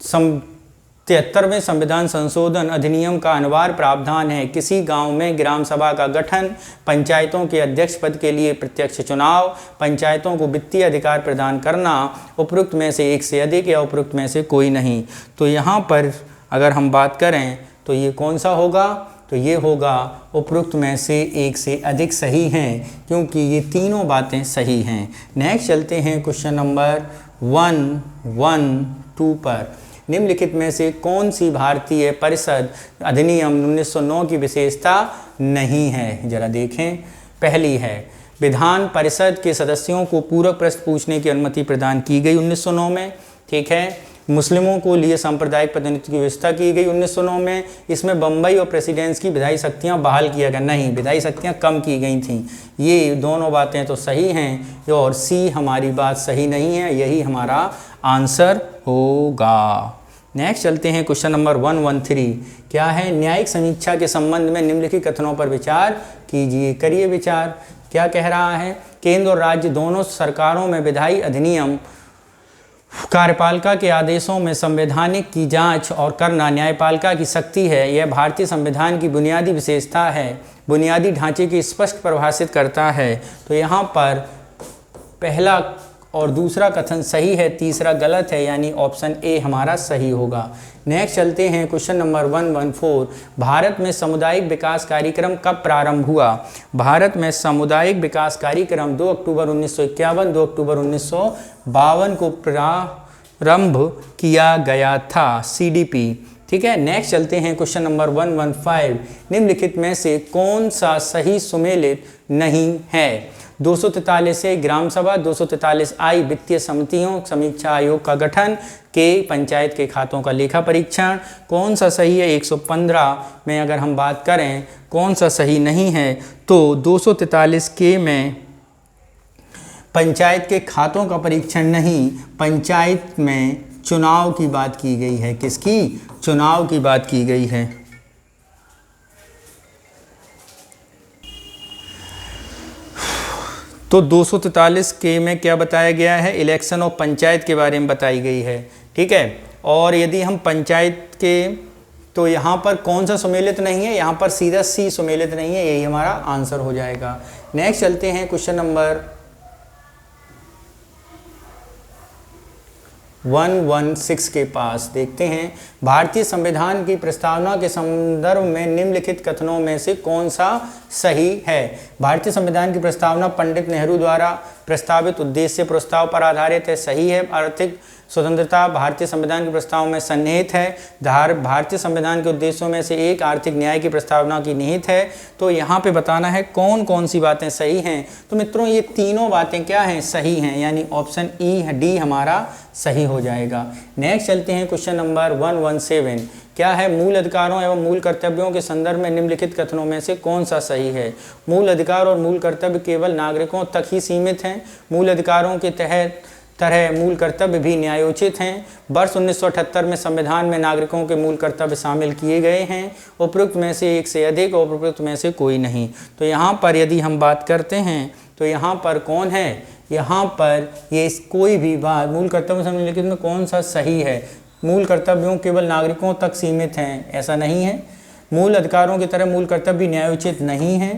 73वें संविधान संशोधन अधिनियम का अनिवार्य प्रावधान है? किसी गांव में ग्राम सभा का गठन, पंचायतों के अध्यक्ष पद के लिए प्रत्यक्ष चुनाव, पंचायतों को वित्तीय अधिकार प्रदान करना, उपरोक्त में से एक से अधिक या उपरोक्त में से कोई नहीं। तो यहाँ पर अगर हम बात करें तो ये कौन सा होगा? तो ये होगा उपरोक्त में से एक से अधिक सही हैं, क्योंकि ये तीनों बातें सही हैं। नेक्स्ट चलते हैं क्वेश्चन नंबर 112 पर। निम्नलिखित में से कौन सी भारतीय परिषद अधिनियम 1909 की विशेषता नहीं है? जरा देखें। पहली है, विधान परिषद के सदस्यों को पूरक प्रश्न पूछने की अनुमति प्रदान की गई 1909 में। ठीक है। मुस्लिमों को लिए सांप्रदायिक प्रतिनिधित्व की व्यवस्था की गई 1909 में। इसमें बम्बई और प्रेसिडेंस की विधायी शक्तियाँ बहाल किया गया, नहीं, विधायी शक्तियाँ कम की गई थीं। ये दोनों बातें तो सही हैं, और सी हमारी बात सही नहीं है, यही हमारा आंसर होगा। नेक्स्ट चलते हैं क्वेश्चन नंबर 113। क्या है? न्यायिक समीक्षा के संबंध में निम्नलिखित कथनों पर विचार कीजिए। करिए विचार। क्या कह रहा है? केंद्र और राज्य दोनों सरकारों में विधायी अधिनियम कार्यपालिका के आदेशों में संवैधानिक की जांच और करना न्यायपालिका की शक्ति है। यह भारतीय संविधान की बुनियादी विशेषता है, बुनियादी ढांचे की स्पष्ट परिभाषित करता है। तो यहाँ पर पहला और दूसरा कथन सही है, तीसरा गलत है, यानी ऑप्शन ए हमारा सही होगा। नेक्स्ट चलते हैं क्वेश्चन नंबर 114। भारत में सामुदायिक विकास कार्यक्रम कब प्रारंभ हुआ? भारत में सामुदायिक विकास कार्यक्रम 2 अक्टूबर 1951, 2 अक्टूबर 1952 को प्रारंभ किया गया था, CDP। ठीक है। नेक्स्ट चलते हैं क्वेश्चन नंबर 115। निम्नलिखित में से कौन सा सही सुमेलित नहीं है? 243 से ग्राम सभा, 243 आई वित्तीय समितियों समीक्षा आयोग का गठन, के पंचायत के खातों का लेखा परीक्षण। कौन सा सही है? 115 में अगर हम बात करें कौन सा सही नहीं है, तो 243 के में पंचायत के खातों का परीक्षण नहीं, पंचायत में चुनाव की बात की गई है। किसकी? चुनाव की बात की गई है। तो 243 के में क्या बताया गया है? इलेक्शन ऑफ पंचायत के बारे में बताई गई है। ठीक है। और यदि हम पंचायत के, तो यहाँ पर कौन सा सुमेलित नहीं है? यहाँ पर सीधा सी सुमेलित नहीं है, यही हमारा आंसर हो जाएगा। नेक्स्ट चलते हैं क्वेश्चन नंबर 116 के पास। देखते हैं, भारतीय संविधान की प्रस्तावना के संदर्भ में निम्नलिखित कथनों में से कौन सा सही है? भारतीय संविधान की प्रस्तावना पंडित नेहरू द्वारा प्रस्तावित उद्देश्य प्रस्ताव पर आधारित है, सही है। आर्थिक स्वतंत्रता भारतीय संविधान के प्रस्ताव में सन्निहित है। भारतीय संविधान के उद्देश्यों में से एक आर्थिक न्याय की प्रस्तावना की निहित है। तो यहाँ पे बताना है कौन कौन सी बातें सही हैं। तो मित्रों ये तीनों बातें क्या हैं? सही हैं, यानी ऑप्शन ई डी हमारा सही हो जाएगा। नेक्स्ट चलते हैं क्वेश्चन नंबर 117। क्या है? मूल अधिकारों एवं मूल कर्तव्यों के संदर्भ में निम्नलिखित कथनों में से कौन सा सही है? मूल अधिकार और मूल कर्तव्य केवल नागरिकों तक ही सीमित हैं। मूल अधिकारों के तहत तरह मूल कर्तव्य भी न्यायोचित हैं। वर्ष 1978 में संविधान में नागरिकों के मूल कर्तव्य शामिल किए गए हैं। उपरोक्त में से एक से अधिक और उपरोक्त में से कोई नहीं। तो यहाँ पर यदि हम बात करते हैं तो यहाँ पर कौन है? यहाँ पर ये कोई भी बात मूल कर्तव्य से निम्नलिखित में कौन सा सही है? मूल कर्तव्यों केवल नागरिकों तक सीमित हैं, ऐसा नहीं है। मूल अधिकारों की तरह मूल कर्तव्य भी न्यायोचित नहीं है।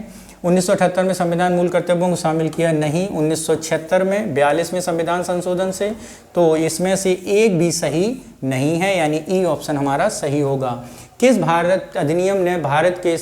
1978 में संविधान मूल कर्तव्यों को शामिल किया नहीं, 1976 में 42वें संविधान संशोधन से। तो इसमें से एक भी सही नहीं है, यानी ई ऑप्शन हमारा सही होगा। किस भारत अधिनियम ने भारत के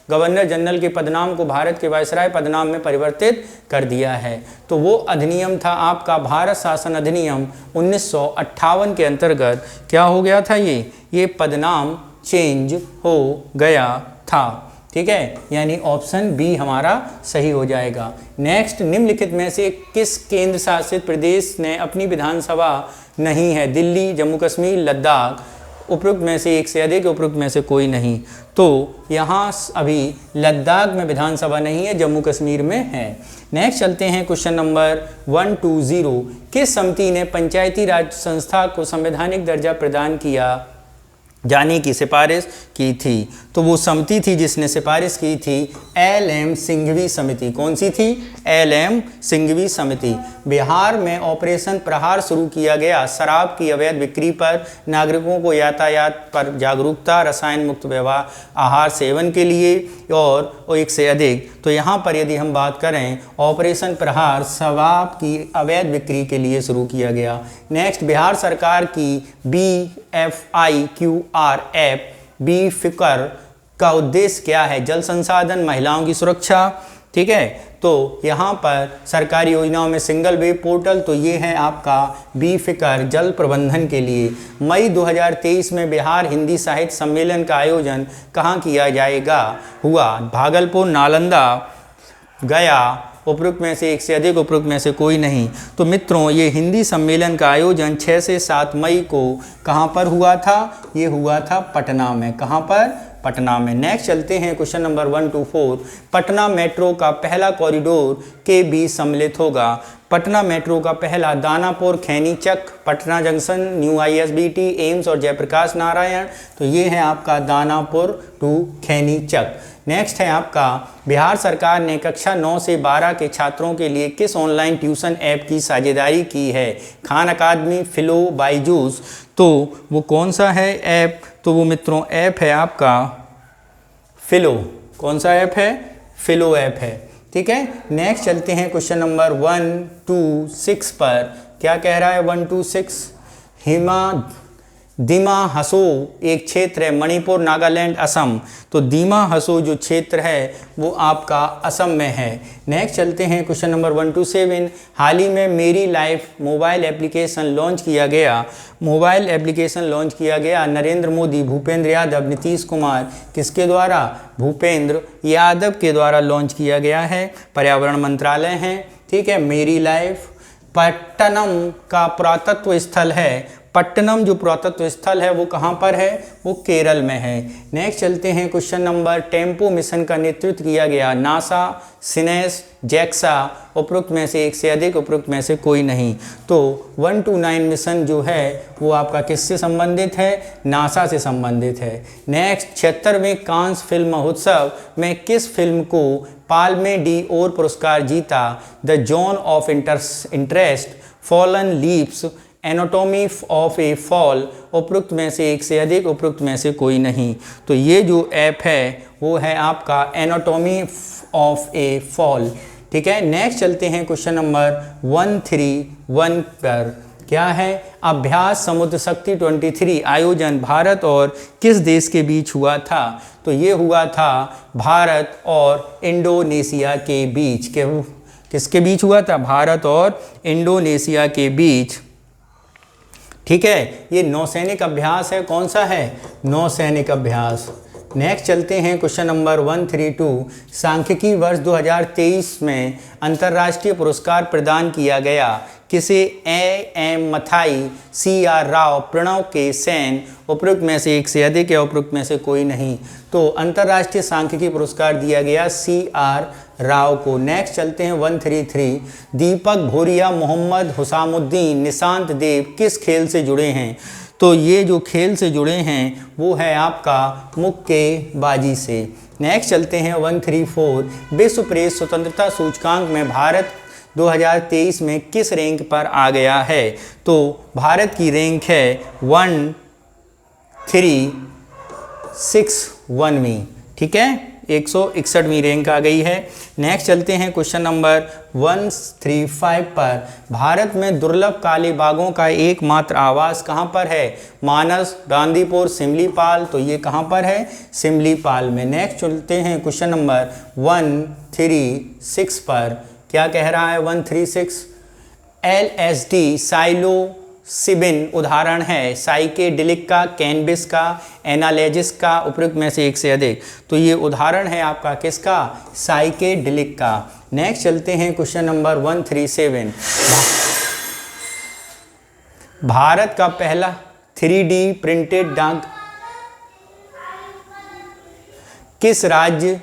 गवर्नर जनरल के पदनाम को भारत के वायसराय पदनाम में परिवर्तित कर दिया है? तो वो अधिनियम था आपका भारत शासन अधिनियम 1958 के अंतर्गत क्या हो गया था? ये पदनाम चेंज हो गया था। ठीक है, यानी ऑप्शन बी हमारा सही हो जाएगा। नेक्स्ट, निम्नलिखित में से किस केंद्र शासित प्रदेश ने अपनी विधानसभा नहीं है? दिल्ली, जम्मू कश्मीर, लद्दाख। उपरोक्त में से एक से अधिक, उपरोक्त में से कोई नहीं। तो यहाँ अभी लद्दाख में विधानसभा नहीं है, जम्मू कश्मीर में है। नेक्स्ट चलते हैं क्वेश्चन नंबर 120। किस समिति ने पंचायती राज संस्था को संवैधानिक दर्जा प्रदान किया? जाने की सिफारिश की थी। तो वो समिति थी जिसने सिफारिश की थी एल.एम. सिंघवी समिति। कौन सी थी? एल.एम. सिंघवी समिति। बिहार में ऑपरेशन प्रहार शुरू किया गया शराब की अवैध बिक्री पर, नागरिकों को यातायात पर जागरूकता, रसायन मुक्त व्यवहार आहार सेवन के लिए और एक से अधिक। तो यहाँ पर यदि हम बात करें ऑपरेशन प्रहार शराब की अवैध बिक्री के लिए शुरू किया गया। नेक्स्ट, बिहार सरकार की BFIQR ऐप बी फिकर का उद्देश्य क्या है? जल संसाधन, महिलाओं की सुरक्षा। ठीक है, तो यहाँ पर सरकारी योजनाओं में सिंगल वेब पोर्टल, तो ये है आपका बी फिकर जल प्रबंधन के लिए। मई 2023 में बिहार हिंदी साहित्य सम्मेलन का आयोजन कहाँ किया जाएगा? हुआ भागलपुर, नालंदा, गया। उपरोक्त में से एक से अधिक, उपरोक्त में से कोई नहीं। तो मित्रों, ये हिंदी सम्मेलन का आयोजन 6 से 7 मई को कहाँ पर हुआ था? ये हुआ था पटना में। कहाँ पर? पटना में। नेक्स्ट चलते हैं question number 1 to 4। Patna metro का पहला कॉरिडोर के बीच सम्मिलित होगा। पटना मेट्रो का पहला Danapur, Khainichak, Patna junction, new ISBT, AIIMS और जयप्रकाश नारायण। तो ये है आपका दानापुर टू खैनीचक। नेक्स्ट है आपका बिहार सरकार ने कक्षा 9 से 12 के छात्रों के लिए किस ऑनलाइन ट्यूशन ऐप की साझेदारी की है? खान अकादमी, फिलो, बायजूस। तो वो कौन सा है ऐप? तो वो मित्रों ऐप है आपका फिलो। कौन सा ऐप है? फिलो ऐप है। ठीक है, नेक्स्ट चलते हैं क्वेश्चन नंबर 1 to 6 पर। क्या कह रहा है 1 to 6? दिमा हसो एक क्षेत्र है मणिपुर, नागालैंड, असम। तो दिमा हसो जो क्षेत्र है वो आपका असम में है। नेक्स्ट चलते हैं क्वेश्चन नंबर 1 to 7। हाल ही में मेरी लाइफ मोबाइल एप्लीकेशन लॉन्च किया गया। मोबाइल एप्लीकेशन लॉन्च किया गया नरेंद्र मोदी, भूपेंद्र यादव, नीतीश कुमार। किसके द्वारा? भूपेंद्र यादव के द्वारा लॉन्च किया गया है। पर्यावरण मंत्रालय है। ठीक है, मेरी लाइफ। पट्टनम का पुरातत्व स्थल है। पट्टनम जो पुरातत्व स्थल है वो कहाँ पर है? वो केरल में है। नेक्स्ट चलते हैं क्वेश्चन नंबर। टेम्पो मिशन का नेतृत्व किया गया नासा, सिनेस, जैक्सा। उपरोक्त में से एक से अधिक, उपरोक्त में से कोई नहीं। तो 1 to 9 मिशन जो है वो आपका किससे संबंधित है? नासा से संबंधित है। नेक्स्ट, 76वें कांस फिल्म महोत्सव में किस फिल्म को पाल्मे डी ओर पुरस्कार जीता? The zone of interest, fallen leaves, anatomy of A fall. उपरोक्त में से एक से अधिक, उपरोक्त में से कोई नहीं। तो ये जो ऐप है वो है आपका एनाटॉमी ऑफ ए फॉल। ठीक है, नेक्स्ट चलते हैं क्वेश्चन नंबर 131 पर। क्या है? अभ्यास समुद्र शक्ति 23 आयोजन भारत और किस देश के बीच हुआ था? तो ये हुआ था भारत और इंडोनेशिया के बीच। किसके बीच हुआ था? भारत और इंडोनेशिया के बीच। ठीक है, ये नौसैनिक अभ्यास है। कौन सा है? नौसैनिक अभ्यास। नेक्स्ट चलते हैं क्वेश्चन नंबर 132। सांख्यिकी वर्ष 2023 में अंतर्राष्ट्रीय पुरस्कार प्रदान किया गया। किसे? A.M. मथाई, C.R. राव, प्रणव के सेन। उपरोक्त में से एक से अधिक या उपरोक्त में से कोई नहीं। तो अंतर्राष्ट्रीय सांख्यिकी पुरस्कार दिया गया C.R. राव को। नेक्स्ट चलते हैं 133। दीपक भोरिया, मोहम्मद हुसामुद्दीन, निशांत देव किस खेल से जुड़े हैं? तो ये जो खेल से जुड़े हैं वो है आपका मुक्केबाजी से। नेक्स्ट चलते हैं 134। विश्व प्रेस स्वतंत्रता सूचकांक में भारत 2023 में किस रैंक पर आ गया है? तो भारत की रैंक है 1361वीं। ठीक है, 161वीं रैंक आ गई है। नेक्स्ट चलते हैं क्वेश्चन नंबर 135 पर। भारत में दुर्लभ काले बाघों का एकमात्र आवास कहाँ पर है? मानस, गांधीपुर, सिमलीपाल। तो ये कहाँ पर है? सिमलीपाल में। नेक्स्ट चलते हैं क्वेश्चन नंबर 136 पर। क्या कह रहा है 136? LSD साइलोसिबिन उदाहरण है साइकेडेलिक का, कैनबिस का, एनालिसिस का। उपयुक्त में से एक से अधिक। तो ये उदाहरण है आपका किसका? साइकेडेलिक का। नेक्स्ट चलते हैं क्वेश्चन नंबर 137। भारत का पहला 3D प्रिंटेड डाक किस राज्य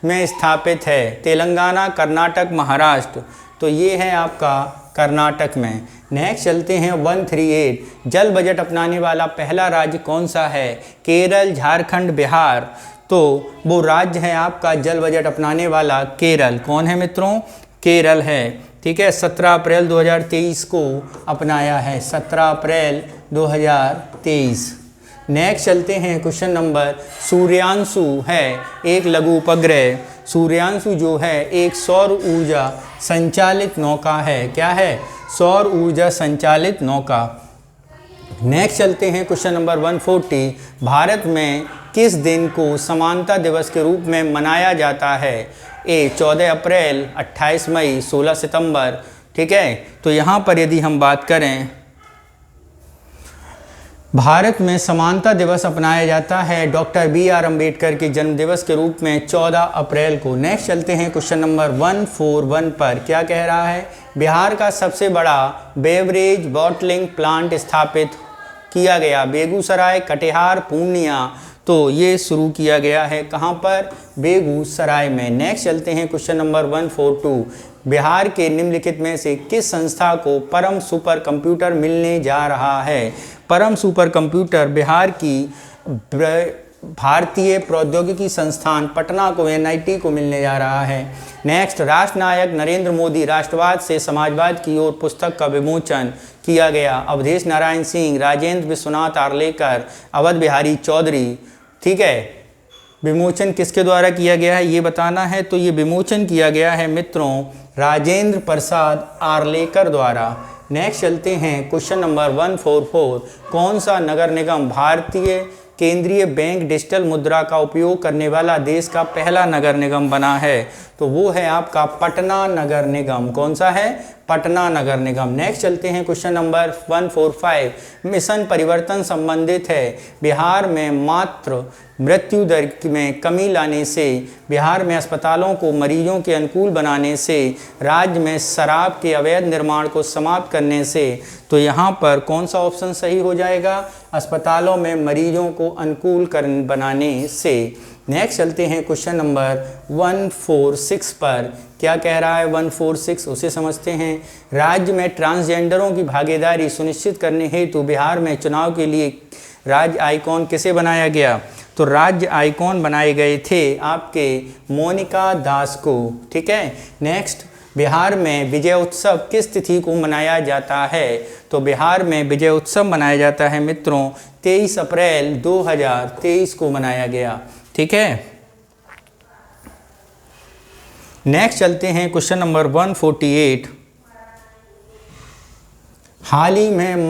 में स्थापित है? तेलंगाना, कर्नाटक, महाराष्ट्र। तो ये है आपका कर्नाटक में। नेक्स्ट चलते हैं 138, जल बजट अपनाने वाला पहला राज्य कौन सा है? केरल, झारखंड, बिहार। तो वो राज्य है आपका जल बजट अपनाने वाला केरल। कौन है मित्रों? केरल है। ठीक है, 17 अप्रैल 2023 को अपनाया है, 17 अप्रैल 2023। नेक्स्ट चलते हैं क्वेश्चन नंबर, सूर्यांशु है एक लघु उपग्रह। सूर्यांशु जो है एक सौर ऊर्जा संचालित नौका है। क्या है? सौर ऊर्जा संचालित नौका। नेक्स्ट चलते हैं क्वेश्चन नंबर 140, भारत में किस दिन को समानता दिवस के रूप में मनाया जाता है? ए 14 अप्रैल, 28 मई, 16 सितंबर। ठीक है, तो यहाँ पर यदि हम बात करें, भारत में समानता दिवस अपनाया जाता है डॉक्टर BR अम्बेडकर के जन्म दिवस के रूप में 14 अप्रैल को। नेक्स्ट चलते हैं क्वेश्चन नंबर 141 पर। क्या कह रहा है? बिहार का सबसे बड़ा बेवरेज बॉटलिंग प्लांट स्थापित किया गया बेगूसराय, कटिहार, पूर्णिया। तो ये शुरू किया गया है कहाँ पर? बेगूसराय में। नेक्स्ट चलते हैं क्वेश्चन नंबर 142, बिहार के निम्नलिखित में से किस संस्था को परम सुपर कंप्यूटर मिलने जा रहा है? परम सुपर कंप्यूटर बिहार की भारतीय प्रौद्योगिकी संस्थान पटना को, NIT को मिलने जा रहा है। नेक्स्ट, राष्ट्रनायक नरेंद्र मोदी राष्ट्रवाद से समाजवाद की ओर पुस्तक का विमोचन किया गया। अवधेश नारायण सिंह, राजेंद्र विश्वनाथ आर्लेकर, अवध बिहारी चौधरी। ठीक है, विमोचन किसके द्वारा किया गया है ये बताना है। तो ये विमोचन किया गया है मित्रों राजेंद्र प्रसाद आर्लेकर द्वारा। नेक्स्ट चलते हैं क्वेश्चन नंबर 144, कौन सा नगर निगम भारतीय केंद्रीय बैंक डिजिटल मुद्रा का उपयोग करने वाला देश का पहला नगर निगम बना है? तो वो है आपका पटना नगर निगम। कौन सा है? पटना नगर निगम। नेक्स्ट चलते हैं क्वेश्चन नंबर 145, मिशन परिवर्तन संबंधित है बिहार में मातृ मृत्यु दर में कमी लाने से, बिहार में अस्पतालों को मरीजों के अनुकूल बनाने से, राज्य में शराब के अवैध निर्माण को समाप्त करने से। तो यहाँ पर कौन सा ऑप्शन सही हो जाएगा? अस्पतालों में मरीजों को अनुकूल बनाने से। नेक्स्ट चलते हैं क्वेश्चन नंबर 146 पर। क्या कह रहा है 146? उसे समझते हैं। राज्य में ट्रांसजेंडरों की भागीदारी सुनिश्चित करने हेतु बिहार में चुनाव के लिए राज्य आइकॉन किसे बनाया गया? तो राज्य आइकॉन बनाए गए थे आपके मोनिका दास को। ठीक है, नेक्स्ट, बिहार में विजय उत्सव किस तिथि को मनाया जाता है? तो बिहार में विजय उत्सव मनाया जाता है मित्रों 23 अप्रैल 2023 को मनाया गया। ठीक है, नेक्स्ट चलते हैं क्वेश्चन नंबर 148, हाल ही में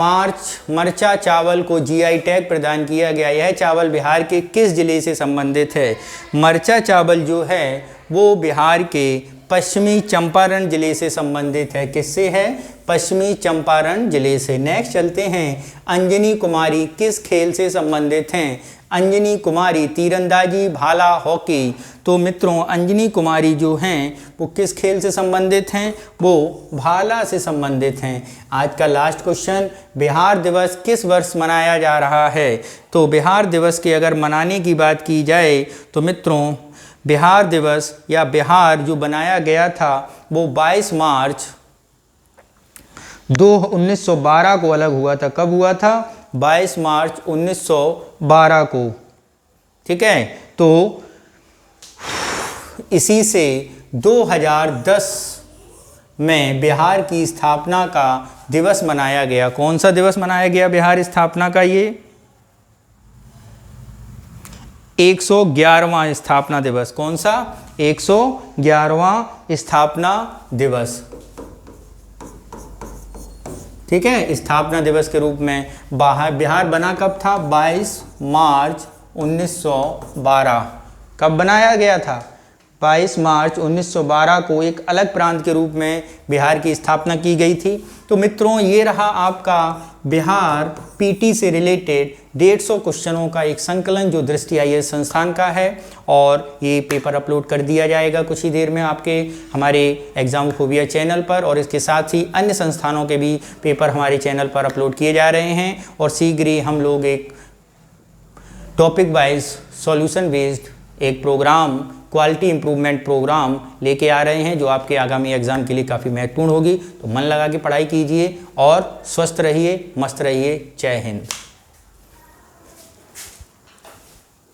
मरचा चावल को GI टैग प्रदान किया गया। यह चावल बिहार के किस जिले से संबंधित है? मरचा चावल जो है वो बिहार के पश्चिमी चंपारण जिले से संबंधित है। किससे है? पश्चिमी चंपारण जिले से। नेक्स्ट चलते हैं, अंजनी कुमारी किस खेल से संबंधित हैं? अंजनी कुमारी तीरंदाजी, भाला, हॉकी। तो मित्रों अंजनी कुमारी जो हैं वो किस खेल से संबंधित हैं? वो भाला से संबंधित हैं। आज का लास्ट क्वेश्चन, बिहार दिवस किस वर्ष मनाया जा रहा है? तो बिहार दिवस के अगर मनाने की बात की जाए तो मित्रों बिहार दिवस या बिहार जो बनाया गया था वो 22 मार्च 1912 को अलग हुआ था। कब हुआ था? 22 मार्च 1912 को। ठीक है, तो इसी से 2010 में बिहार की स्थापना का दिवस मनाया गया। कौन सा दिवस मनाया गया बिहार स्थापना का? ये 111वां स्थापना दिवस। कौन सा? 111वां स्थापना दिवस। ठीक है, स्थापना दिवस के रूप में बिहार बना कब था? 22 मार्च 1912। कब बनाया गया था? 22 मार्च 1912 को एक अलग प्रांत के रूप में बिहार की स्थापना की गई थी। तो मित्रों ये रहा आपका बिहार पीटी से रिलेटेड 150 क्वेश्चनों का एक संकलन जो दृष्टि IAS संस्थान का है, और ये पेपर अपलोड कर दिया जाएगा कुछ ही देर में आपके हमारे एग्जामोफोबिया चैनल पर, और इसके साथ ही अन्य संस्थानों के भी पेपर हमारे चैनल पर अपलोड किए जा रहे हैं। और शीघ्र ही हम लोग एक टॉपिक वाइज सॉल्यूशन बेस्ड एक प्रोग्राम, क्वालिटी इंप्रूवमेंट प्रोग्राम लेके आ रहे हैं जो आपके आगामी एग्जाम के लिए काफ़ी महत्वपूर्ण होगी। तो मन लगा के पढ़ाई कीजिए और स्वस्थ रहिए, मस्त रहिए। जय हिंद।